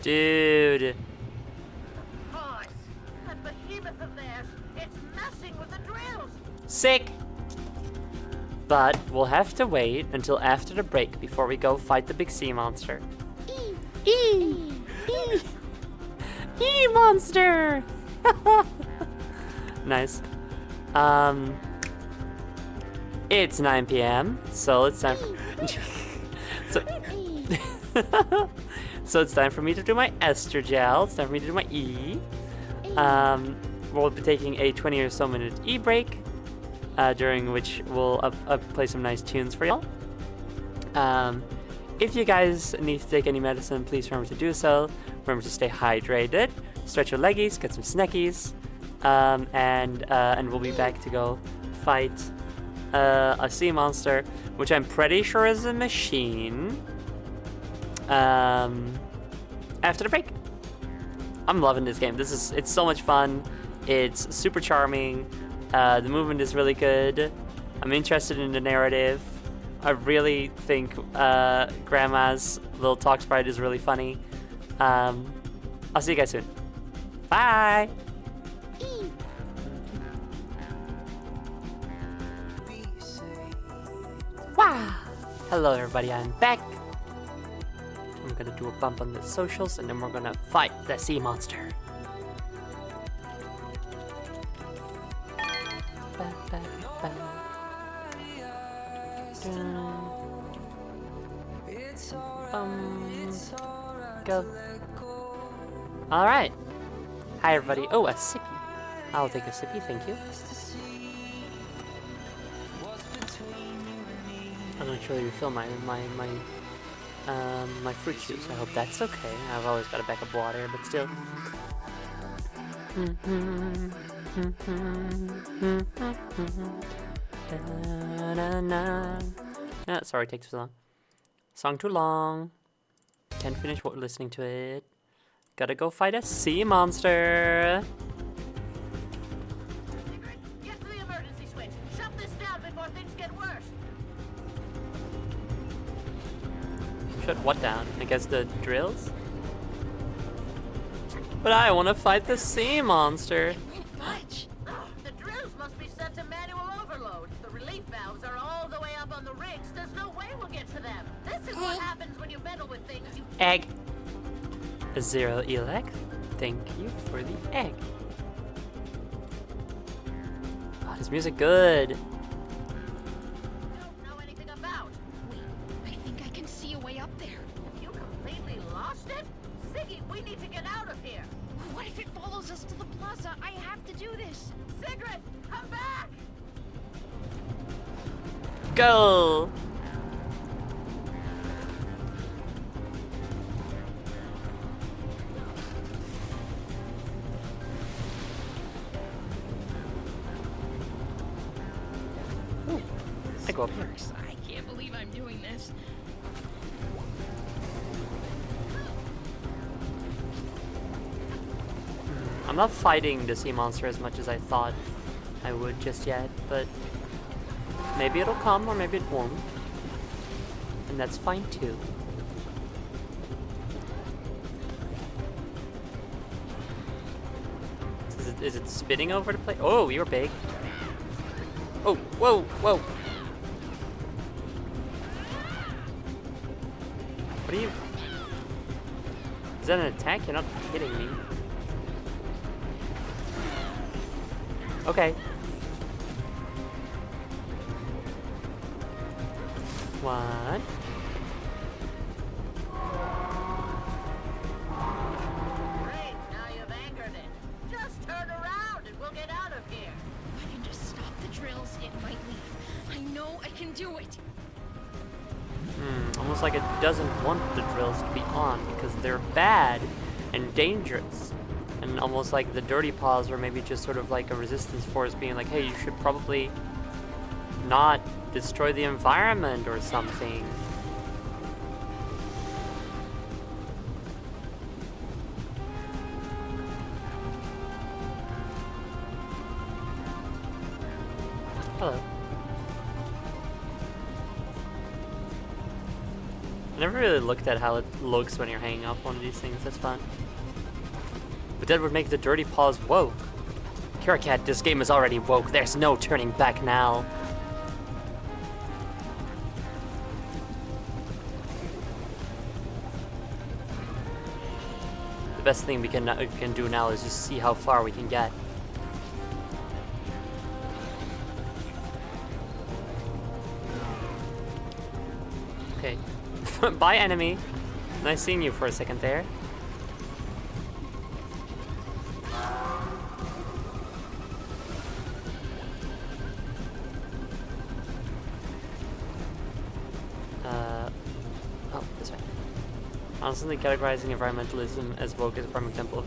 Dude. Boys, that behemoth of theirs, it's messing with the drills. Sick! But we'll have to wait until after the break before we go fight the big sea monster. E monster! Nice. It's 9 p.m., so it's time for so it's time for me to do my ester gel. It's time for me to do my E. We'll be taking a 20 or so minute E break, during which we'll play some nice tunes for y'all. If you guys need to take any medicine, please remember to do so. Remember to stay hydrated, stretch your leggies, get some snackies, and we'll be back to go fight a sea monster, which I'm pretty sure is a machine. After the break. I'm loving this game. It's so much fun. It's super charming. The movement is really good. I'm interested in the narrative. I really think Grandma's little talk sprite is really funny. I'll see you guys soon. Bye! Wow! Hello everybody, I'm back. I'm gonna do a bump on the socials and then we're gonna fight the sea monster. Go. Alright. Hi everybody. Oh, a sippy. I'll take a sippy, thank you. I'm gonna actually refill my fruit juice. I hope that's okay. I've always got a backup of water, but still. Sorry, it takes too long. Song too long. Can't finish listening to it. Gotta go fight a sea monster. Get to the emergency switch. Shut this down before things get worse. Shut what down? I guess the drills? But I want to fight the sea monster. Fudge! The drills must be set to manual overload. The relief valves are all the way up on the rigs. There's no way we'll get to them. This is what happens when you meddle with things you... Egg. A zero elect. Thank you for the egg. Oh, this music good. don't know anything about. Wait, I think I can see a way up there. You completely lost it? Siggy, we need to get out of here. What if it follows us to the plaza? I have to do this. Sigrid, come back! Go. I go up here. I can't believe I'm doing this. I'm not fighting the sea monster as much as I thought I would just yet, but maybe it'll come or maybe it won't. And that's fine too. Is it spinning over the place? Oh, you're big. Oh, whoa, whoa. What are you? Is that an attack? You're not hitting me. Okay. What? Great, now you've angered it. Just turn around and we'll get out of here. If I can just stop the drills, it might leave. I know I can do it. Almost like it doesn't want the drills to be on because they're bad and dangerous. And almost like the Dirty Paws were maybe just sort of like a resistance force being like, hey, you should probably not destroy the environment or something. Hello. I never really looked at how it looks when you're hanging up one of these things. That's fun. But that would make the Dirty Paws woke. Kirakat, this game is already woke. There's no turning back now. The best thing we can do now is just see how far we can get. Okay. Bye, enemy. Nice seeing you for a second there. Oh, this way. Constantly categorizing environmentalism as woke is a prime example of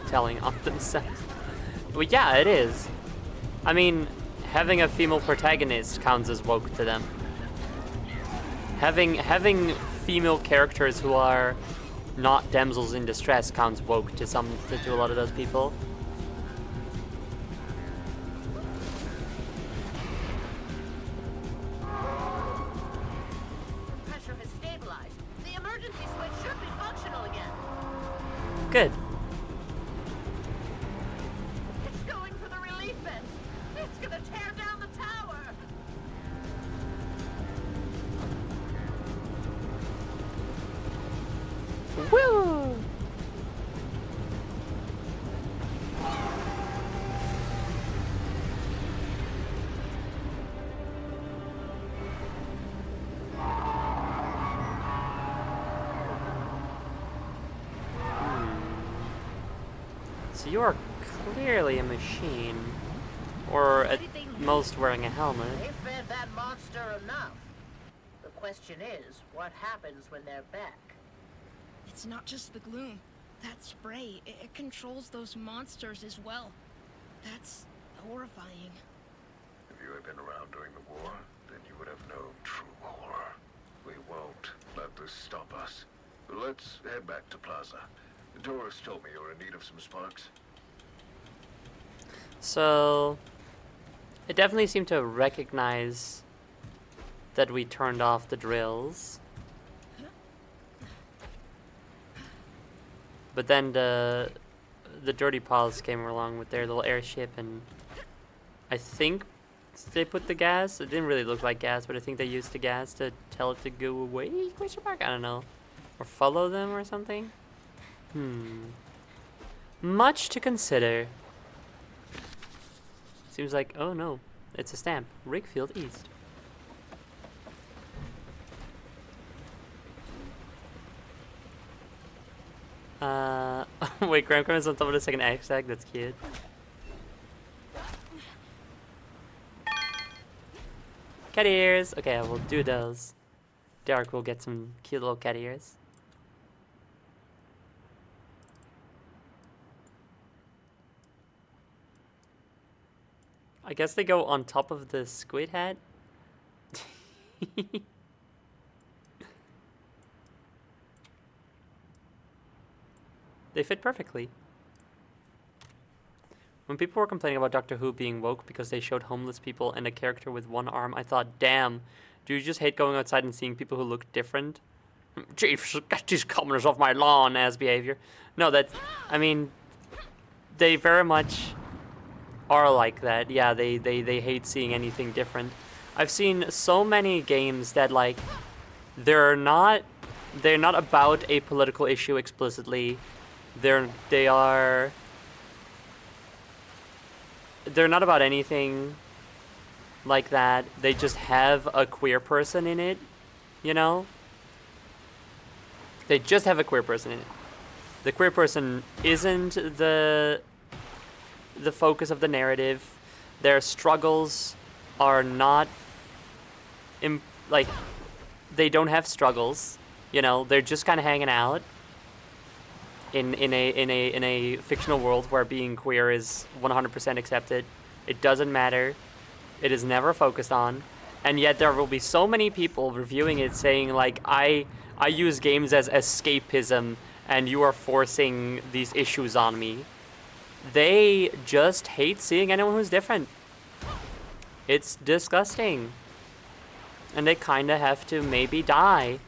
telling on themselves. Well, yeah, it is. I mean, having a female protagonist counts as woke to them. Having female characters who are not damsels in distress counts woke to a lot of those people. Pressure has stabilized. The emergency switch should be functional again. Good. It's going for the relief vents. It's gonna tear down the tower. Woo! So you are clearly a machine, or at most wearing a helmet. They fed that monster enough. The question is, what happens when they're back? It's not just the gloom. That spray, it controls those monsters as well. That's horrifying. If you had been around during the war, then you would have known true horror. We won't let this stop us. But let's head back to Plaza. The tourist told me you're in need of some sparks. So, it definitely seemed to recognize that we turned off the drills. But then the Dirty Paws came along with their little airship, and I think they put the gas. It didn't really look like gas, but I think they used the gas to tell it to go away. Question mark? I don't know, or follow them or something. Much to consider. Seems like, oh no, it's a stamp. Rickfield East. Wait, Graham is on top of the second hashtag. That's cute. Cat ears. Okay, I will do those. Derek will get some cute little cat ears. I guess they go on top of the squid hat. They fit perfectly. When people were complaining about Doctor Who being woke because they showed homeless people and a character with one arm, I thought, damn, do you just hate going outside and seeing people who look different? Chief, get these commoners off my lawn, ass behavior. No, that's, I mean, they very much are like that. Yeah, they hate seeing anything different. I've seen so many games that, like, they're not about a political issue explicitly. They're not about anything like that. They just have a queer person in it, you know? They just have a queer person in it. The queer person isn't the focus of the narrative. Their struggles are not like, they don't have struggles, you know. They're just kind of hanging out in a fictional world where being queer is 100% accepted. It doesn't matter. It is never focused on. And yet there will be so many people reviewing it saying like, I use games as escapism and you are forcing these issues on me. They just hate seeing anyone who's different. It's disgusting. And they kind of have to maybe die.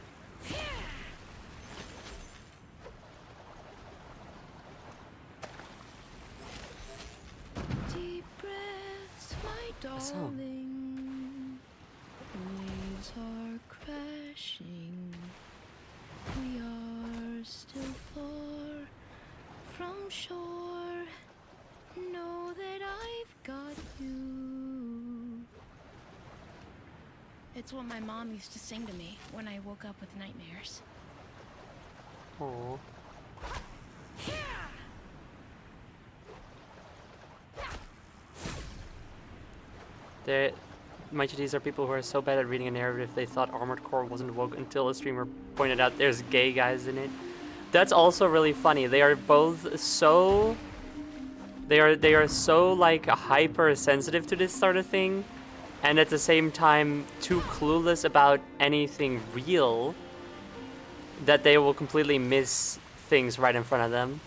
Deep breaths, my darling. Waves are crashing. We are still far from shore. Know that I've got you. It's what my mom used to sing to me when I woke up with nightmares. Aww. These are people who are so bad at reading a narrative they thought Armored Core wasn't woke until a streamer pointed out there's gay guys in it. That's also really funny. They are both so... They are so like hypersensitive to this sort of thing, and at the same time too clueless about anything real that they will completely miss things right in front of them.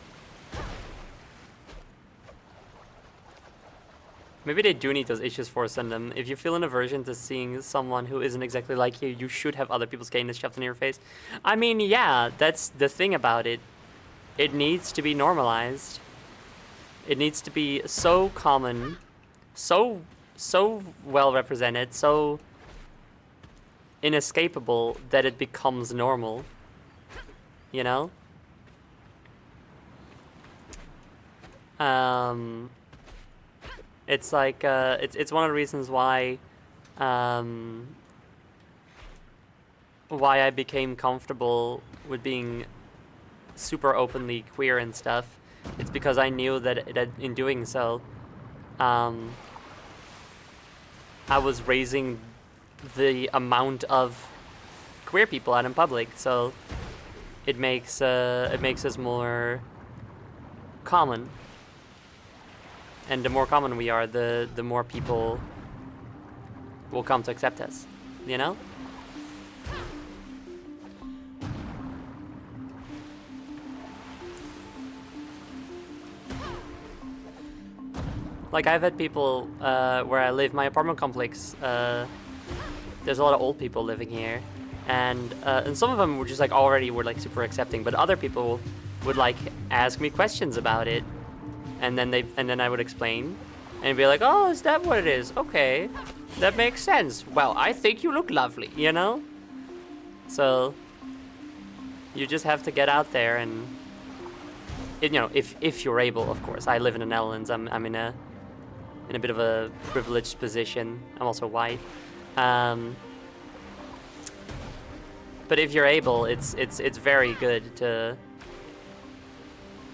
Maybe they do need those issues forced on them. If you feel an aversion to seeing someone who isn't exactly like you, you should have other people's gayness shoved in your face. I mean, yeah, that's the thing about it. It needs to be normalized. It needs to be so common, so well represented, so inescapable that it becomes normal. You know? It's like it's one of the reasons why I became comfortable with being super openly queer and stuff. It's because I knew that in doing so, I was raising the amount of queer people out in public, so it makes us more common. And the more common we are, the more people will come to accept us, you know? Like, I've had people where I live, my apartment complex, there's a lot of old people living here, and some of them were just like already were like super accepting, but other people would like ask me questions about it, and then I would explain and be like, oh, is that what it is? Okay, that makes sense. Well, I think you look lovely, you know? So you just have to get out there and you know, if you're able, of course. I live in the Netherlands. I'm in a bit of a privileged position. I'm also white. But if you're able, it's very good to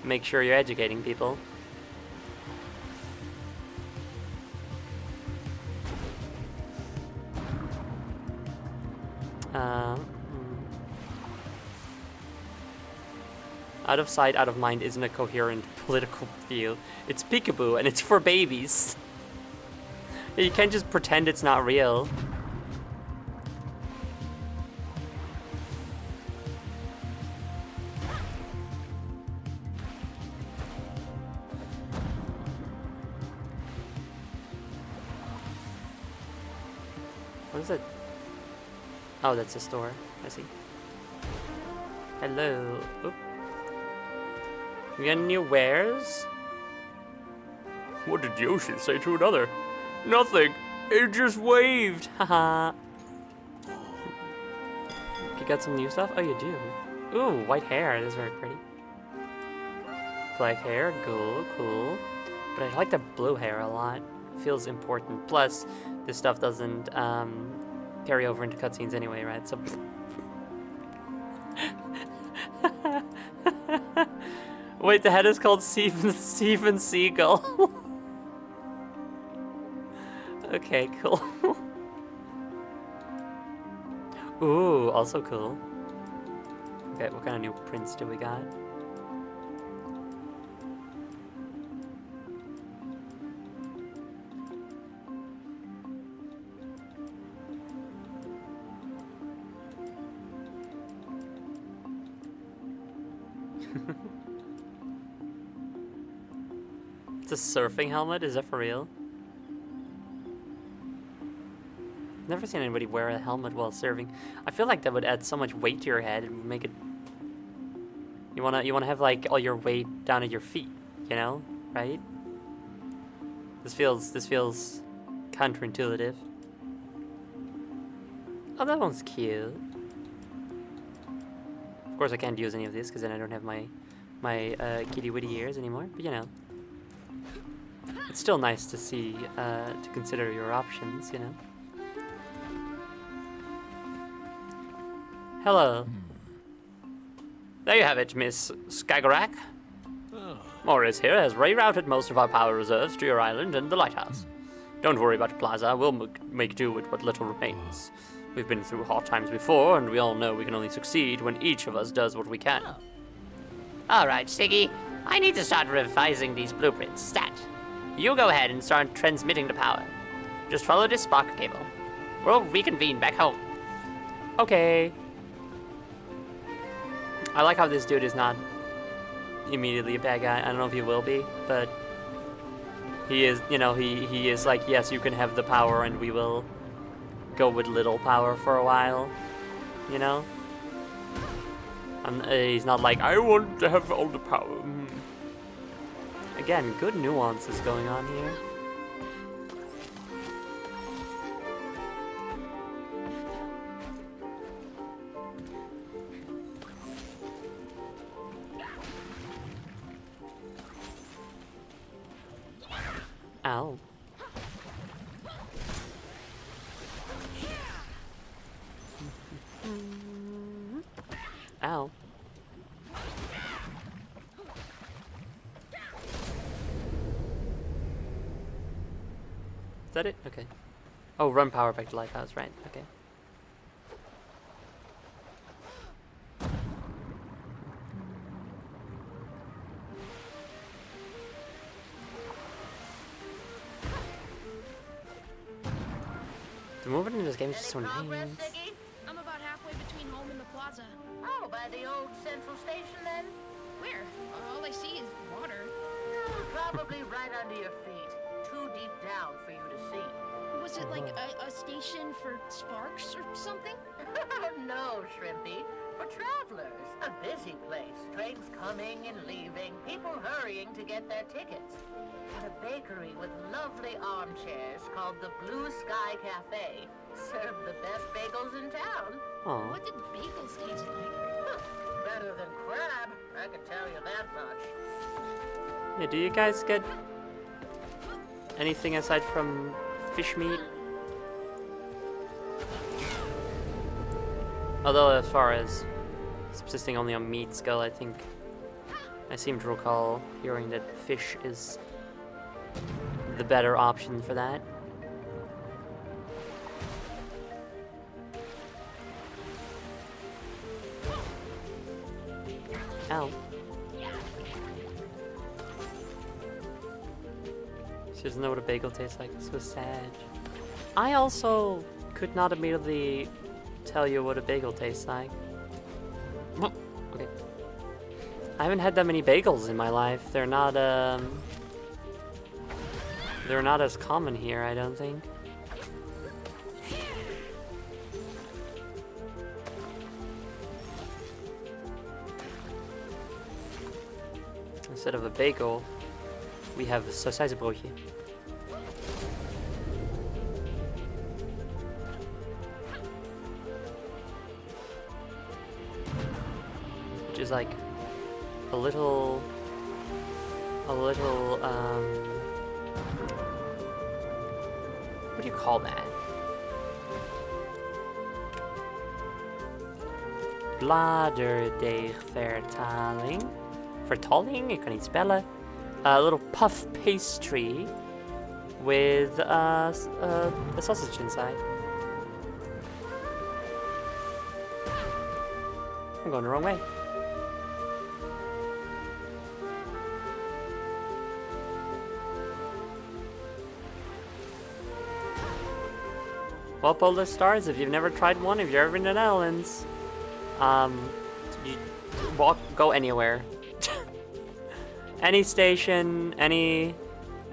make sure you're educating people. Out of sight, out of mind isn't a coherent political view. It's peekaboo, and it's for babies. You can't just pretend it's not real. What is it? Oh, that's a store. I see. Hello. Oop. You got any wares? What did Yoshi say to another? Nothing. It just waved. Haha. You got some new stuff? Oh, you do. Ooh, white hair. That's very pretty. Black hair. Cool, cool. But I like the blue hair a lot. Feels important. Plus, this stuff doesn't carry over into cutscenes anyway, right? So, Wait, the head is called Steven Seagull. Okay, cool. Ooh, also cool. Okay, what kind of new prints do we got? It's a surfing helmet? Is that for real? Never seen anybody wear a helmet while surfing. I feel like that would add so much weight to your head and make it. You wanna have like all your weight down at your feet, you know, right? This feels counterintuitive. Oh, that one's cute. Of course, I can't use any of this because then I don't have my kitty witty ears anymore. But you know, it's still nice to see to consider your options, you know. Hello. There you have it, Miss Skagorak. Morris here has rerouted most of our power reserves to your island and the lighthouse. Don't worry about Plaza, we'll make do with what little remains. We've been through hard times before, and we all know we can only succeed when each of us does what we can. Alright, Siggy. I need to start revising these blueprints. Stat. You go ahead and start transmitting the power. Just follow this spark cable. We'll reconvene back home. Okay. I like how this dude is not immediately a bad guy. I don't know if he will be, but he is, you know, he is like, yes, you can have the power and we will go with little power for a while, you know? He's not like, I want to have all the power. Again, good nuances going on here. Ow. Ow. Is that it? Okay. Oh, run power back to lighthouse, right, okay. The movement in this game is just so nice. I'm about halfway between home and the plaza. Oh, by the old central station then? Where? All I see is water. Probably right under your feet. Too deep down for you to see. Was it like a station for sparks or something? No, Shrimpy. For travelers. A busy place. Trains coming and leaving. People hurrying to get their tickets. And a bakery with lovely armchairs called the Blue Sky Cafe. Serve the best bagels in town. Aww. What did bagels taste like? Better than crab. I can tell you that much. Yeah, do you guys get anything aside from fish meat? Although as far as subsisting only on meats go, I think I seem to recall hearing that fish is the better option for that. Ow. She doesn't know what a bagel tastes like. So sad. I also could not immediately tell you what a bagel tastes like. Okay. I haven't had that many bagels in my life. They're not as common here, I don't think. Instead of a bagel, we have sausijzenbroodje. Which is like a little, what do you call that? bladerdeeg vertaling, ik kan niet spellen. A little puff pastry with a sausage inside. I'm going the wrong way. Well, Polar Stars, if you've never tried one, if you're ever in the Netherlands, you go anywhere. Any station, any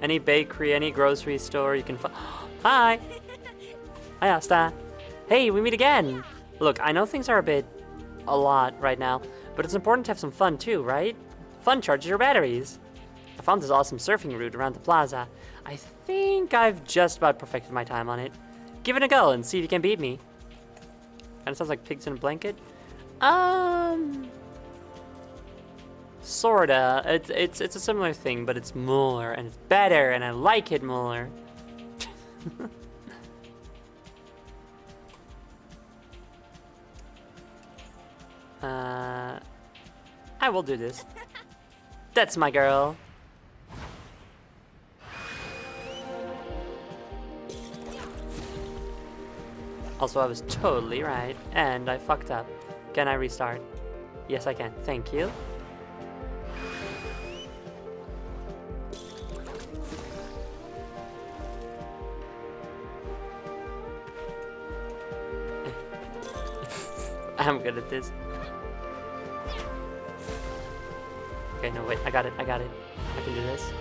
bakery, any grocery store, you can find. Hi! Hi, Asta. Hey, we meet again! Look, I know things are a lot right now, but it's important to have some fun too, right? Fun charges your batteries. I found this awesome surfing route around the plaza. I think I've just about perfected my time on it. Give it a go and see if you can beat me. Kinda sounds like pigs in a blanket. Sorta. It's a similar thing, but it's more and it's better and I like it more. I will do this. That's my girl. Also, I was totally right, and I fucked up. Can I restart? Yes, I can. Thank you. I'm good at this. Okay, no, wait. I got it. I can do this.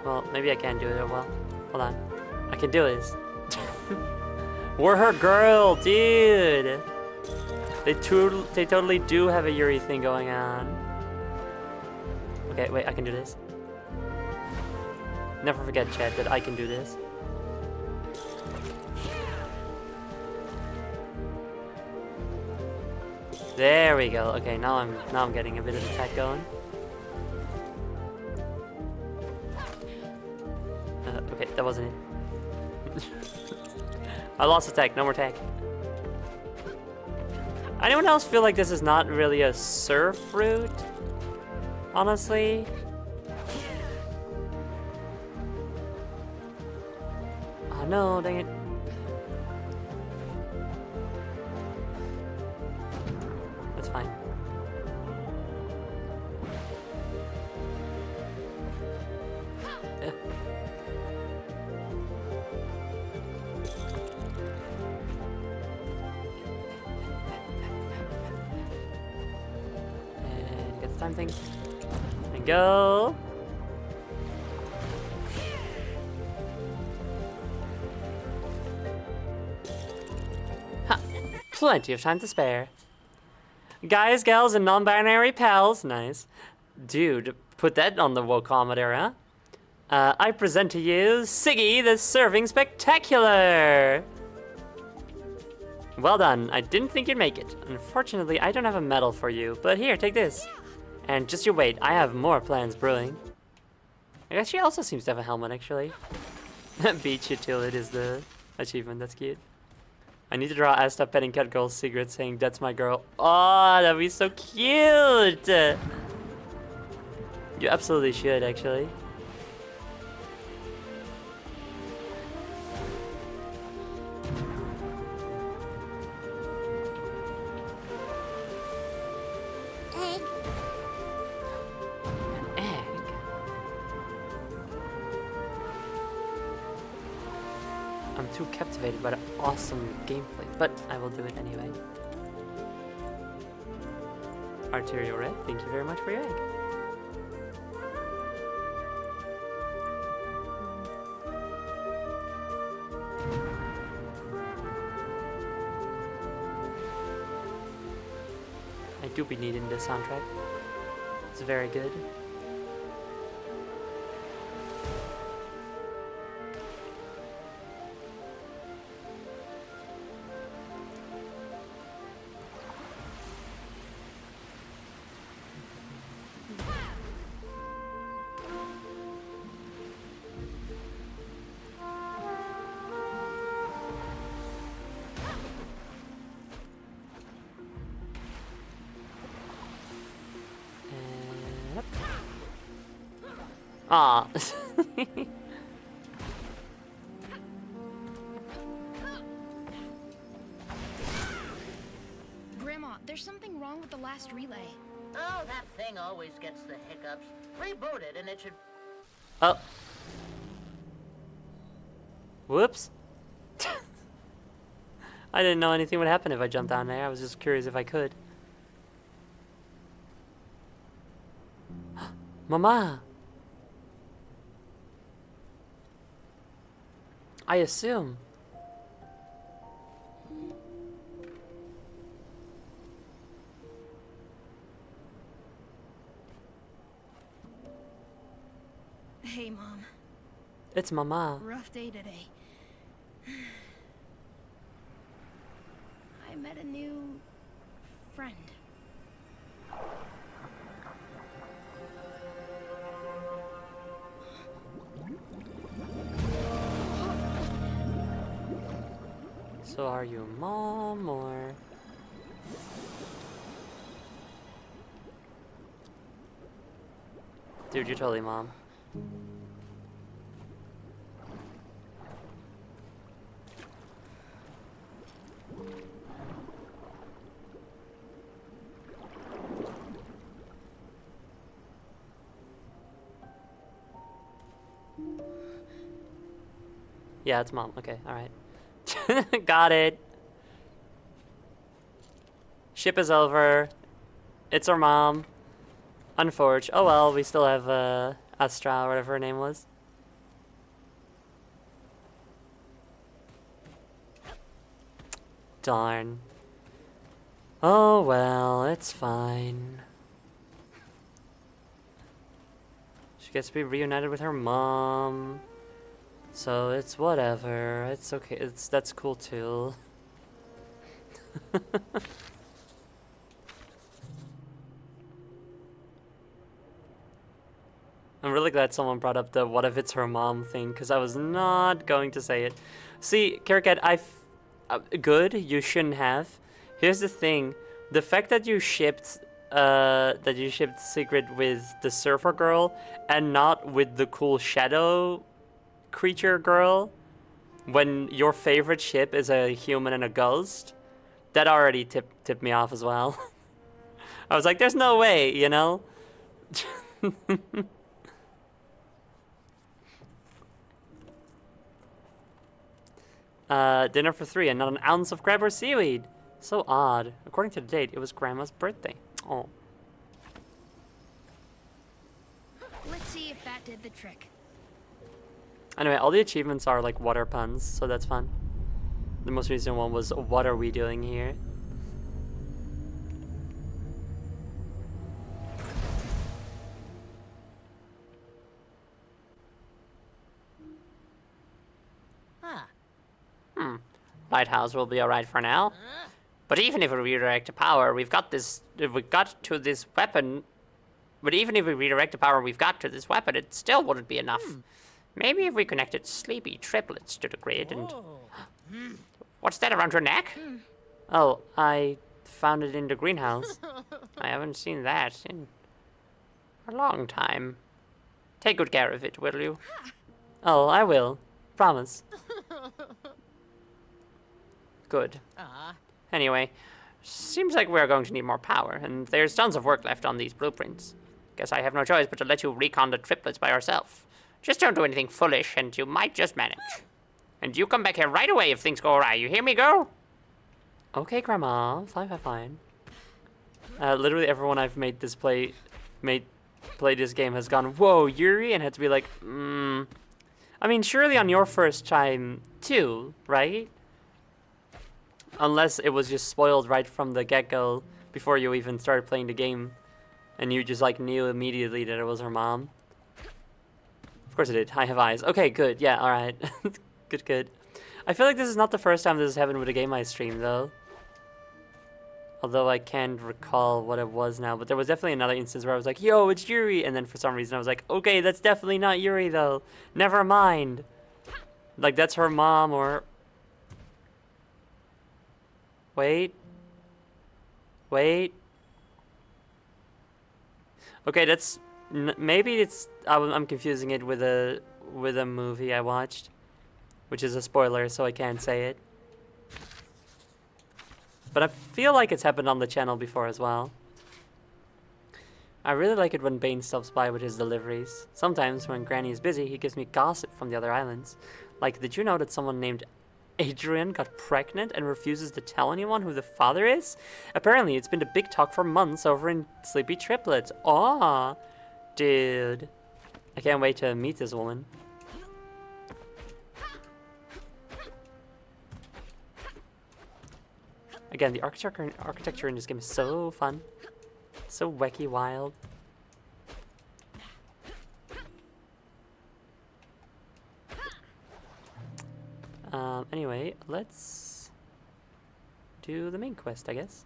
Well, maybe I can do it well. Hold on. I can do this. We're her girl, dude! They totally do have a Yuri thing going on. Okay, wait, I can do this. Never forget, Chad, that I can do this. There we go. Okay, now I'm getting a bit of attack going. Okay, that wasn't it. I lost attack, no more attack. Anyone else feel like this is not really a surf route? Honestly? Oh no, dang it. That's fine. And get the time thing. And go. Ha! Plenty of time to spare. Guys, gals, and non-binary pals. Nice. Dude, put that on the wokometer, huh? I present to you Siggy the Serving Spectacular! Well done. I didn't think you'd make it. Unfortunately, I don't have a medal for you, but here, take this. And just you wait, I have more plans brewing. I guess she also seems to have a helmet, actually. Beat you till it is the achievement, that's cute. I need to draw Asta petting cat girl's cigarette saying, "That's my girl." Oh, that'd be so cute! You absolutely should, actually. Egg. An egg? I'm too captivated by the awesome gameplay, but I will do it anyway. Arterial Red, thank you very much for your egg. I do be needing this soundtrack. It's very good. Ah. Grandma, there's something wrong with the last relay. Oh, that thing always gets the hiccups. Reboot it and it should... Oh. Whoops. I didn't know anything would happen if I jumped down there. I was just curious if I could. Mama! I assume. Hey, Mom. It's Mama. Rough day today. I met a new friend. So are you Mom or... Dude, you're totally Mom. Yeah, it's Mom. Okay, alright. Got it. Ship is over. It's our mom. Unforged. Oh well, we still have Astra, or whatever her name was. Darn. Oh well, it's fine. She gets to be reunited with her mom. So it's whatever. It's okay. That's cool too. I'm really glad someone brought up the what if it's her mom thing, because I was not going to say it. See, Karakat, good, you shouldn't have. Here's the thing. The fact that you shipped Secret with the surfer girl and not with the cool shadow creature girl, when your favorite ship is a human and a ghost, that already tipped me off as well. I was like, there's no way, you know? Dinner for 3 and not an ounce of crab or seaweed. So odd. According to the date, it was Grandma's birthday. Oh. Let's see if that did the trick. Anyway, all the achievements are like water puns, so that's fun. The most recent one was, what are we doing here? Lighthouse will be alright for now. But even if we redirect the power, we've got to this weapon, it still wouldn't be enough. Maybe if we connected sleepy triplets to the grid and... What's that around your neck? Oh, I found it in the greenhouse. I haven't seen that in a long time. Take good care of it, will you? Oh, I will. Promise. Good. Anyway, seems like we're going to need more power, and there's tons of work left on these blueprints. Guess I have no choice but to let you recon the triplets by yourself. Just don't do anything foolish, and you might just manage. And you come back here right away if things go awry. You hear me, girl? Okay, Grandma. Fine. Literally everyone I've made play this game has gone, whoa, Yuri, and had to be like, I mean, surely on your first time too, right? Unless it was just spoiled right from the get-go before you even started playing the game, and you just like knew immediately that it was her mom. Of course it did. I have eyes. Okay, good. Yeah, all right. Good. I feel like this is not the first time this has happened with a game I streamed, though. Although I can't recall what it was now, but there was definitely another instance where I was like, yo, it's Yuri, and then for some reason I was like, okay, that's definitely not Yuri, though. Never mind. Like, that's her mom, or... Wait. Okay, that's Maybe I'm confusing it with a movie I watched, which is a spoiler, so I can't say it. But I feel like it's happened on the channel before as well. I really like it when Bane stops by with his deliveries. Sometimes when Granny is busy, he gives me gossip from the other islands. Like, did you know that someone named Adrian got pregnant and refuses to tell anyone who the father is? Apparently, it's been the big talk for months over in Sleepy Triplets. Aw, dude. I can't wait to meet this woman. Again, the architecture in this game is so fun. So wacky wild. Anyway, let's do the main quest, I guess.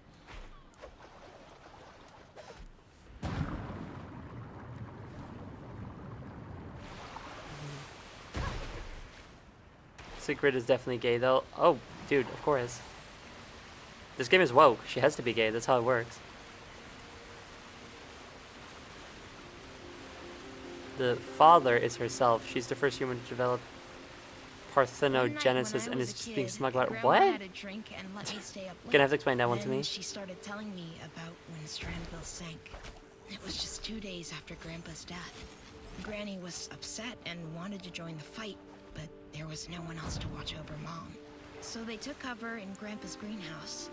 Sigrid is definitely gay, though. Oh, dude, of course. This game is woke. She has to be gay. That's how it works. The father is herself. She's the first human to develop parthenogenesis and is just being smug about it. What? Gonna have to explain that one to me. She started telling me about when Strandville sank. It was just 2 days after Grandpa's death. Granny was upset and wanted to join the fight, but there was no one else to watch over Mom. So they took cover in Grandpa's greenhouse.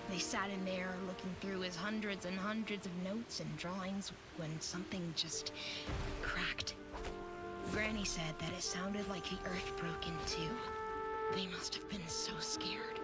They sat in there looking through his hundreds and hundreds of notes and drawings when something just cracked. Granny said that it sounded like the earth broke in two. They must have been so scared.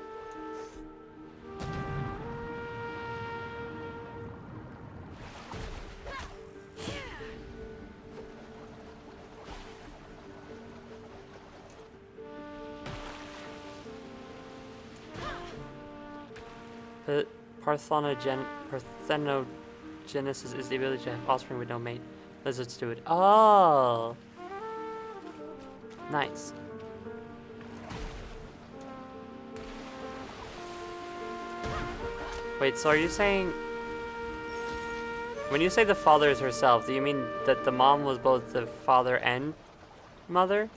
But parthenogenesis is the ability to have offspring with no mate. Lizards do it. Oh! Nice. Wait, so are you saying... When you say the father is herself, do you mean that the mom was both the father and mother?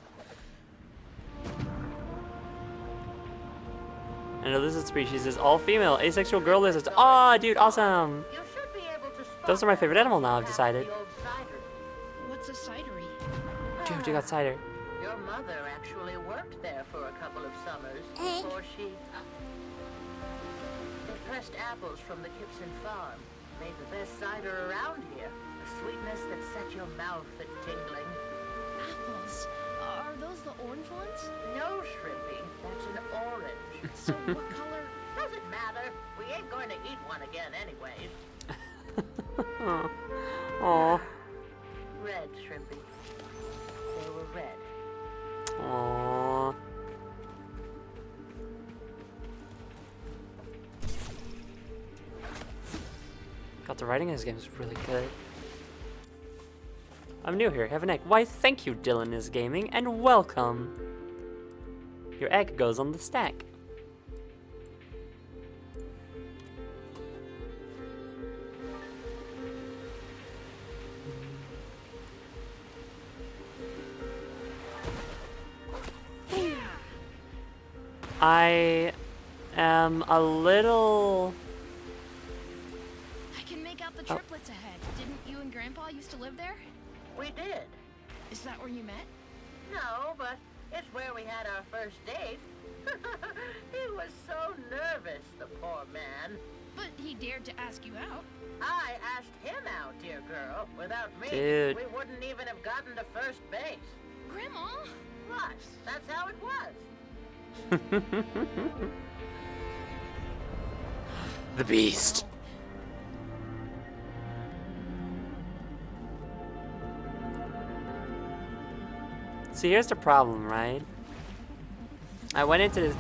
And the lizard species is all female, asexual girl lizards. Aw, dude, awesome! You should be able to spot Those are my favorite animal now, I've decided. the old cider. What's a cidery? Dude, you got cider. Your mother actually worked there for a couple of summers before she... They pressed apples from the Gibson farm. Made the best cider around here. A sweetness that set your mouth a tingling. Apples? Are those the orange ones? No, Shrimpy. That's an orange. So what color? Doesn't matter. We ain't going to eat one again anyways. Aw. Red, Shrimpy. They were red. Aww. God, the writing in this game is really good. I'm new here. Have an egg. Why, thank you, Dylan is Gaming, and welcome. Your egg goes on the stack. I am a little... I can make out the triplets ahead. Didn't you and Grandpa used to live there? We did. Is that where you met? No, but it's where we had our first date. He was so nervous, the poor man. But he dared to ask you out. I asked him out, dear girl. Without me, Dude. we wouldn't even have gotten to first base. Grandma? What? That's how it was. The beast. See, here's the problem, right? I went into this...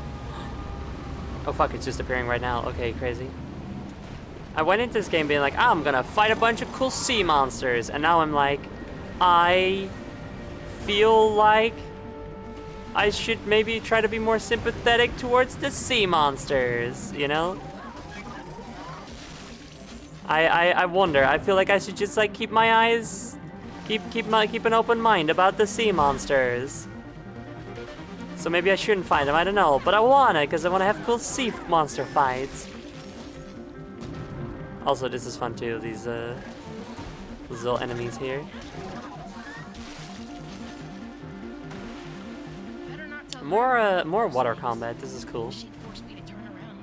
Oh fuck, it's just appearing right now. Okay, crazy. I went into this game being like, I'm gonna fight a bunch of cool sea monsters. And now I'm like, I feel like I should maybe try to be more sympathetic towards the sea monsters, you know? I wonder. I feel like I should just like keep my eyes keep an open mind about the sea monsters. So maybe I shouldn't fight them, I don't know. But I wanna, because I wanna have cool sea monster fights. Also, this is fun too, these little enemies here. More water combat, this is cool. She'd force me to turn around.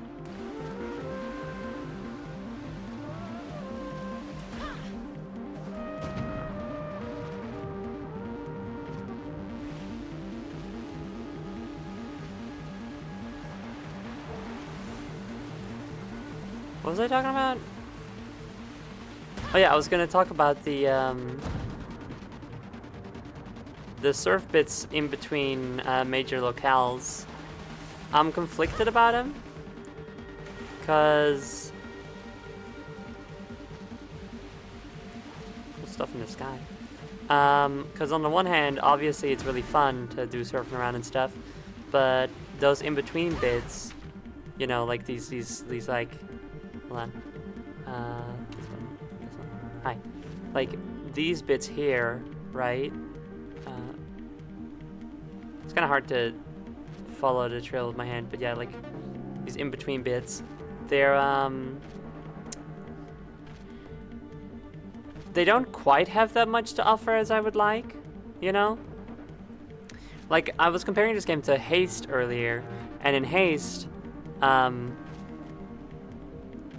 What was I talking about? Oh yeah, I was gonna talk about the surf bits in between major locales. I'm conflicted about them, cause cool stuff in the sky. Cause on the one hand, obviously it's really fun to do surfing around and stuff, but those in between bits, you know, like these like, hold on, this one. Hi, like these bits here, right? It's kind of hard to follow the trail with my hand, but yeah, like these in-between bits, they're they don't quite have that much to offer as I would like, you know? Like, I was comparing this game to Haste earlier, and in Haste,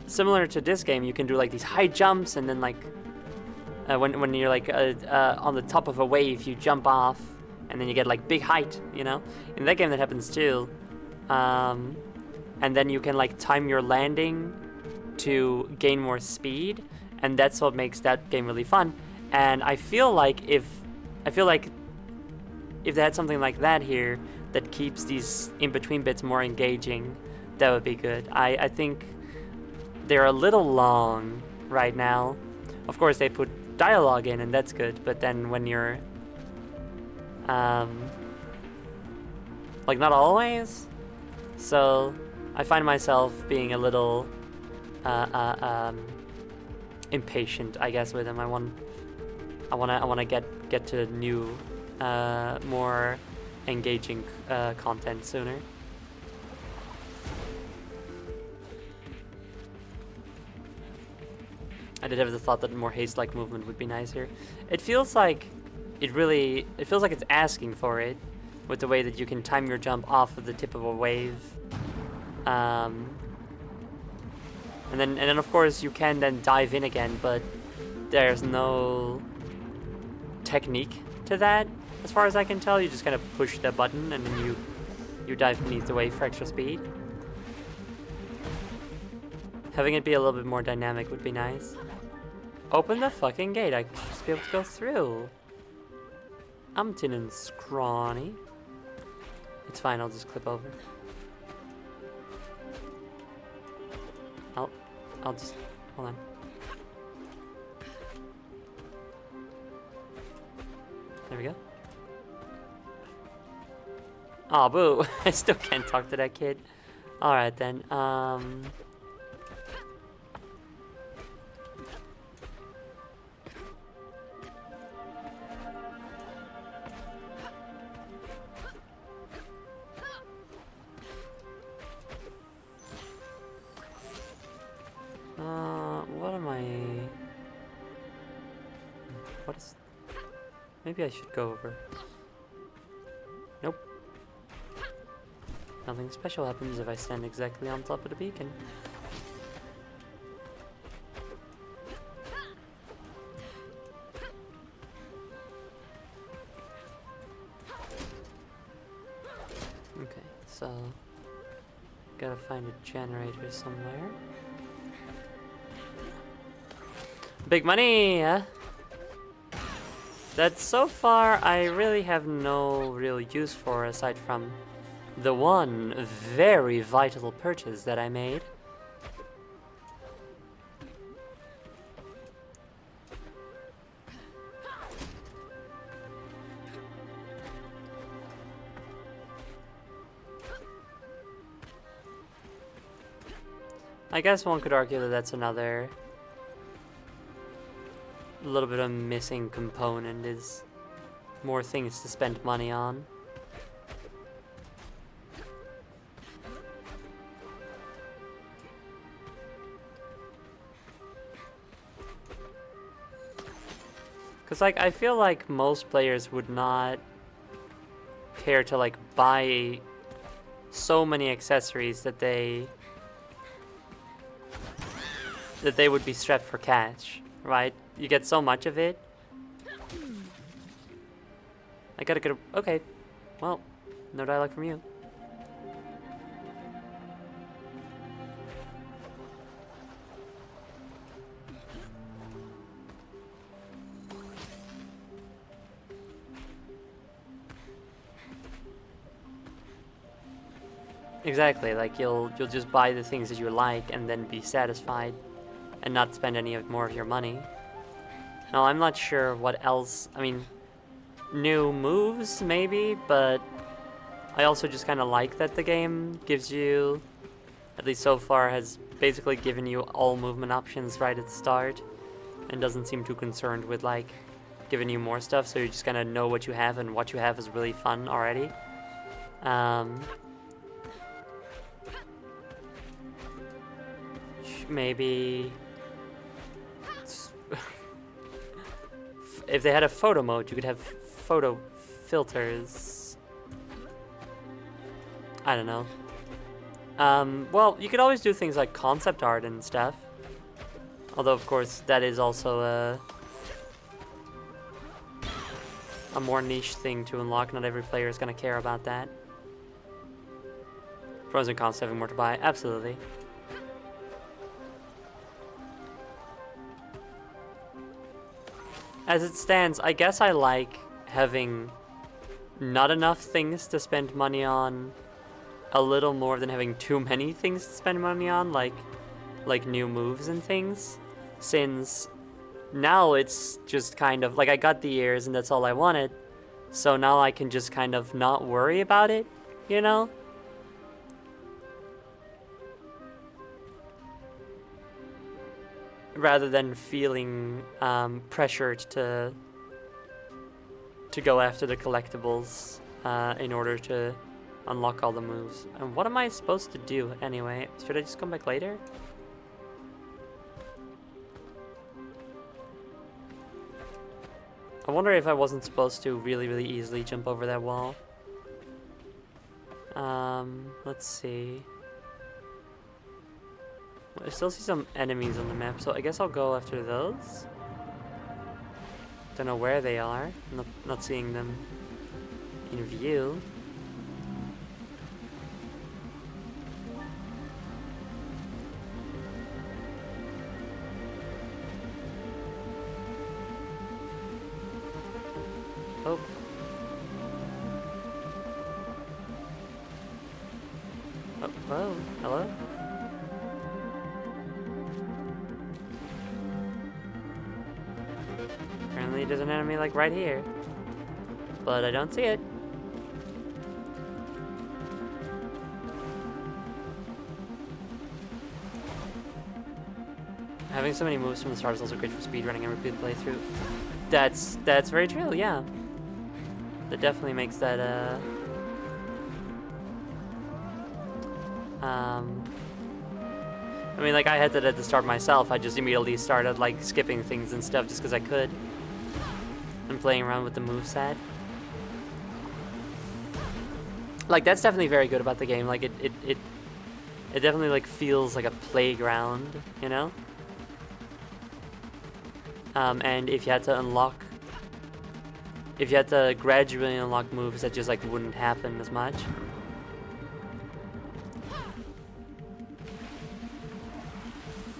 similar to this game, you can do like these high jumps, and then like when you're like on the top of a wave, you jump off, and then you get like big height, you know? In that game that happens too. And then you can like time your landing to gain more speed, and that's what makes that game really fun. And I feel like if they had something like that here that keeps these in-between bits more engaging, that would be good. I think they're a little long right now. Of course they put dialogue in, and that's good, but then when you're like not always, so I find myself being a little impatient, I guess, with them. I wanna get to new more engaging content sooner. I did have the thought that more haste-like movement would be nice here. It feels like it's asking for it, with the way that you can time your jump off of the tip of a wave. And then of course you can then dive in again, but there's no technique to that, as far as I can tell. You just kind of push the button and then you dive beneath the wave for extra speed. Having it be a little bit more dynamic would be nice. Open the fucking gate, I should just be able to go through. I'm tin and scrawny. It's fine, I'll just clip over. I'll just, hold on. There we go. Aw, boo. I still can't talk to that kid. Alright then, what am I... What is... Maybe I should go over. Nope. Nothing special happens if I stand exactly on top of the beacon. Okay, so... Gotta find a generator somewhere. Big money, huh? That so far I really have no real use for, aside from the one very vital purchase that I made. I guess one could argue that that's another a little bit of a missing component is more things to spend money on. Because, like, I feel like most players would not care to, like, buy so many accessories that they would be strapped for cash, right? You get so much of it. I gotta get a... Okay. Well, no dialogue from you. Exactly, like you'll just buy the things that you like and then be satisfied and not spend any more of your money. Now, I'm not sure what else, I mean, new moves maybe, but I also just kind of like that the game gives you, at least so far, has basically given you all movement options right at the start and doesn't seem too concerned with like giving you more stuff, so you just kind of know what you have, and what you have is really fun already. Maybe if they had a photo mode, you could have photo filters. I don't know. Well, you could always do things like concept art and stuff. Although, of course, that is also a more niche thing to unlock. Not every player is going to care about that. Pros and cons to having more to buy. Absolutely. As it stands, I guess I like having not enough things to spend money on a little more than having too many things to spend money on, like new moves and things, since now it's just kind of like I got the ears and that's all I wanted, so now I can just kind of not worry about it, you know? Rather than feeling pressured to go after the collectibles in order to unlock all the moves. And what am I supposed to do anyway? Should I just come back later? I wonder if I wasn't supposed to really easily jump over that wall. Let's see. I still see some enemies on the map, so I guess I'll go after those. Don't know where they are. Not seeing them in view. Oh. Oh, whoa. Hello? Apparently there's an enemy like right here, but I don't see it. Having so many moves from the start is also great for speedrunning and repeat playthrough. That's very true, yeah. That definitely makes that I mean, like, I had that at the start myself. I just immediately started like skipping things and stuff just because I could. And playing around with the moveset. Like, that's definitely very good about the game. Like, it definitely like feels like a playground, you know? And if you had to gradually unlock moves that just like wouldn't happen as much.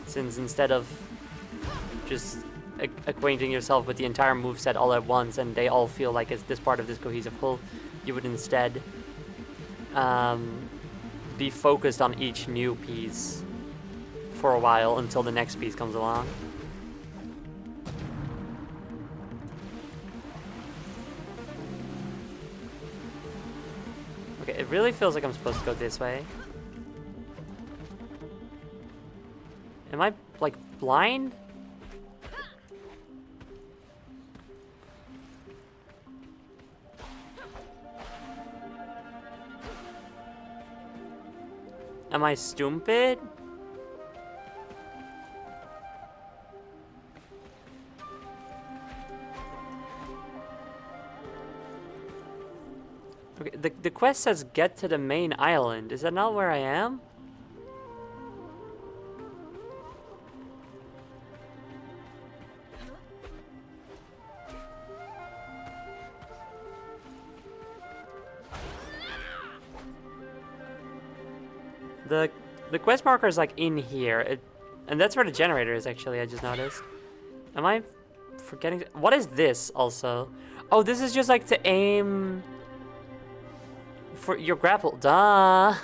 Since instead of just acquainting yourself with the entire moveset all at once and they all feel like it's this part of this cohesive whole, you would instead be focused on each new piece for a while until the next piece comes along. Okay, it really feels like I'm supposed to go this way. Am I, like, blind? Am I stupid? Okay, the quest says get to the main island. Is that not where I am? The quest marker is like in here, and that's where the generator is actually. I just noticed. Am I forgetting? What is this also? Oh, this is just like to aim for your grapple. Duh.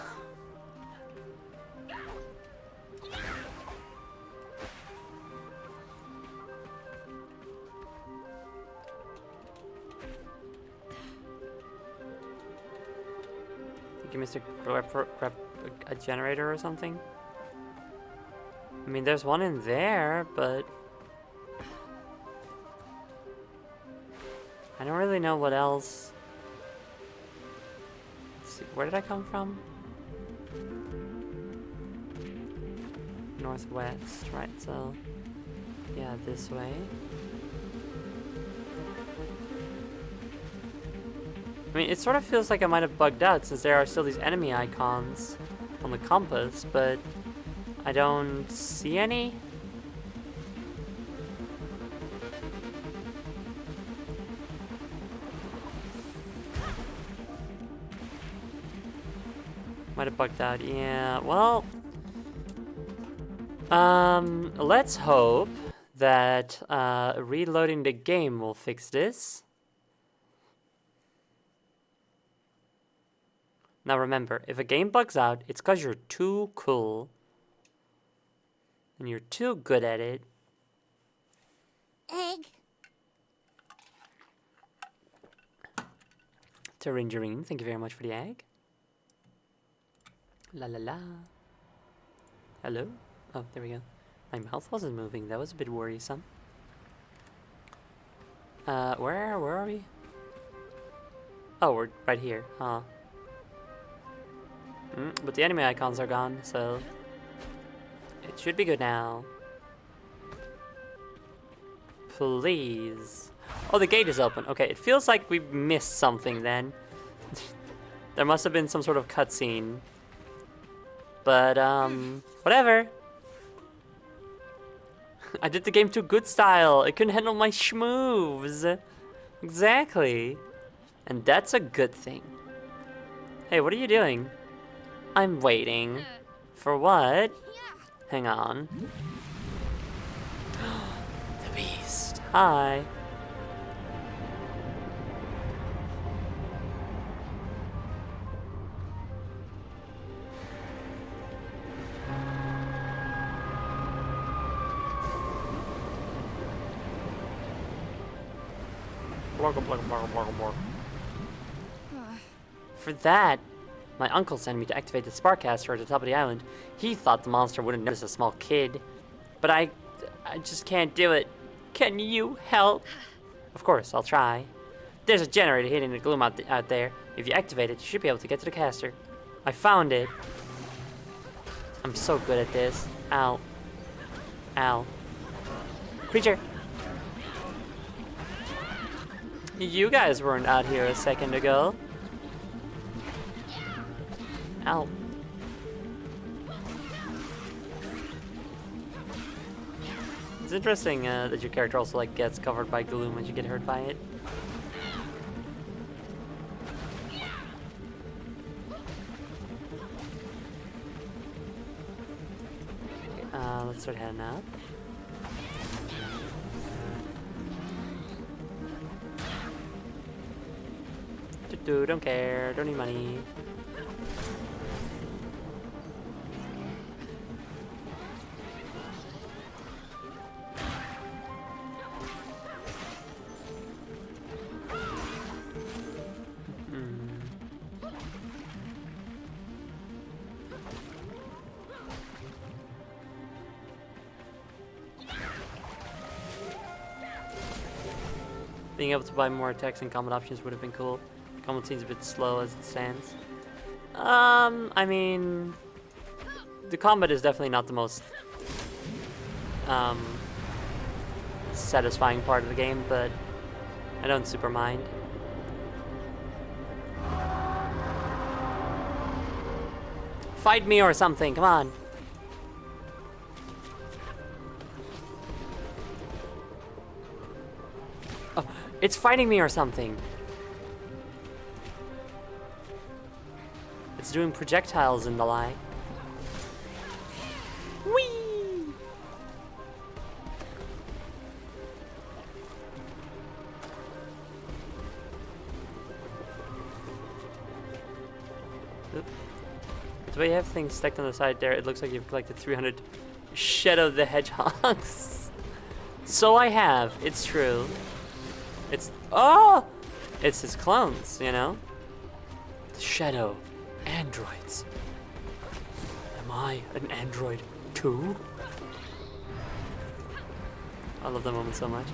Give me a grab a generator or something. I mean, there's one in there, but I don't really know what else. Let's see, where did I come from? Northwest, right? So, yeah, this way. I mean, it sort of feels like I might have bugged out since there are still these enemy icons on the compass, but I don't see any. Might have bugged out, yeah. Well, let's hope that reloading the game will fix this. Now remember, if a game bugs out, it's because you're too cool. And you're too good at it. Egg. Taringerine, thank you very much for the egg. La la la. Hello? Oh, there we go. My mouth wasn't moving. That was a bit worrisome. Where are we? Oh, we're right here, huh? But the enemy icons are gone, so it should be good now. Please. Oh, the gate is open. Okay, it feels like we missed something then. There must have been some sort of cutscene. But, whatever. I did the game too good style. It couldn't handle my schmoves. Exactly. And that's a good thing. Hey, what are you doing? I'm waiting. For what? Hang on. The beast. Hi. For that, my uncle sent me to activate the Sparkcaster at the top of the island. He thought the monster wouldn't notice a small kid. But I just can't do it. Can you help? Of course, I'll try. There's a generator hidden in the gloom out there. If you activate it, you should be able to get to the caster. I found it. I'm so good at this. Ow. Ow. Creature! You guys weren't out here a second ago. Ow. It's interesting that your character also like gets covered by gloom when you get hurt by it. Okay, let's start heading up. Don't care, don't need money. Being able to buy more attacks and combat options would have been cool. Combat seems a bit slow as it stands. I mean, the combat is definitely not the most satisfying part of the game, but I don't super mind. Fight me or something, come on. Oh, it's fighting me or something. It's doing projectiles in the lie. Whee! The way you have things stacked on the side there, it looks like you've collected 300 Shadow the Hedgehogs. So I have, it's true. It's, oh! It's his clones, you know? The Shadow androids. Am I an android too? I love that moment so much.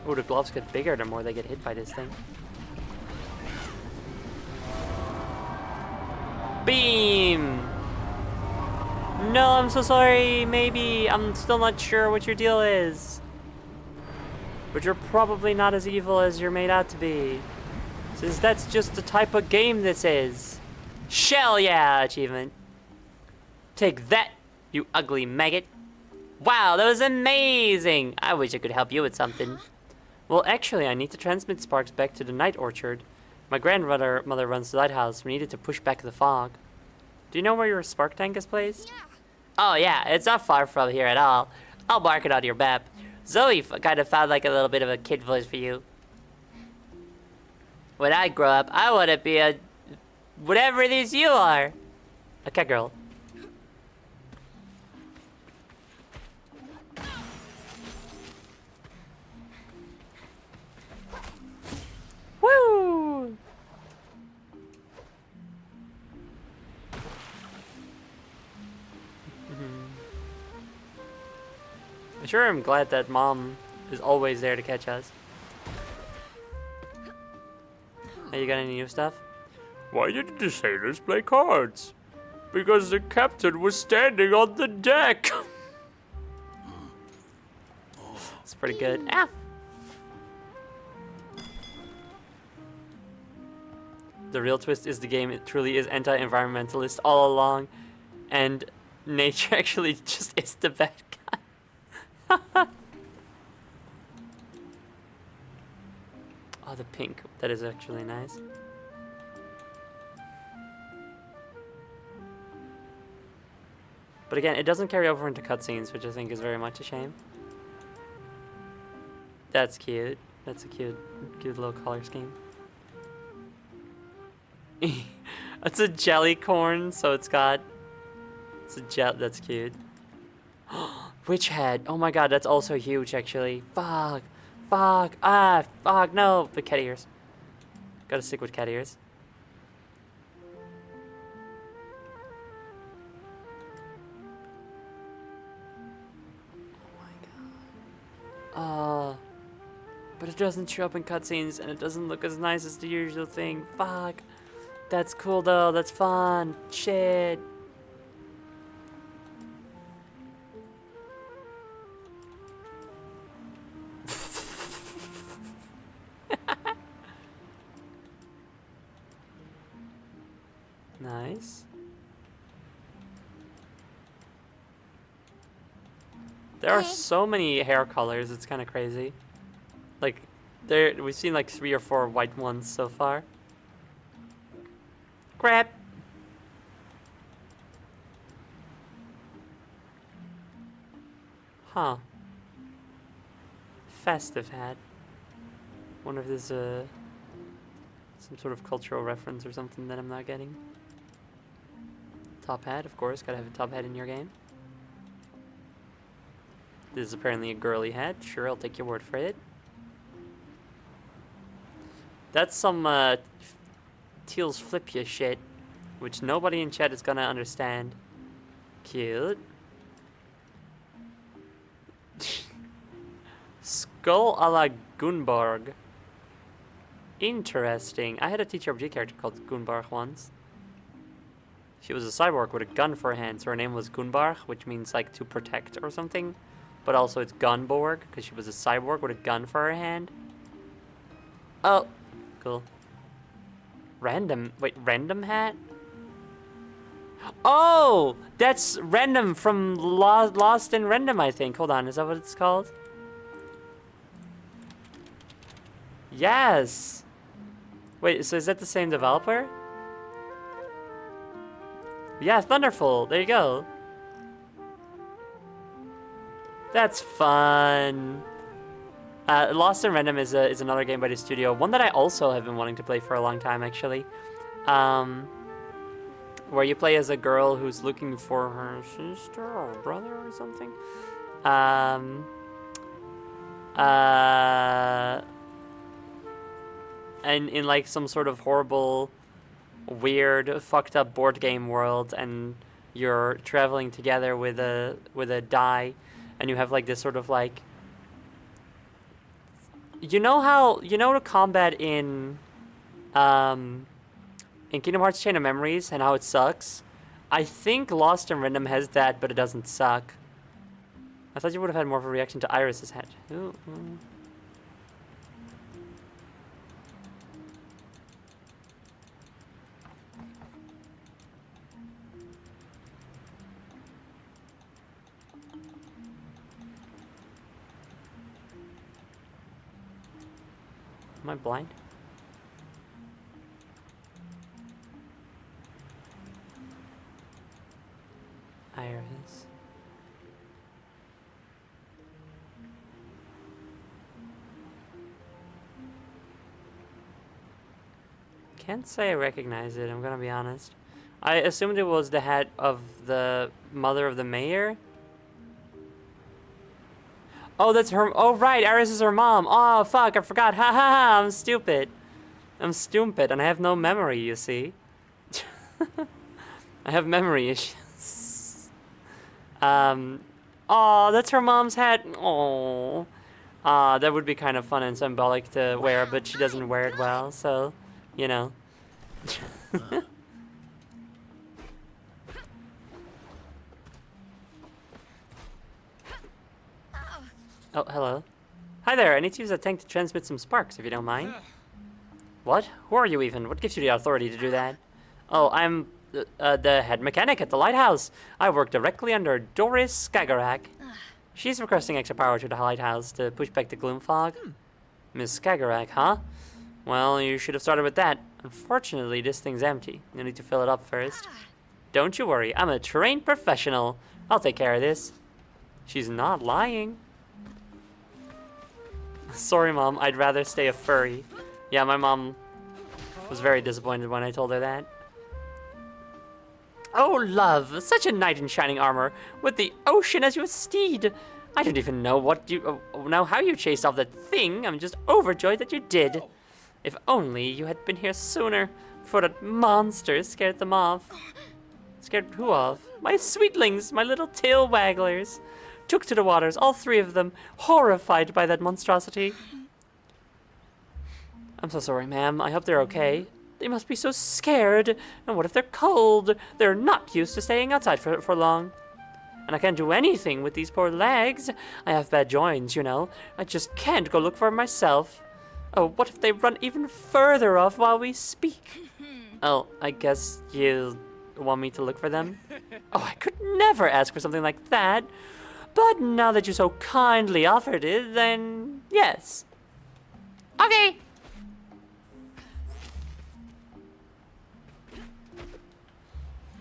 Oh, the gloves get bigger the more they get hit by this thing. Beam! No, I'm so sorry. Maybe. I'm still not sure what your deal is. But you're probably not as evil as you're made out to be. Since that's just the type of game this is. Shell yeah achievement. Take that, you ugly maggot. Wow, that was amazing! I wish I could help you with something. Well, actually, I need to transmit sparks back to the night orchard. My grandmother runs the lighthouse. We needed to push back the fog. Do you know where your spark tank is placed? Yeah. Oh, yeah, it's not far from here at all. I'll bark it on your map. Zoe kind of found like a little bit of a kid voice for you. When I grow up, I want to be a... whatever it is you are. A cat girl. Woo! Sure, I'm glad that Mom is always there to catch us. Hey, you got any new stuff? Why didn't the sailors play cards? Because the captain was standing on the deck. It's pretty good. Ah! The real twist is the game, it truly is anti-environmentalist all along, and nature actually just is the bad guy. Oh, the pink. That is actually nice. But again, it doesn't carry over into cutscenes, which I think is very much a shame. That's cute. That's a cute little color scheme. It's a jelly corn, so it's a gel. That's cute. Witch head. Oh my god, that's also huge actually. Fuck. Fuck. Ah, fuck. No. But cat ears. Gotta stick with cat ears. Oh my god. But it doesn't show up in cutscenes and it doesn't look as nice as the usual thing. Fuck. That's cool though. That's fun. Shit. Nice. There are so many hair colors, it's kind of crazy. Like, we've seen like 3 or 4 white ones so far. Crap. Huh. Festive hat. Wonder if there's some sort of cultural reference or something that I'm not getting. Top hat, of course, gotta have a top hat in your game. This is apparently a girly hat. Sure, I'll take your word for it. That's some Teal's flip ya shit, which nobody in chat is gonna understand. Cute. Skull a la Gunborg. Interesting. I had a TTRPG character called Gunbarg once. She was a cyborg with a gun for a hand, so her name was Gunbarg, which means like to protect or something. But also it's Gunborg, because she was a cyborg with a gun for her hand. Oh, cool. Random, wait, random hat? Oh, that's random from Lost in Random, I think. Hold on, is that what it's called? Yes. Wait, so is that the same developer? Yeah, Thunderful. There you go. That's fun. Lost in Random is another game by the studio. One that I also have been wanting to play for a long time, actually. Where you play as a girl who's looking for her sister or brother or something. And in like some sort of horrible, weird, fucked up board game world, and you're traveling together with a die, and you have like this sort of like, you know the combat in Kingdom Hearts Chain of Memories and how it sucks? I think Lost in Random has that, but it doesn't suck. I thought you would have had more of a reaction to Iris's head. Ooh. Am I blind? Iris. Can't say I recognize it, I'm gonna be honest. I assumed it was the hat of the mother of the mayor. Oh, that's her. Oh, right. Iris is her mom. Oh, fuck. I forgot. Ha ha ha. I'm stupid. I'm stupid, and I have no memory, you see. I have memory issues. Oh, that's her mom's hat. Oh. That would be kind of fun and symbolic to wear, but she doesn't wear it well, so, you know. Oh, hello. Hi there, I need to use a tank to transmit some sparks, if you don't mind. What? Who are you even? What gives you the authority to do that? Oh, I'm the head mechanic at the lighthouse. I work directly under Doris Skagerrak. She's requesting extra power to the lighthouse to push back the gloom fog. Miss Skagerrak, huh? Well, you should have started with that. Unfortunately, this thing's empty. You'll need to fill it up first. Don't you worry, I'm a trained professional. I'll take care of this. She's not lying. Sorry, Mom, I'd rather stay a furry. Yeah, my mom was very disappointed when I told her that. Oh, love, such a knight in shining armor, with the ocean as your steed. I don't even know how you chased off that thing. I'm just overjoyed that you did. If only you had been here sooner, before that monster scared them off. Scared who off? My sweetlings, my little tail wagglers. Took to the waters, all three of them, horrified by that monstrosity. I'm so sorry, ma'am. I hope they're okay. They must be so scared. And what if they're cold? They're not used to staying outside for long. And I can't do anything with these poor legs. I have bad joints, you know. I just can't go look for them myself. Oh, what if they run even further off while we speak? Oh, I guess you want me to look for them? Oh, I could never ask for something like that. But now that you so kindly offered it, then yes. Okay.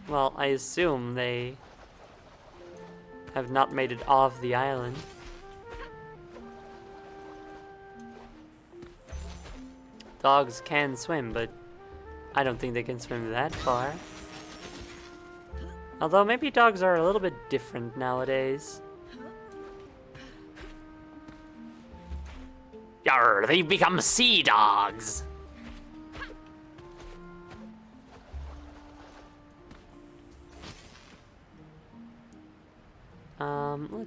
Well, I assume they have not made it off the island. Dogs can swim, but I don't think they can swim that far. Although maybe dogs are a little bit different nowadays. Yarr, they've become sea dogs.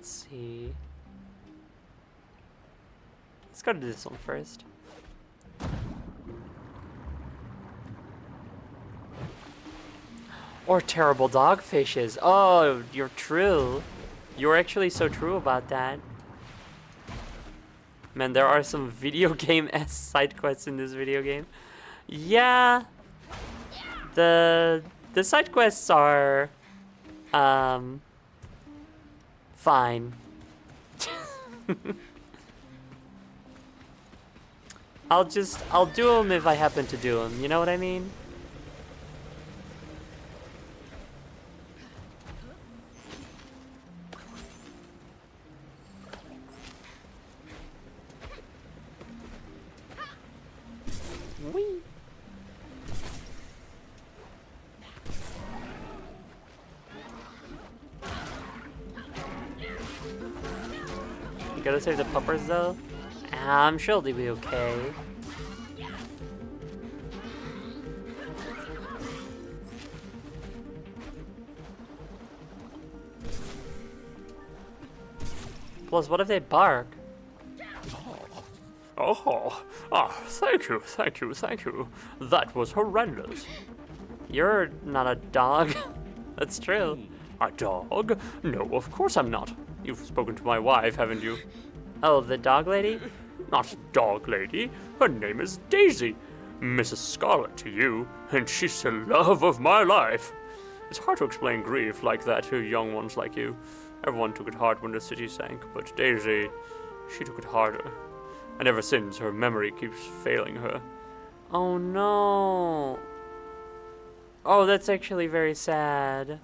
Let's see. Let's go to this one first. Or terrible dogfishes. Oh, you're true. You're actually so true about that. Man, there are some video game-esque side quests in this video game. Yeah. The side quests are fine. I'll do them if I happen to do them. You know what I mean? Whee! You gotta save the puppers though? I'm sure they'll be okay. Plus, what if they bark? Oh, thank you, thank you, thank you. That was horrendous. You're not a dog. That's true. A dog? No, of course I'm not. You've spoken to my wife, haven't you? Oh, the dog lady? Not dog lady. Her name is Daisy. Mrs. Scarlet to you, and she's the love of my life. It's hard to explain grief like that to young ones like you. Everyone took it hard when the city sank, but Daisy, she took it harder. And ever since, her memory keeps failing her. Oh no. Oh, that's actually very sad.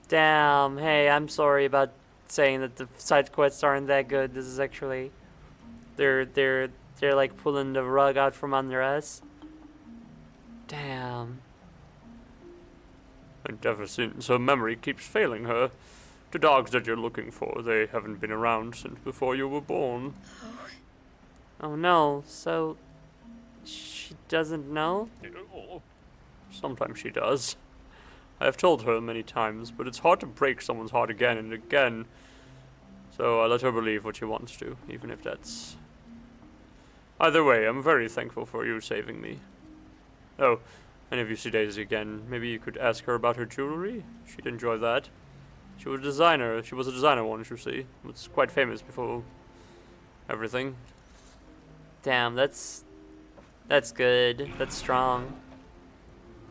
Damn. Hey, I'm sorry about saying that the side quests aren't that good. This is actually they're like pulling the rug out from under us. Damn. And ever since, her memory keeps failing her. The dogs that you're looking for, they haven't been around since before you were born. Oh no. So she doesn't know? Sometimes she does. I have told her many times, but it's hard to break someone's heart again and again. So I let her believe what she wants to, even if that's... Either way, I'm very thankful for you saving me. Oh, and if you see Daisy again, maybe you could ask her about her jewelry? She'd enjoy that. She was a designer once, you see. Was quite famous before everything. Damn, that's good. That's strong.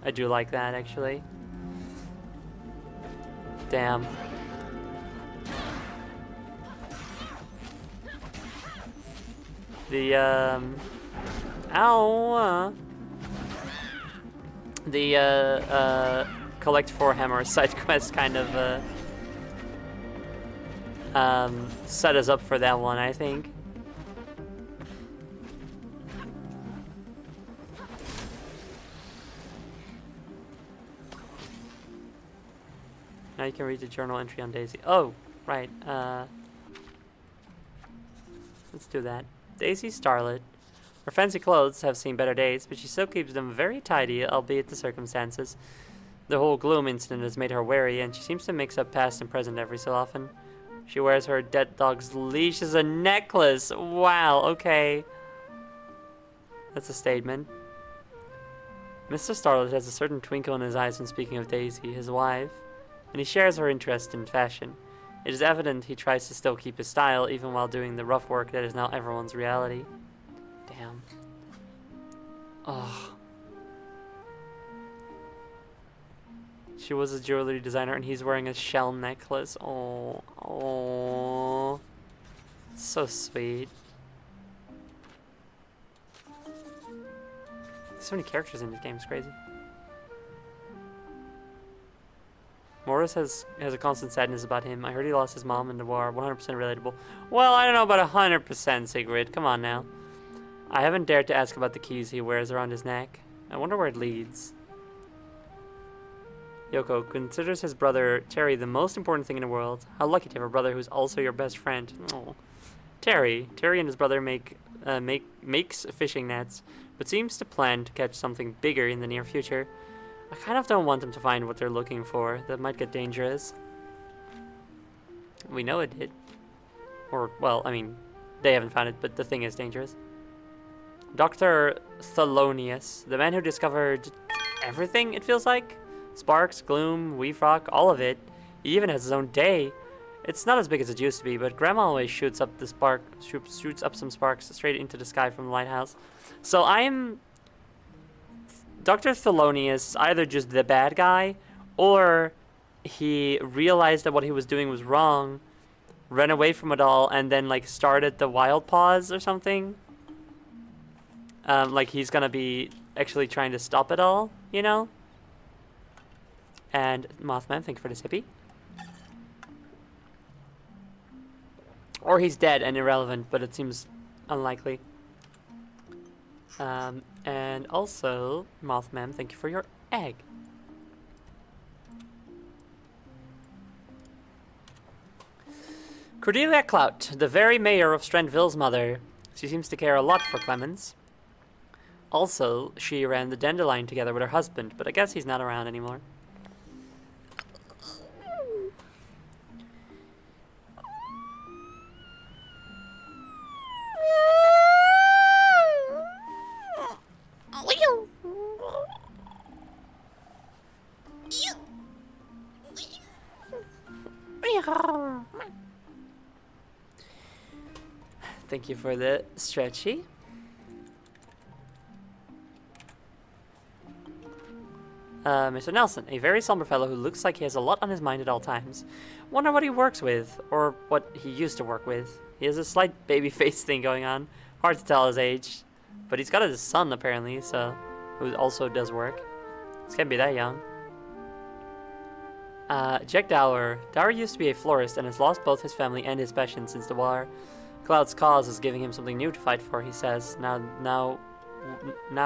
I do like that, actually. Damn. The, collect 4 hammers side quest kind of, set us up for that one, I think. Now you can read the journal entry on Daisy. Oh, right. Let's do that. Daisy Starlet. Her fancy clothes have seen better days, but she still keeps them very tidy, albeit the circumstances. The whole gloom incident has made her wary, and she seems to mix up past and present every so often. She wears her dead dog's leash as a necklace. Wow, okay. That's a statement. Mr. Starlet has a certain twinkle in his eyes when speaking of Daisy, his wife, and he shares her interest in fashion. It is evident he tries to still keep his style, even while doing the rough work that is now everyone's reality. Damn. Oh. She was a jewelry designer, and he's wearing a shell necklace. Oh. Oh. So sweet. There's so many characters in this game, it's crazy. Morris has a constant sadness about him. I heard he lost his mom in the war. 100% relatable. Well, I don't know about 100%, Sigrid. Come on now. I haven't dared to ask about the keys he wears around his neck. I wonder where it leads. Yoko considers his brother Terry the most important thing in the world. How lucky to have a brother who's also your best friend. Oh. Terry and his brother makes fishing nets, but seems to plan to catch something bigger in the near future. I kind of don't want them to find what they're looking for. That might get dangerous. We know it did. Or, well, I mean, they haven't found it, but the thing is dangerous. Dr. Thelonious, the man who discovered everything, it feels like. Sparks, gloom, weefrock, all of it. He even has his own day. It's not as big as it used to be, but Grandma always shoots up some sparks straight into the sky from the lighthouse. So Dr. Thelonious is either just the bad guy, or he realized that what he was doing was wrong, ran away from it all, and then like started the Wild Paws or something. Like he's gonna be actually trying to stop it all, you know? And Mothman, thank you for this hippie. Or he's dead and irrelevant, but it seems unlikely. And also, Mothman, thank you for your egg. Cordelia Clout, the very mayor of Strandville's mother. She seems to care a lot for Clemens. Also, she ran the Dandelion together with her husband, but I guess he's not around anymore. Thank you for the stretchy. Mr. Nelson, a very somber fellow who looks like he has a lot on his mind at all times. Wonder what he works with, or what he used to work with. He has a slight baby face thing going on. Hard to tell his age. But he's got his son, apparently, so who also does work. This can't be that young. Jack Dower. Dower used to be a florist and has lost both his family and his passion since the war. Cloud's cause is giving him something new to fight for, he says. Now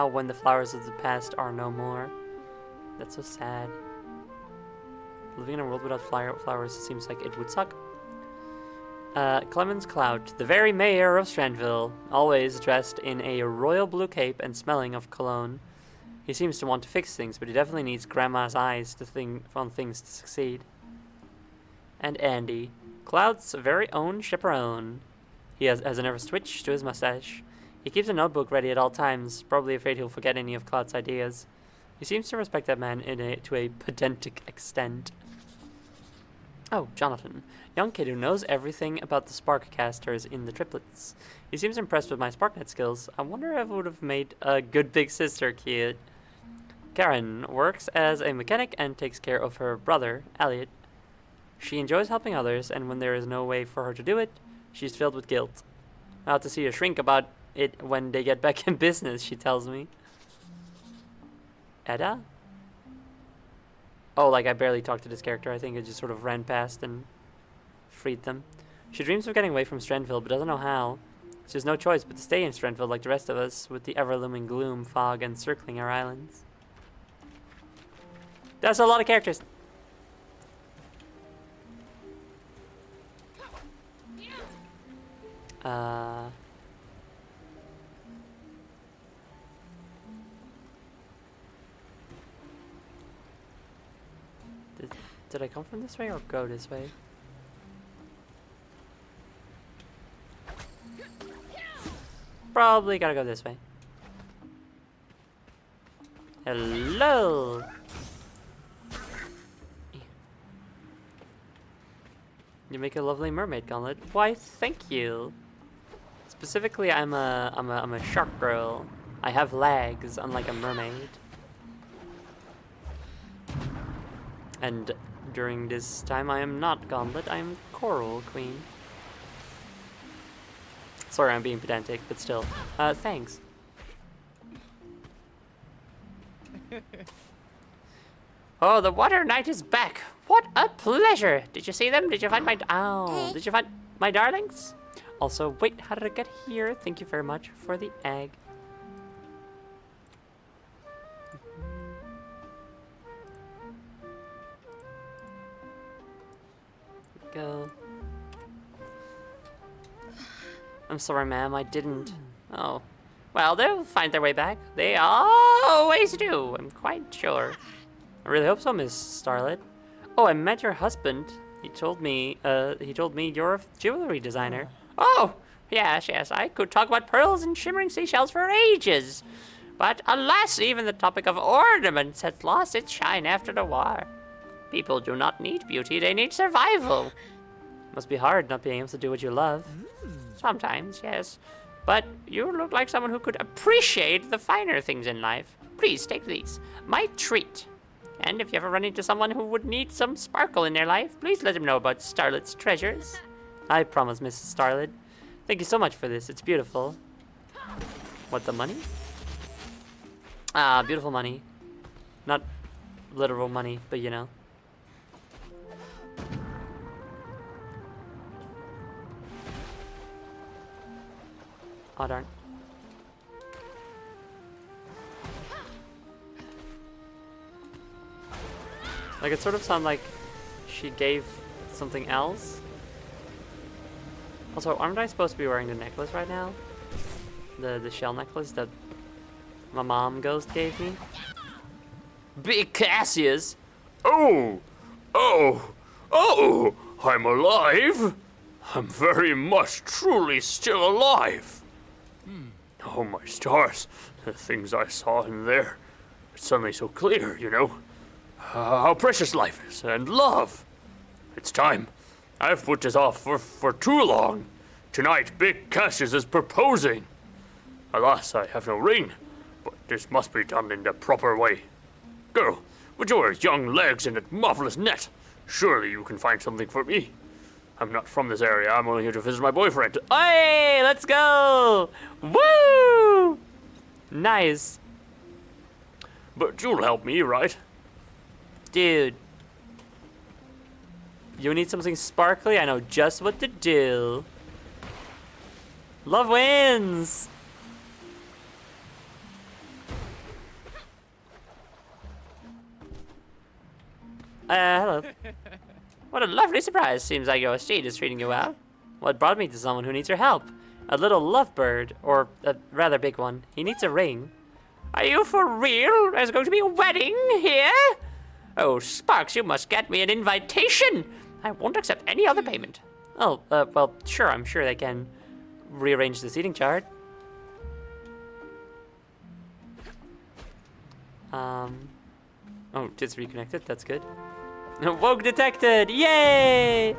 when the flowers of the past are no more. That's so sad. Living in a world without flowers seems like it would suck. Clemens Cloud, the very mayor of Strandville, always dressed in a royal blue cape and smelling of cologne. He seems to want to fix things, but he definitely needs Grandma's eyes on things to succeed. And Andy, Cloud's very own chaperone. He has a nervous twitch to his mustache. He keeps a notebook ready at all times, probably afraid he'll forget any of Cloud's ideas. He seems to respect that man to a pedantic extent. Oh, Jonathan. Young kid who knows everything about the spark casters in the triplets. He seems impressed with my SparkNet skills. I wonder if it would have made a good big sister kid. Karen works as a mechanic and takes care of her brother, Elliot. She enjoys helping others, and when there is no way for her to do it, she's filled with guilt. I'll have to see her shrink about it when they get back in business, she tells me. Edda? Oh, like I barely talked to this character. I think I just sort of ran past and freed them. She dreams of getting away from Strandville, but doesn't know how. She has no choice but to stay in Strandville like the rest of us, with the ever-looming gloom, fog, encircling our islands. That's a lot of characters. Did I come from this way or go this way? Probably gotta go this way. Hello! You make a lovely mermaid gauntlet. Why, thank you. Specifically, I'm a shark girl. I have legs, unlike a mermaid. And during this time, I am not gauntlet. I am coral queen. Sorry, I'm being pedantic, but still. Thanks. Oh, the water knight is back. What a pleasure. Did you see them? Did you find my... Oh, did you find my darlings? Also, wait, how did I get here? Thank you very much for the egg. Go. I'm sorry, ma'am, I didn't. Oh. Well, they'll find their way back. They always do, I'm quite sure. I really hope so, Miss Starlet. Oh, I met your husband. He told me you're a jewelry designer. Oh, yes, yes, I could talk about pearls and shimmering seashells for ages. But alas, even the topic of ornaments has lost its shine after the war. People do not need beauty, they need survival. Must be hard not being able to do what you love. Sometimes, yes. But you look like someone who could appreciate the finer things in life. Please take these. My treat. And if you ever run into someone who would need some sparkle in their life, please let them know about Starlet's treasures. I promise, Mrs. Starlet. Thank you so much for this. It's beautiful. What, the money? Ah, beautiful money. Not literal money, but you know. Oh, darn. Like, it sort of sounded like she gave something else. Also, aren't I supposed to be wearing the necklace right now? The shell necklace that my mom ghost gave me? Big Cassius! Oh! Oh! Oh! I'm alive! I'm very much, truly still alive! Oh, my stars. The things I saw in there. It's suddenly so clear, you know. How precious life is, and love. It's time. I've put this off for too long. Tonight, Big Cassius is proposing. Alas, I have no ring, but this must be done in the proper way. Girl, with your young legs and that marvelous net, surely you can find something for me. I'm not from this area. I'm only here to visit my boyfriend. Hey, let's go! Woo! Nice. But you'll help me, right? Dude. You need something sparkly? I know just what to do. Love wins! Hello. What a lovely surprise. Seems like your estate is treating you well. What brought me to someone who needs your help? A little lovebird, or a rather big one. He needs a ring. Are you for real? There's going to be a wedding here? Oh, Sparks, you must get me an invitation. I won't accept any other payment. Oh, well, sure, I'm sure they can rearrange the seating chart. Oh, it's reconnected, that's good. Woke detected, yay!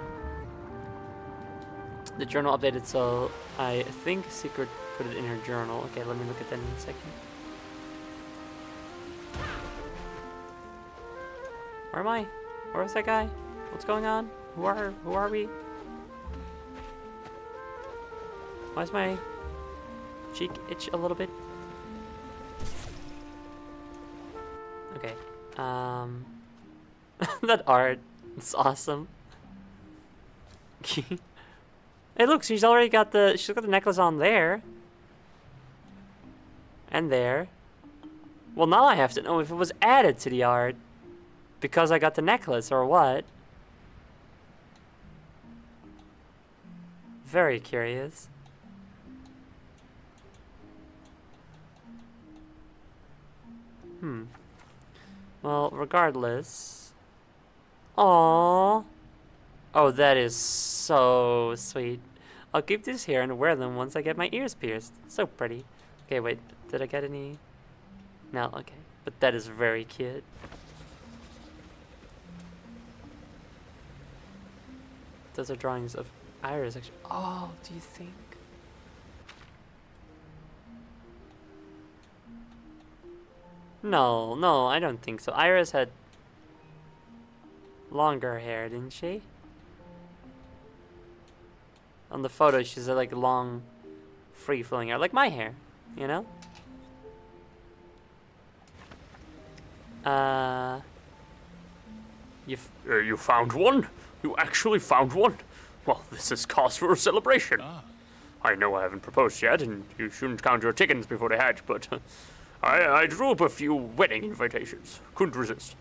The journal updated, so I think Secret put it in her journal. Okay, let me look at that in a second. Where am I? Where's that guy? What's going on? Who are we? Why's my cheek itch a little bit? Okay. That art. It's awesome. Hey, look, she's got the necklace on there. And there. Well, now I have to know if it was added to the art because I got the necklace or what. Very curious. Well, regardless. Aww. Oh, that is so sweet. I'll keep these here and wear them once I get my ears pierced. So pretty. Okay, wait. Did I get any? No, okay. But that is very cute. Those are drawings of Iris, actually. Oh, do you think? No, I don't think so. Iris had longer hair, didn't she? On the photo, she's like long, free-flowing hair, like my hair, you know? You found one? You actually found one? Well, this is cause for a celebration. I know I haven't proposed yet, and you shouldn't count your chickens before they hatch, but I drew up a few wedding invitations. Couldn't resist.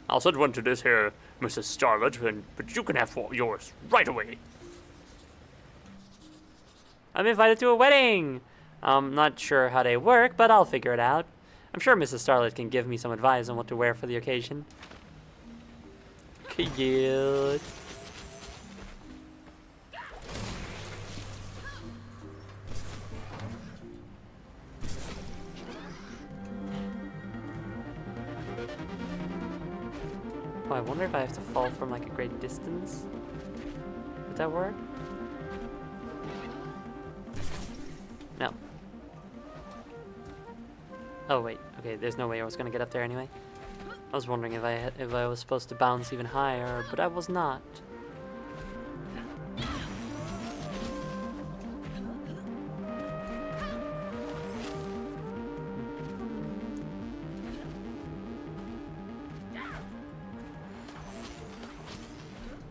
I'll send one to this here Mrs. Starlet, but you can have yours right away. I'm invited to a wedding! I'm not sure how they work, but I'll figure it out. I'm sure Mrs. Starlet can give me some advice on what to wear for the occasion. Cute. I wonder if I have to fall from like a great distance. Would that work? No. Oh wait, okay, there's no way I was gonna get up there anyway. I was wondering if I was supposed to bounce even higher, but I was not.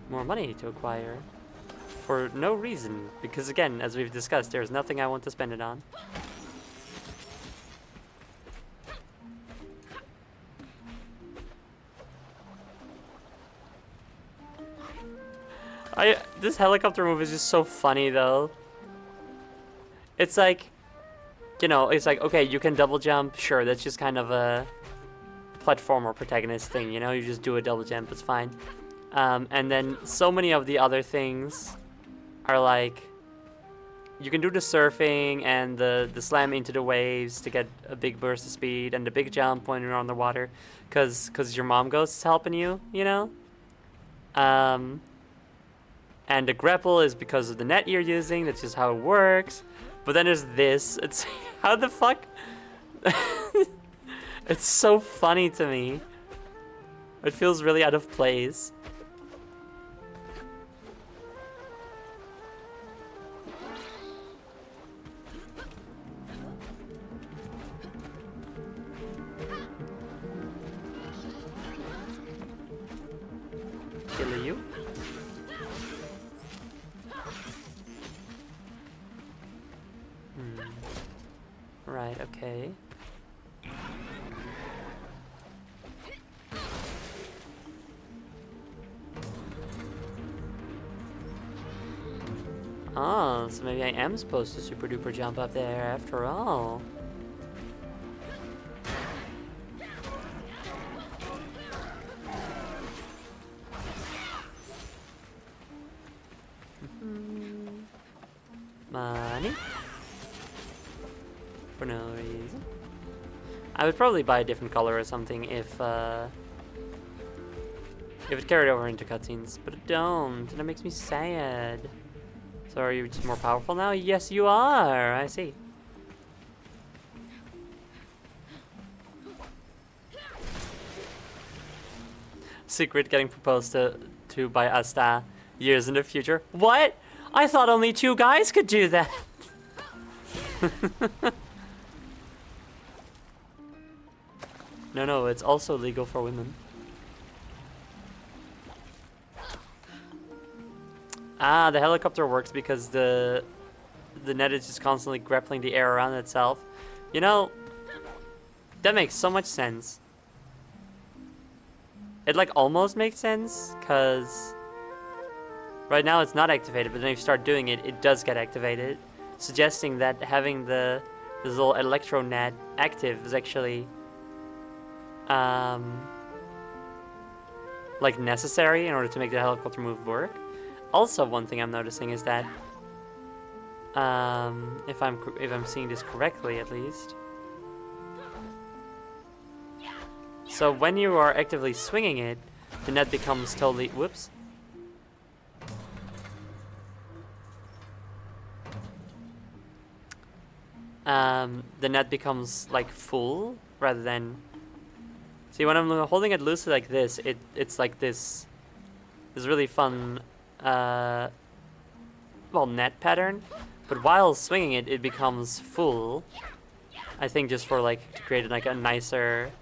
More money to acquire. For no reason, because again, as we've discussed, there's nothing I want to spend it on. This helicopter move is just so funny though. It's like, you know, it's like, okay, you can double jump, sure, that's just kind of a platformer protagonist thing, you know, you just do a double jump, it's fine. And then so many of the other things are like, you can do the surfing and the slam into the waves to get a big burst of speed, and the big jump when you're on the water, cause your mom ghost is helping you, you know. And the grapple is because of the net you're using. That's just how it works. But then there's this. It's how the fuck? It's so funny to me. It feels really out of place. Kill you. Right, okay. Oh, so maybe I am supposed to super duper jump up there after all. Money. For no reason. I would probably buy a different color or something if it carried over into cutscenes, but it don't, and it makes me sad. So are you just more powerful now? Yes, you are. I see. Secret getting proposed to by Asta years in the future. What? I thought only 2 guys could do that. No, it's also legal for women. Ah, the helicopter works because the net is just constantly grappling the air around itself. You know, that makes so much sense. It like almost makes sense, cause right now it's not activated, but then if you start doing it, it does get activated, suggesting that having this little electro net active is actually like necessary in order to make the helicopter move work. Also, one thing I'm noticing is that if I'm seeing this correctly, at least. So when you are actively swinging it, the net becomes totally whoops. The net becomes like full rather than. See, when I'm holding it loosely like this, it's like this really fun, well, net pattern. But while swinging it, it becomes full. I think just for like to create like a nicer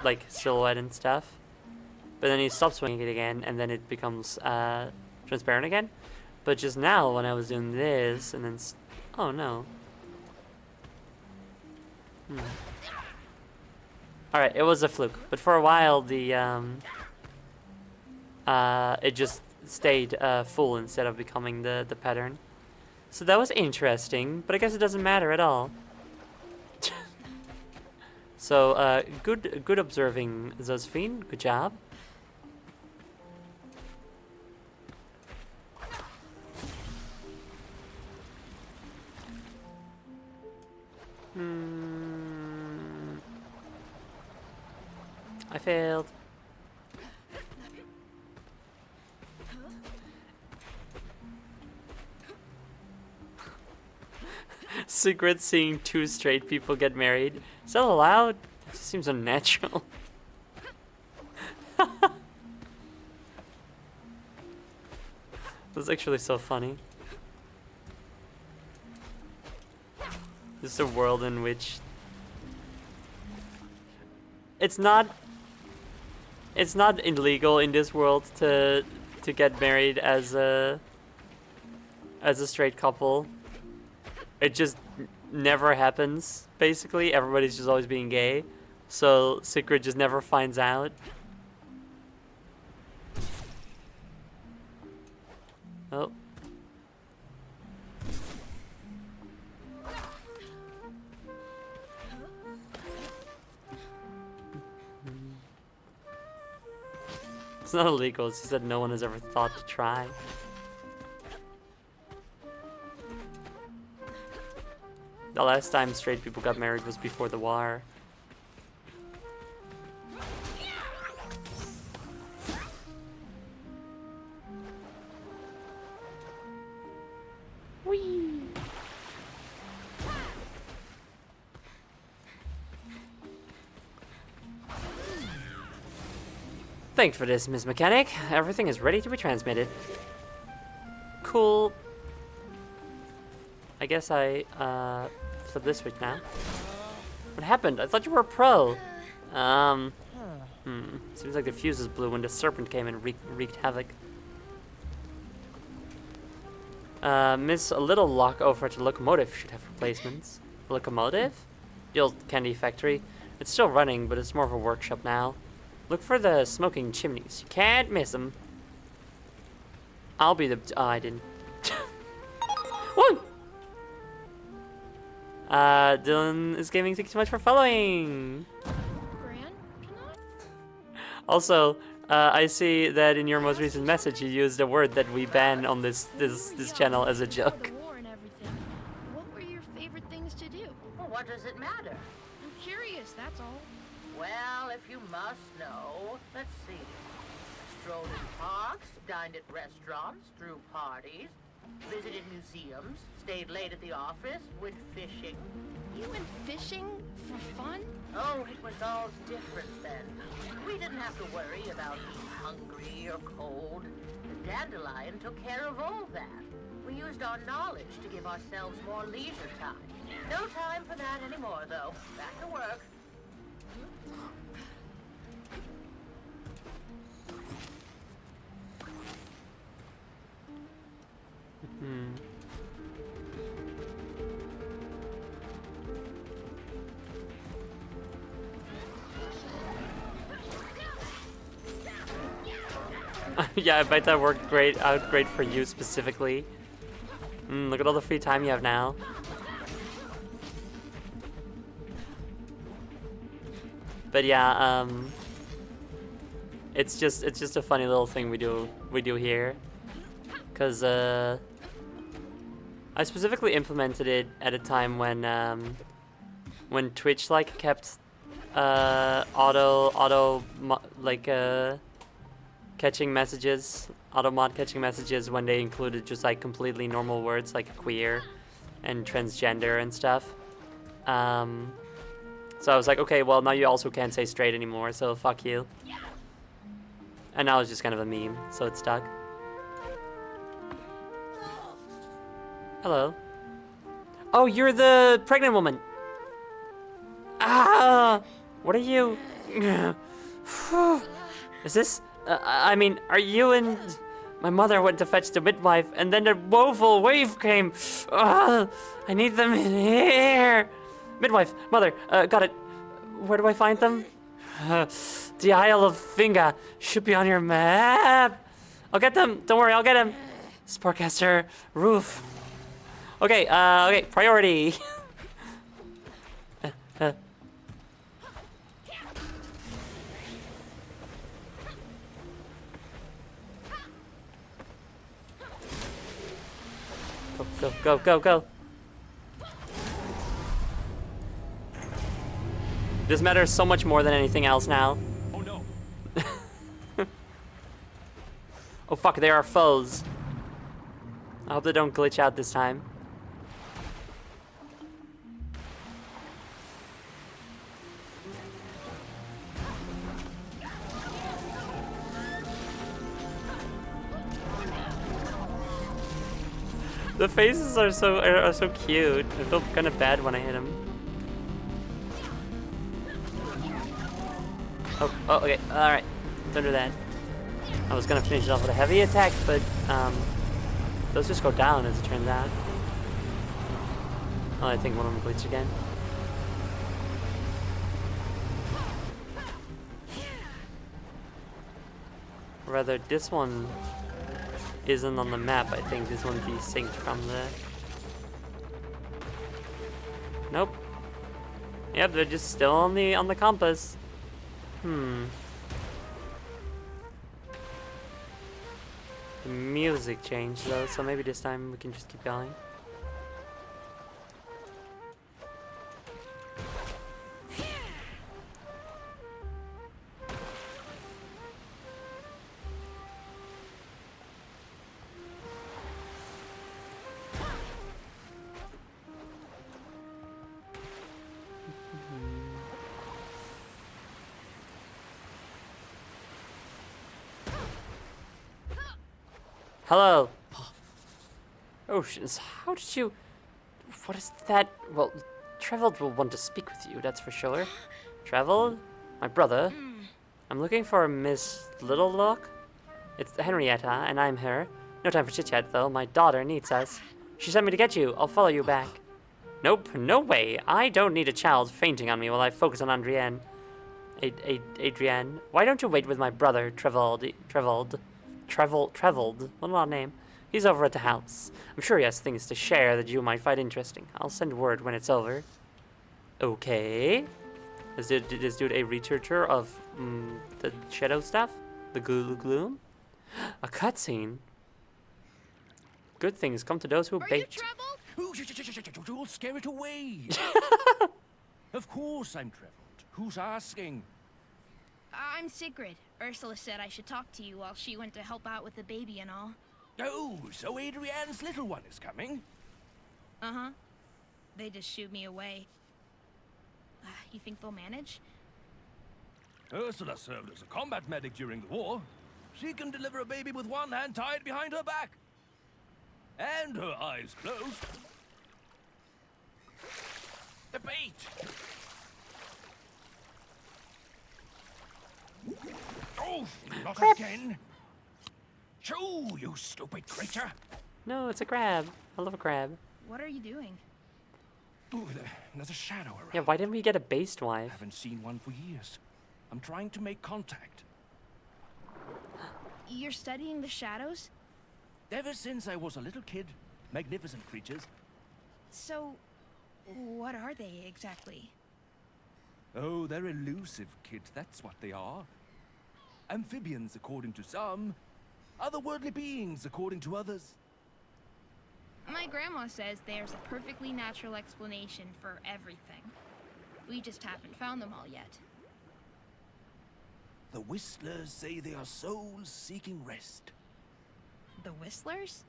like silhouette and stuff. But then you stop swinging it again, and then it becomes transparent again. But just now, when I was doing this, and then oh no. Alright, it was a fluke, but for a while the it just stayed full instead of becoming the pattern. So that was interesting, but I guess it doesn't matter at all. So good observing, Josephine. Good job. I failed. Secret seeing two straight people get married. Is that allowed? It just seems unnatural. That's actually so funny. Just a world in which it's not illegal in this world to get married as a straight couple. It just never happens. Basically, everybody's just always being gay, so Secret just never finds out. Oh. It's not illegal, it's just that no one has ever thought to try. The last time straight people got married was before the war. Whee! Thanks for this, Ms. Mechanic. Everything is ready to be transmitted. Cool. I guess I flip this switch now. What happened? I thought you were a pro. Seems like the fuses blew when the serpent came and wreaked havoc. Miss a little lock over at the locomotive should have replacements. Locomotive? The old candy factory. It's still running, but it's more of a workshop now. Look for the smoking chimneys. You can't miss them. I'll be the... Oh, I didn't. Woo! Dylan is gaming. Thank you so much for following. Gran, can I? Also, I see that in your most recent message you used a word that we ban on this channel as a joke. The war and everything. What were your favorite things to do? Well, what does it matter? I'm curious, that's all. Well, if you must know, let's see. Strolled in parks, dined at restaurants, threw parties, visited museums, stayed late at the office, went fishing. You went fishing for fun? Oh, it was all different then. We didn't have to worry about being hungry or cold. The dandelion took care of all that. We used our knowledge to give ourselves more leisure time. No time for that anymore, though. Back to work. Yeah, I bet that worked out great for you specifically. Look at all the free time you have now. But yeah, it's just a funny little thing we do here, cause I specifically implemented it at a time when Twitch like kept catching messages, auto-mod catching messages when they included just like completely normal words like queer and transgender and stuff. So I was like, okay, well now you also can't say straight anymore, so fuck you. And now it's just kind of a meme, so it stuck. Hello. Oh, you're the pregnant woman. Ah, what are you? Is this? I mean, are you and my mother went to fetch the midwife, and then the woeful wave came. I need them in here. Midwife, mother, got it. Where do I find them? The Isle of Finga should be on your map. I'll get them. Don't worry, I'll get them. Sportcaster roof. Okay, okay, priority. Go, go, go, go. This matters so much more than anything else now. Oh no, Oh fuck, they are foes. I hope they don't glitch out this time. The faces are so cute. I feel kind of bad when I hit him. Oh, okay, all right. Don't do that. I was gonna finish it off with a heavy attack, but those just go down as it turns out. Oh, I think one of them glitched again. Or rather, this one isn't on the map. I think this one desynced from the. Nope. Yep, they're just still on the compass. The music changed though, so maybe this time we can just keep going. Hello. Oceans, how did you... What is that? Well, Trevold will want to speak with you, that's for sure. Trevold? My brother? I'm looking for Miss Littlelock. It's Henrietta, and I'm her. No time for chit-chat, though. My daughter needs us. She sent me to get you. I'll follow you back. Nope, no way. I don't need a child fainting on me while I focus on Adrienne. Adrienne? Why don't you wait with my brother, Trevold? What an odd name. He's over at the house. I'm sure he has things to share that you might find interesting. I'll send word when it's over. Okay. Is this dude a researcher of the shadow stuff? The gloom? A cutscene? Good things come to those who bait. You'll scare it away. Of course I'm Trevold. Who's asking? I'm Sigrid. Ursula said I should talk to you while she went to help out with the baby and all. Oh, so Adrianne's little one is coming? Uh-huh. They just shooed me away. You think they'll manage? Ursula served as a combat medic during the war. She can deliver a baby with one hand tied behind her back. And her eyes closed. The bait! Oh, not again! Shoo, you stupid creature! No, it's a crab. I love a crab. What are you doing? Ooh, there's a shadow around. Yeah, why didn't we get a based wife? Haven't seen one for years. I'm trying to make contact. You're studying the shadows? Ever since I was a little kid. Magnificent creatures. So, what are they exactly? Oh, they're elusive, kid. That's what they are. Amphibians, according to some. Otherworldly beings, according to others. My grandma says there's a perfectly natural explanation for everything. We just haven't found them all yet. The Whistlers say they are souls seeking rest. The Whistlers?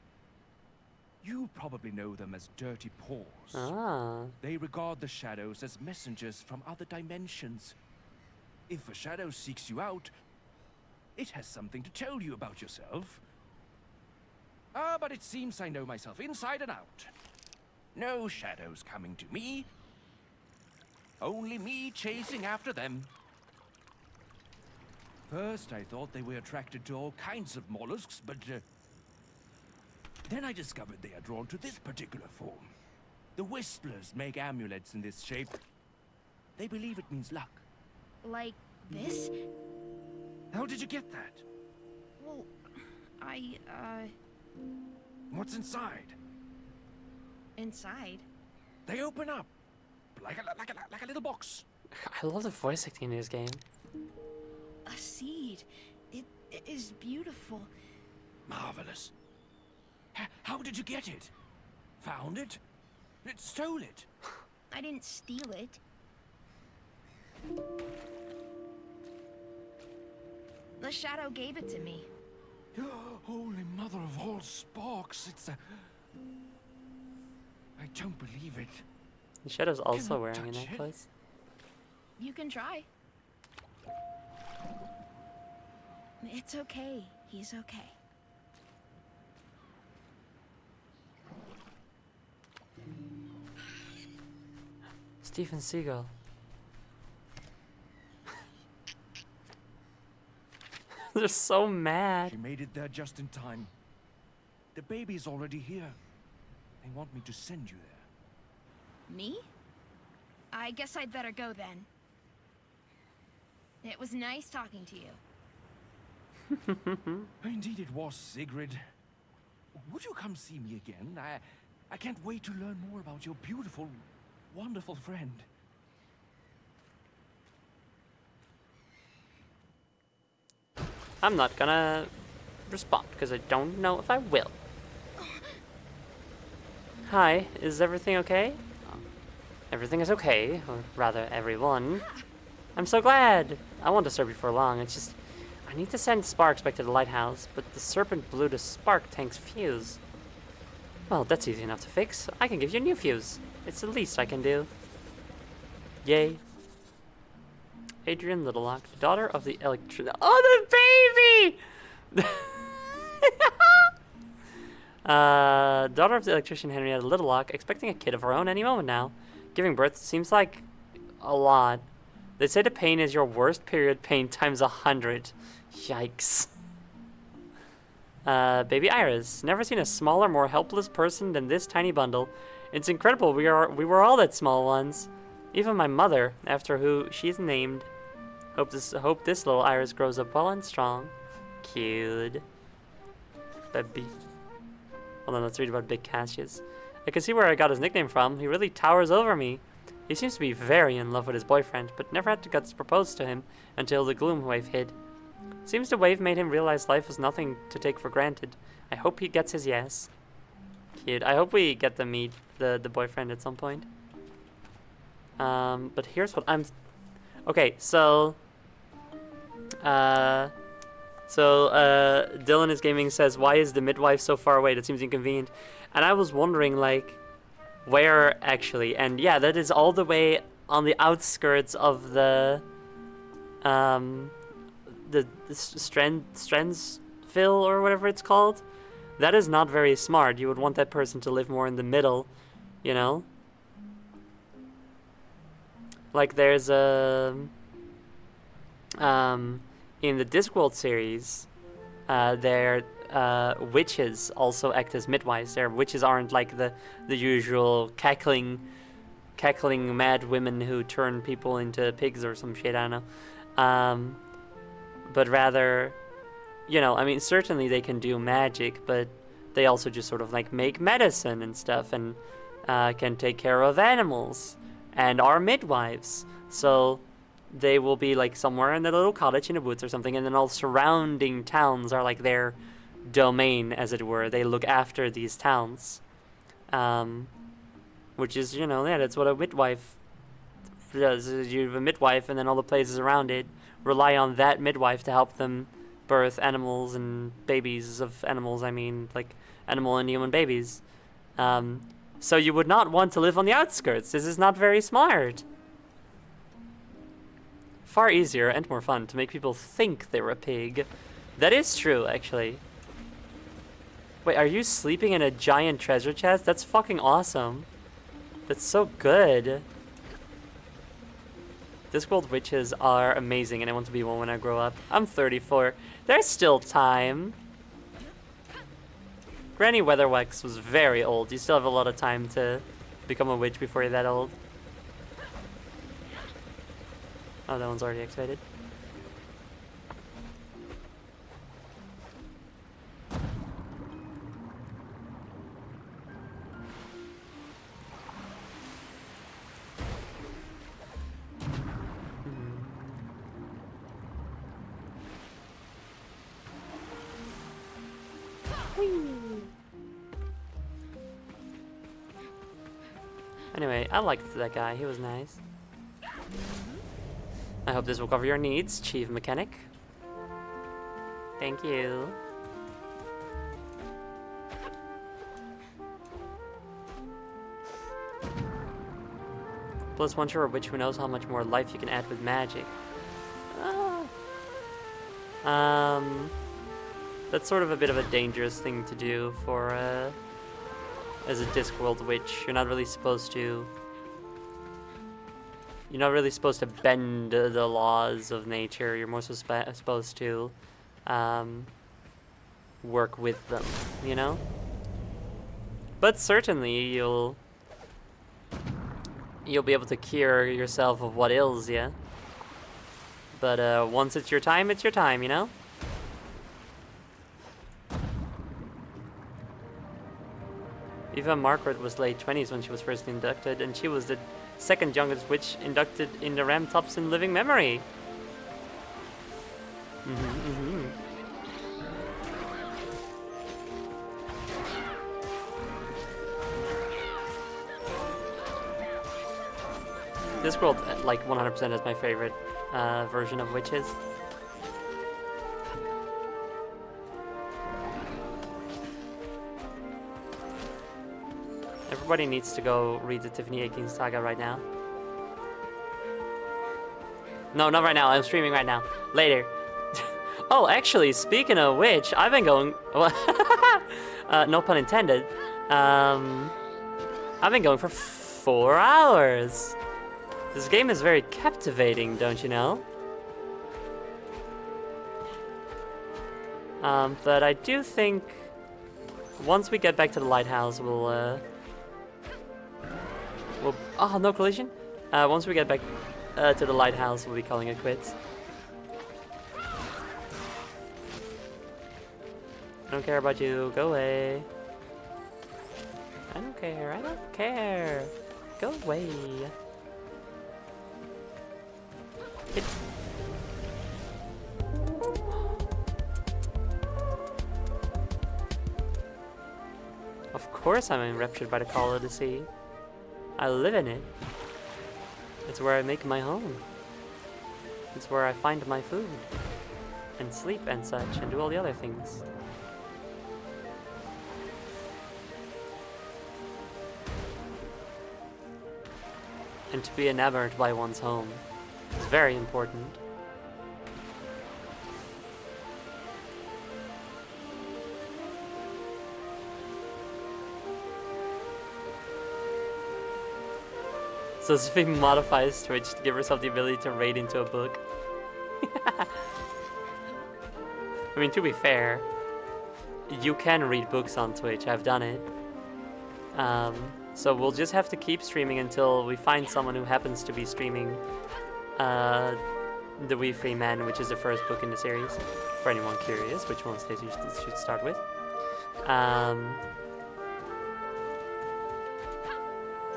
You probably know them as Dirty Paws. Ah. They regard the shadows as messengers from other dimensions. If a shadow seeks you out, it has something to tell you about yourself. But it seems I know myself inside and out. No shadows coming to me. Only me chasing after them. First, I thought they were attracted to all kinds of mollusks, but then I discovered they are drawn to this particular form. The Whistlers make amulets in this shape. They believe it means luck. Like this? How did you get that? Well, What's inside? Inside? They open up. Like a little box. I love the voice acting in this game. A seed. It is beautiful. Marvelous. How did you get it? Found it? It stole it. I didn't steal it. The shadow gave it to me. Holy mother of all sparks, it's a... I don't believe it. The Shadow's also Cannot wearing a touch it. necklace. You can try. It's okay. He's okay. Stephen Seagal. They're so mad. She made it there just in time. The baby's already here. They want me to send you there. Me? I guess I'd better go then. It was nice talking to you. Indeed it was, Sigrid. Would you come see me again? I can't wait to learn more about your beautiful, wonderful friend. I'm not gonna respond because I don't know if I will. Hi, is everything okay? Everything is okay, or rather, everyone. I'm so glad. I won't disturb you for long. It's just, I need to send sparks back to the lighthouse, but the serpent blew the spark tank's fuse. Well, that's easy enough to fix. I can give you a new fuse. It's the least I can do. Yay. Adrian Littlelock, daughter of the Oh, the baby! Daughter of the electrician Henrietta Littlelock, expecting a kid of her own any moment now. Giving birth seems like a lot. They say the pain is your worst period pain times 100. Yikes. Baby Iris, never seen a smaller, more helpless person than this tiny bundle. It's incredible we were all that small once. Even my mother, after who she's named. Hope this little Iris grows up well and strong. Cute. Baby. Hold on, let's read about Big Cassius. I can see where I got his nickname from. He really towers over me. He seems to be very in love with his boyfriend, but never had the guts to propose to him until the gloom wave hit. Seems the wave made him realize life was nothing to take for granted. I hope he gets his yes. Cute. I hope we get to meet the boyfriend at some point. But here's what I'm... Okay, so... Dylan is Gaming says, why is the midwife so far away? That seems inconvenient. And I was wondering, like, where actually? And yeah, that is all the way on the outskirts of the Strandsville or whatever it's called. That is not very smart. You would want that person to live more in the middle, you know? Like there's a in the Discworld series, their witches also act as midwives. Their witches aren't like the usual cackling mad women who turn people into pigs or some shit, I don't know. But rather, you know, I mean, certainly they can do magic, but they also just sort of like make medicine and stuff, and can take care of animals and are midwives. So they will be like somewhere in a little cottage in the woods or something, and then all surrounding towns are like their domain, as it were. They look after these towns, which is, you know, yeah, that's what a midwife does. You have a midwife, and then all the places around it rely on that midwife to help them birth animals and babies of animals. I mean, like animal and human babies. So you would not want to live on the outskirts. This is not very smart. Far easier and more fun to make people think they're a pig. That is true, actually. Wait, are you sleeping in a giant treasure chest? That's fucking awesome. That's so good. Discworld witches are amazing, and I want to be one when I grow up. I'm 34. There's still time. Granny Weatherwax was very old. You still have a lot of time to become a witch before you're that old. Oh, that one's already activated. Anyway, I liked that guy. He was nice. I hope this will cover your needs, Chief Mechanic. Thank you. Plus, once you're a witch, who knows how much more life you can add with magic. That's sort of a bit of a dangerous thing to do for, as a Discworld witch. You're not really supposed to... You're not really supposed to bend the laws of nature. You're more supposed to, work with them, you know? But certainly you'll be able to cure yourself of what ails you. But once it's your time, you know? Eva Margaret was late 20s when she was first inducted, and she was the second youngest witch inducted in the Ramtops in living memory. This world, like 100%, is my favorite version of witches. Everybody needs to go read the Tiffany Aching saga right now. No, not right now. I'm streaming right now. Later. Oh, actually, speaking of which, I've been going... no pun intended. I've been going for 4 hours. This game is very captivating, don't you know? But I do think once we get back to the lighthouse, we'll oh, no collision. Once we get back to the lighthouse, we'll be calling it quits. I don't care about you. Go away. I don't care. I don't care. Go away. Of course I'm enraptured by the call of the sea. I live in it. It's where I make my home. It's where I find my food. And sleep and such, and do all the other things. And to be enamored by one's home is very important. So Sophie modifies Twitch to give herself the ability to raid into a book. I mean, to be fair, you can read books on Twitch. I've done it. So we'll just have to keep streaming until we find someone who happens to be streaming The Wee Free Man, which is the first book in the series. For anyone curious, which ones they should start with.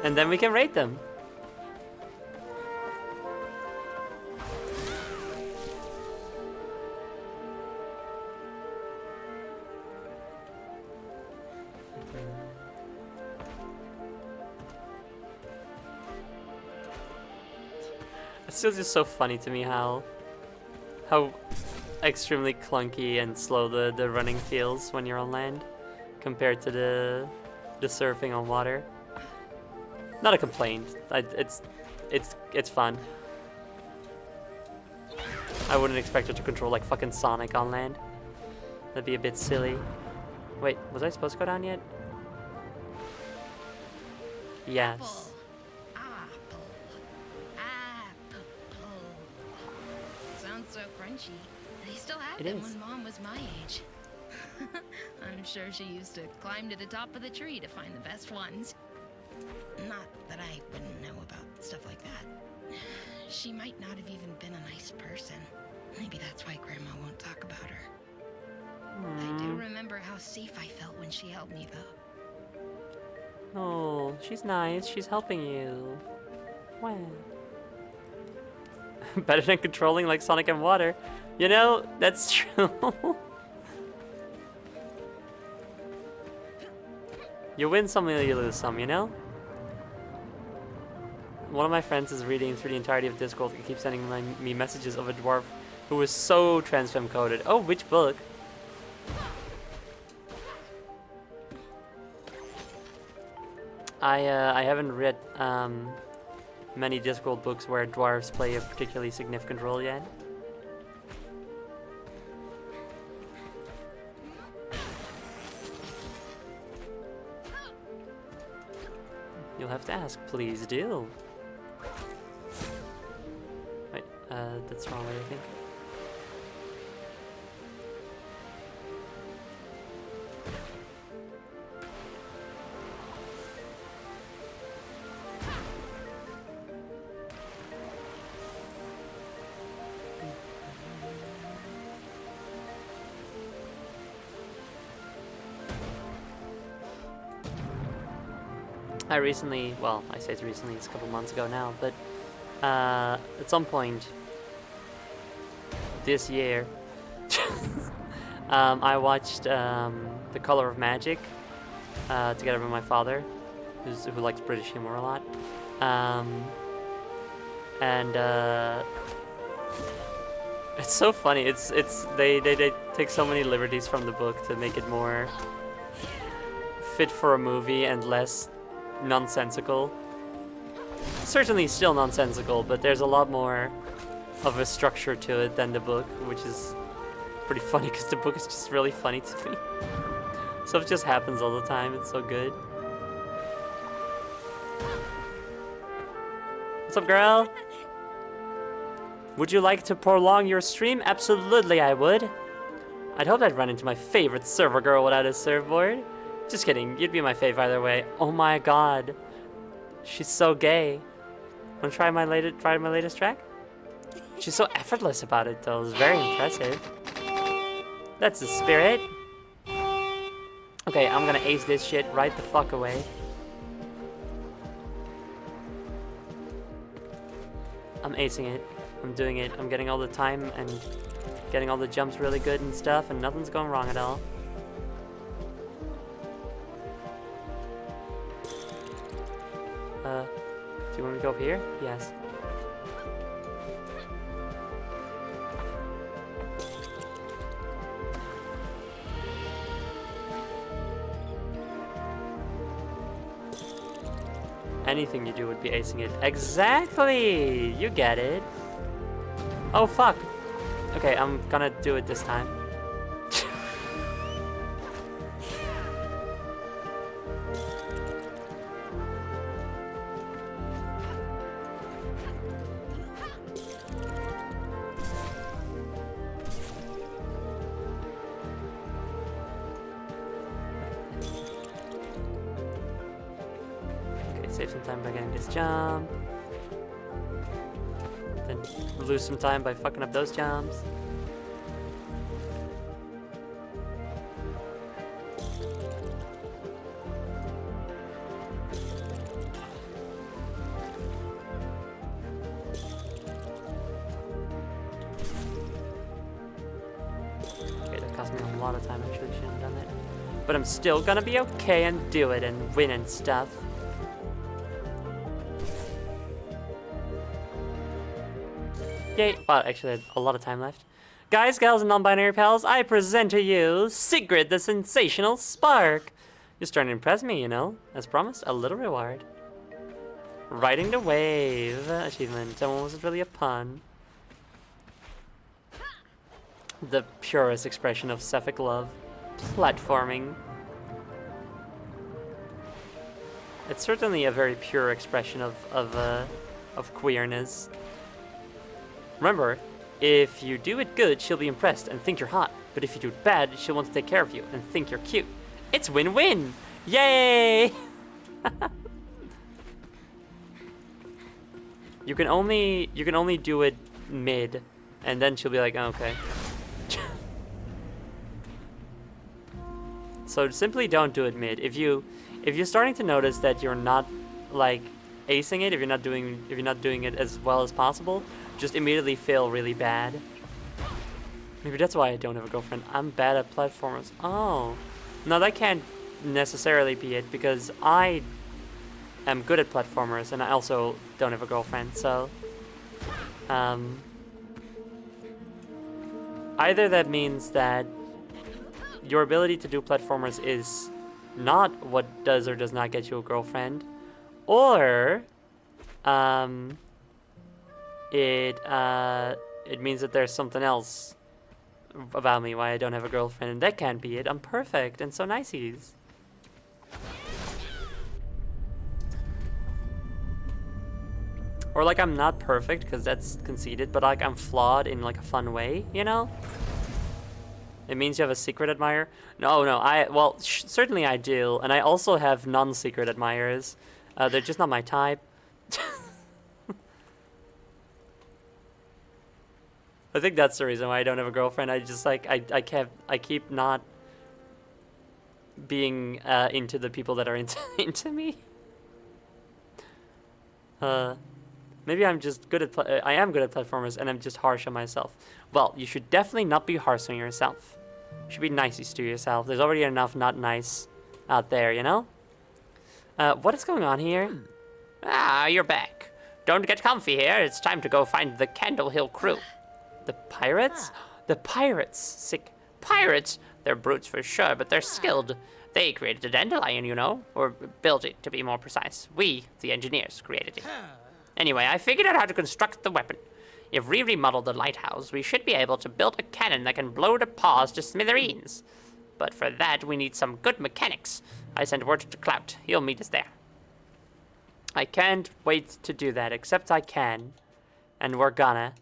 And then we can rate them. It's still just so funny to me how extremely clunky and slow the running feels when you're on land compared to the surfing on water. Not a complaint. It's fun. I wouldn't expect it to control like fucking Sonic on land. That'd be a bit silly. Wait, was I supposed to go down yet? Yes. So crunchy. They still have them when Mom was my age. I'm sure she used to climb to the top of the tree to find the best ones. Not that I wouldn't know about stuff like that. She might not have even been a nice person. Maybe that's why Grandma won't talk about her. I do remember how safe I felt when she held me, though. Oh, she's nice. She's helping you. Wow. Better than controlling like Sonic and water. You know, that's true. You win some, you lose some, you know? One of my friends is reading through the entirety of Discworld and keeps sending me messages of a dwarf who was so transfem coded. Oh, which book? I haven't read many Discworld books where dwarves play a particularly significant role yet. You'll have to ask, please do. Wait, that's the wrong way, I think. I recently, well, I say it's recently, it's a couple months ago now, but at some point this year, I watched The Color of Magic together with my father, who likes British humor a lot, and it's so funny. They take so many liberties from the book to make it more fit for a movie and less nonsensical. Certainly still nonsensical, but there's a lot more of a structure to it than the book, which is pretty funny because the book is just really funny to me. So it just happens all the time. It's so good. What's up, girl? Would you like to prolong your stream? Absolutely, I would. I'd hope I'd run into my favorite server girl without a surfboard. Just kidding, you'd be my fave either way. Oh my god. She's so gay. Wanna try my latest track? She's so effortless about it though, it's very impressive. That's the spirit. Okay, I'm gonna ace this shit right the fuck away. I'm acing it. I'm doing it. I'm getting all the time and getting all the jumps really good and stuff, and nothing's going wrong at all. Do you want me to go up here? Yes. Anything you do would be acing it. Exactly! You get it. Oh, fuck. Okay, I'm gonna do it this time. Save some time by getting this jump. Then lose some time by fucking up those jumps. Okay, that cost me a lot of time. I actually shouldn't have done it. But I'm still gonna be okay and do it and win and stuff. Yay! Wow, actually, I had a lot of time left. Guys, gals, and non-binary pals, I present to you Sigrid the Sensational Spark. You're starting to impress me, you know. As promised, a little reward. Riding the wave achievement. That one wasn't really a pun. The purest expression of sapphic love. Platforming. It's certainly a very pure expression of queerness. Remember, if you do it good, she'll be impressed and think you're hot. But if you do it bad, she'll want to take care of you and think you're cute. It's win-win! Yay! You can only do it mid, and then she'll be like, oh, okay. So simply don't do it mid. If you're starting to notice that you're not like acing it, if you're not doing it as well as possible, just immediately feel really bad. Maybe that's why I don't have a girlfriend. I'm bad at platformers. Oh. No, that can't necessarily be it, because I am good at platformers and I also don't have a girlfriend, so either that means that your ability to do platformers is not what does or does not get you a girlfriend, or it means that there's something else about me why I don't have a girlfriend, and that can't be it. I'm perfect and so niceys. Or like I'm not perfect because that's conceited, but like I'm flawed in like a fun way, you know? It means you have a secret admirer? No, well, certainly I do, and I also have non-secret admirers. They're just not my type. I think that's the reason why I don't have a girlfriend. I just like I keep not being into the people that are into me. Maybe I'm just good at I am good at platformers, and I'm just harsh on myself. Well, you should definitely not be harsh on yourself. You should be nice to yourself. There's already enough not nice out there, you know? What is going on here? Ah, you're back. Don't get comfy here. It's time to go find the Candle Hill crew. The pirates? The pirates. Sick. Pirates? They're brutes for sure, but they're skilled. They created the dandelion, you know? Or built it, to be more precise. We, the engineers, created it. Anyway, I figured out how to construct the weapon. If we remodel the lighthouse, we should be able to build a cannon that can blow the paws to smithereens. But for that, we need some good mechanics. I sent word to Clout. He'll meet us there. I can't wait to do that, except I can. And we're gonna.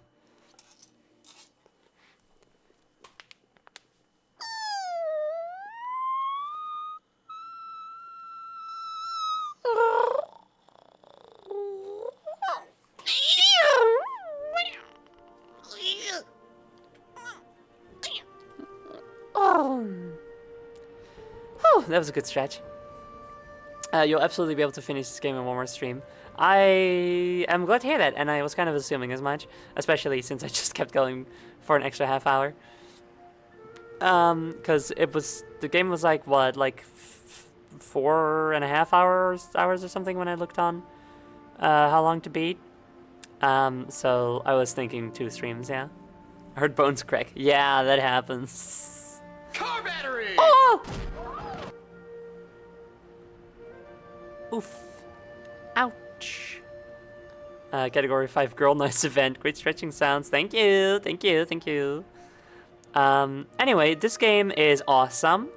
Oh, that was a good stretch. You'll absolutely be able to finish this game in one more stream. I am glad to hear that, and I was kind of assuming as much, especially since I just kept going for an extra half hour. Because the game was like, what, like 4.5 hours or something when I looked on how long to beat. So I was thinking 2 streams, yeah. I heard bones crack. Yeah, that happens. Car battery! Oh! Oof. Ouch. Category 5 Girl Nice event. Great stretching sounds. Thank you. Thank you. Thank you. Anyway, this game is awesome.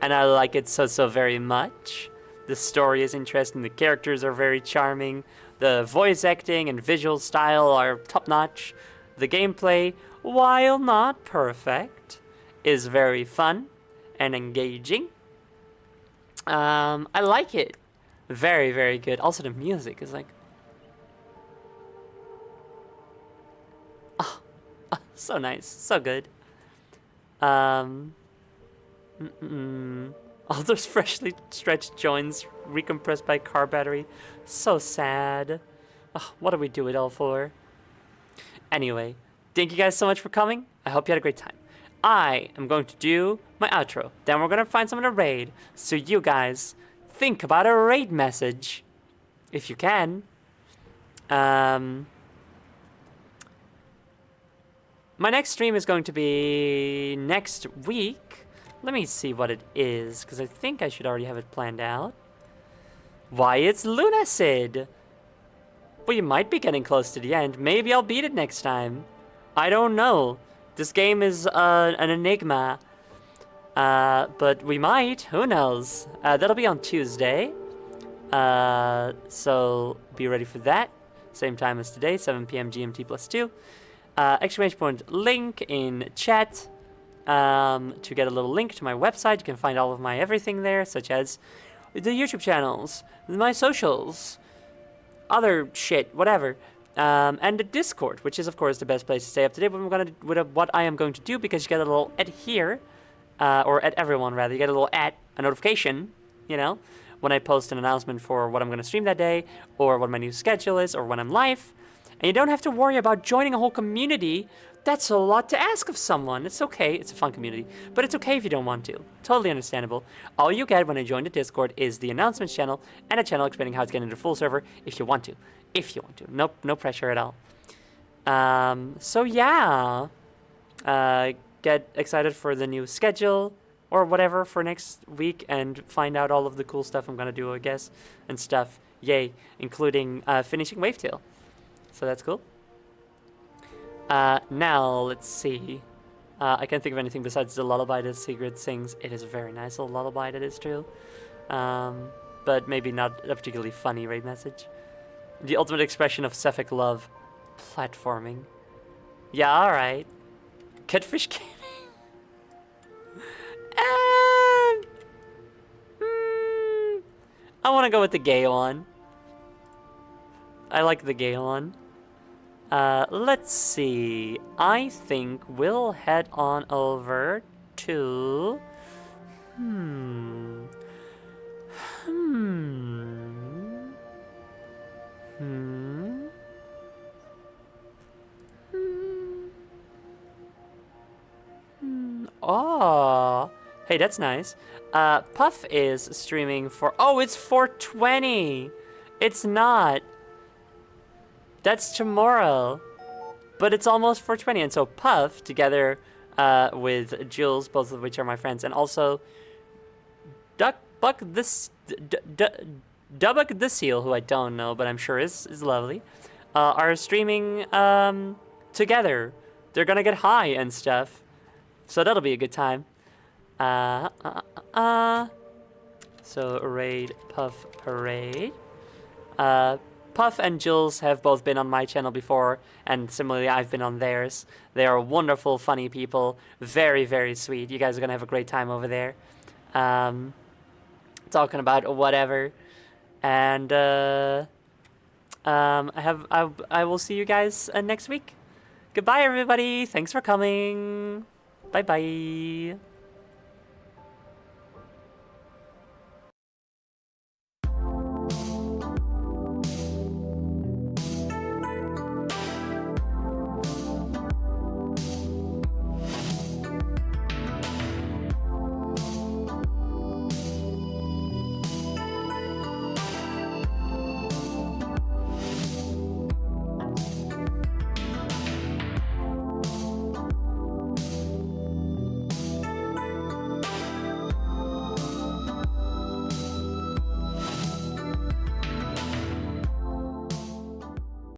And I like it so very much. The story is interesting. The characters are very charming. The voice acting and visual style are top notch. The gameplay, while not perfect, is very fun and engaging. I like it. Very, very good. Also, the music is like... Oh, so nice. So good. All those freshly stretched joints recompressed by car battery. So sad. Oh, what do we do it all for? Anyway, thank you guys so much for coming. I hope you had a great time. I am going to do my outro. Then we're going to find someone to raid. So you guys... think about a raid message, if you can. My next stream is going to be next week. Let me see what it is, because I think I should already have it planned out. Why, it's Lunacid! We might be getting close to the end. Maybe I'll beat it next time. I don't know. This game is an enigma. But we might. Who knows? That'll be on Tuesday. So be ready for that. Same time as today, 7 p.m. GMT +2. Exclamation point link in chat to get a little link to my website. You can find all of my everything there, such as the YouTube channels, my socials, other shit, whatever. And the Discord, which is, of course, the best place to stay up to date with what I am going to do, because you get a little at here. Or at everyone, rather. You get a little a notification, you know, when I post an announcement for what I'm going to stream that day, or what my new schedule is, or when I'm live. And you don't have to worry about joining a whole community. That's a lot to ask of someone. It's okay. It's a fun community. But it's okay if you don't want to. Totally understandable. All you get when I join the Discord is the announcements channel and a channel explaining how to get into full server if you want to. If you want to. No pressure at all. So yeah. Get excited for the new schedule. or whatever for next week and find out all of the cool stuff I'm gonna do, I guess, and stuff. Yay, including finishing Wavetale. So that's cool. Now, let's see. I can't think of anything besides the lullaby that Sigrid sings. It is a very nice little lullaby, that is true. But maybe not a particularly funny raid message. The ultimate expression of sapphic love. Platforming. Yeah, alright. Catfish gaming. I want to go with the gay one. I like the gay one. Let's see. I think we'll head on over to... Oh, hey, that's nice. Puff is streaming for... Oh, it's 420. It's not. That's tomorrow. But it's almost 420. And so Puff, together with Jules, both of which are my friends, and also Dubuck the Seal, who I don't know, but I'm sure is lovely, are streaming together. They're gonna get high and stuff. So that'll be a good time. So raid Puff Parade. Puff and Jules have both been on my channel before, and similarly I've been on theirs. They are wonderful, funny people. Very, very sweet. You guys are gonna have a great time over there. Talking about whatever. And I will see you guys next week. Goodbye, everybody. Thanks for coming. Bye-bye.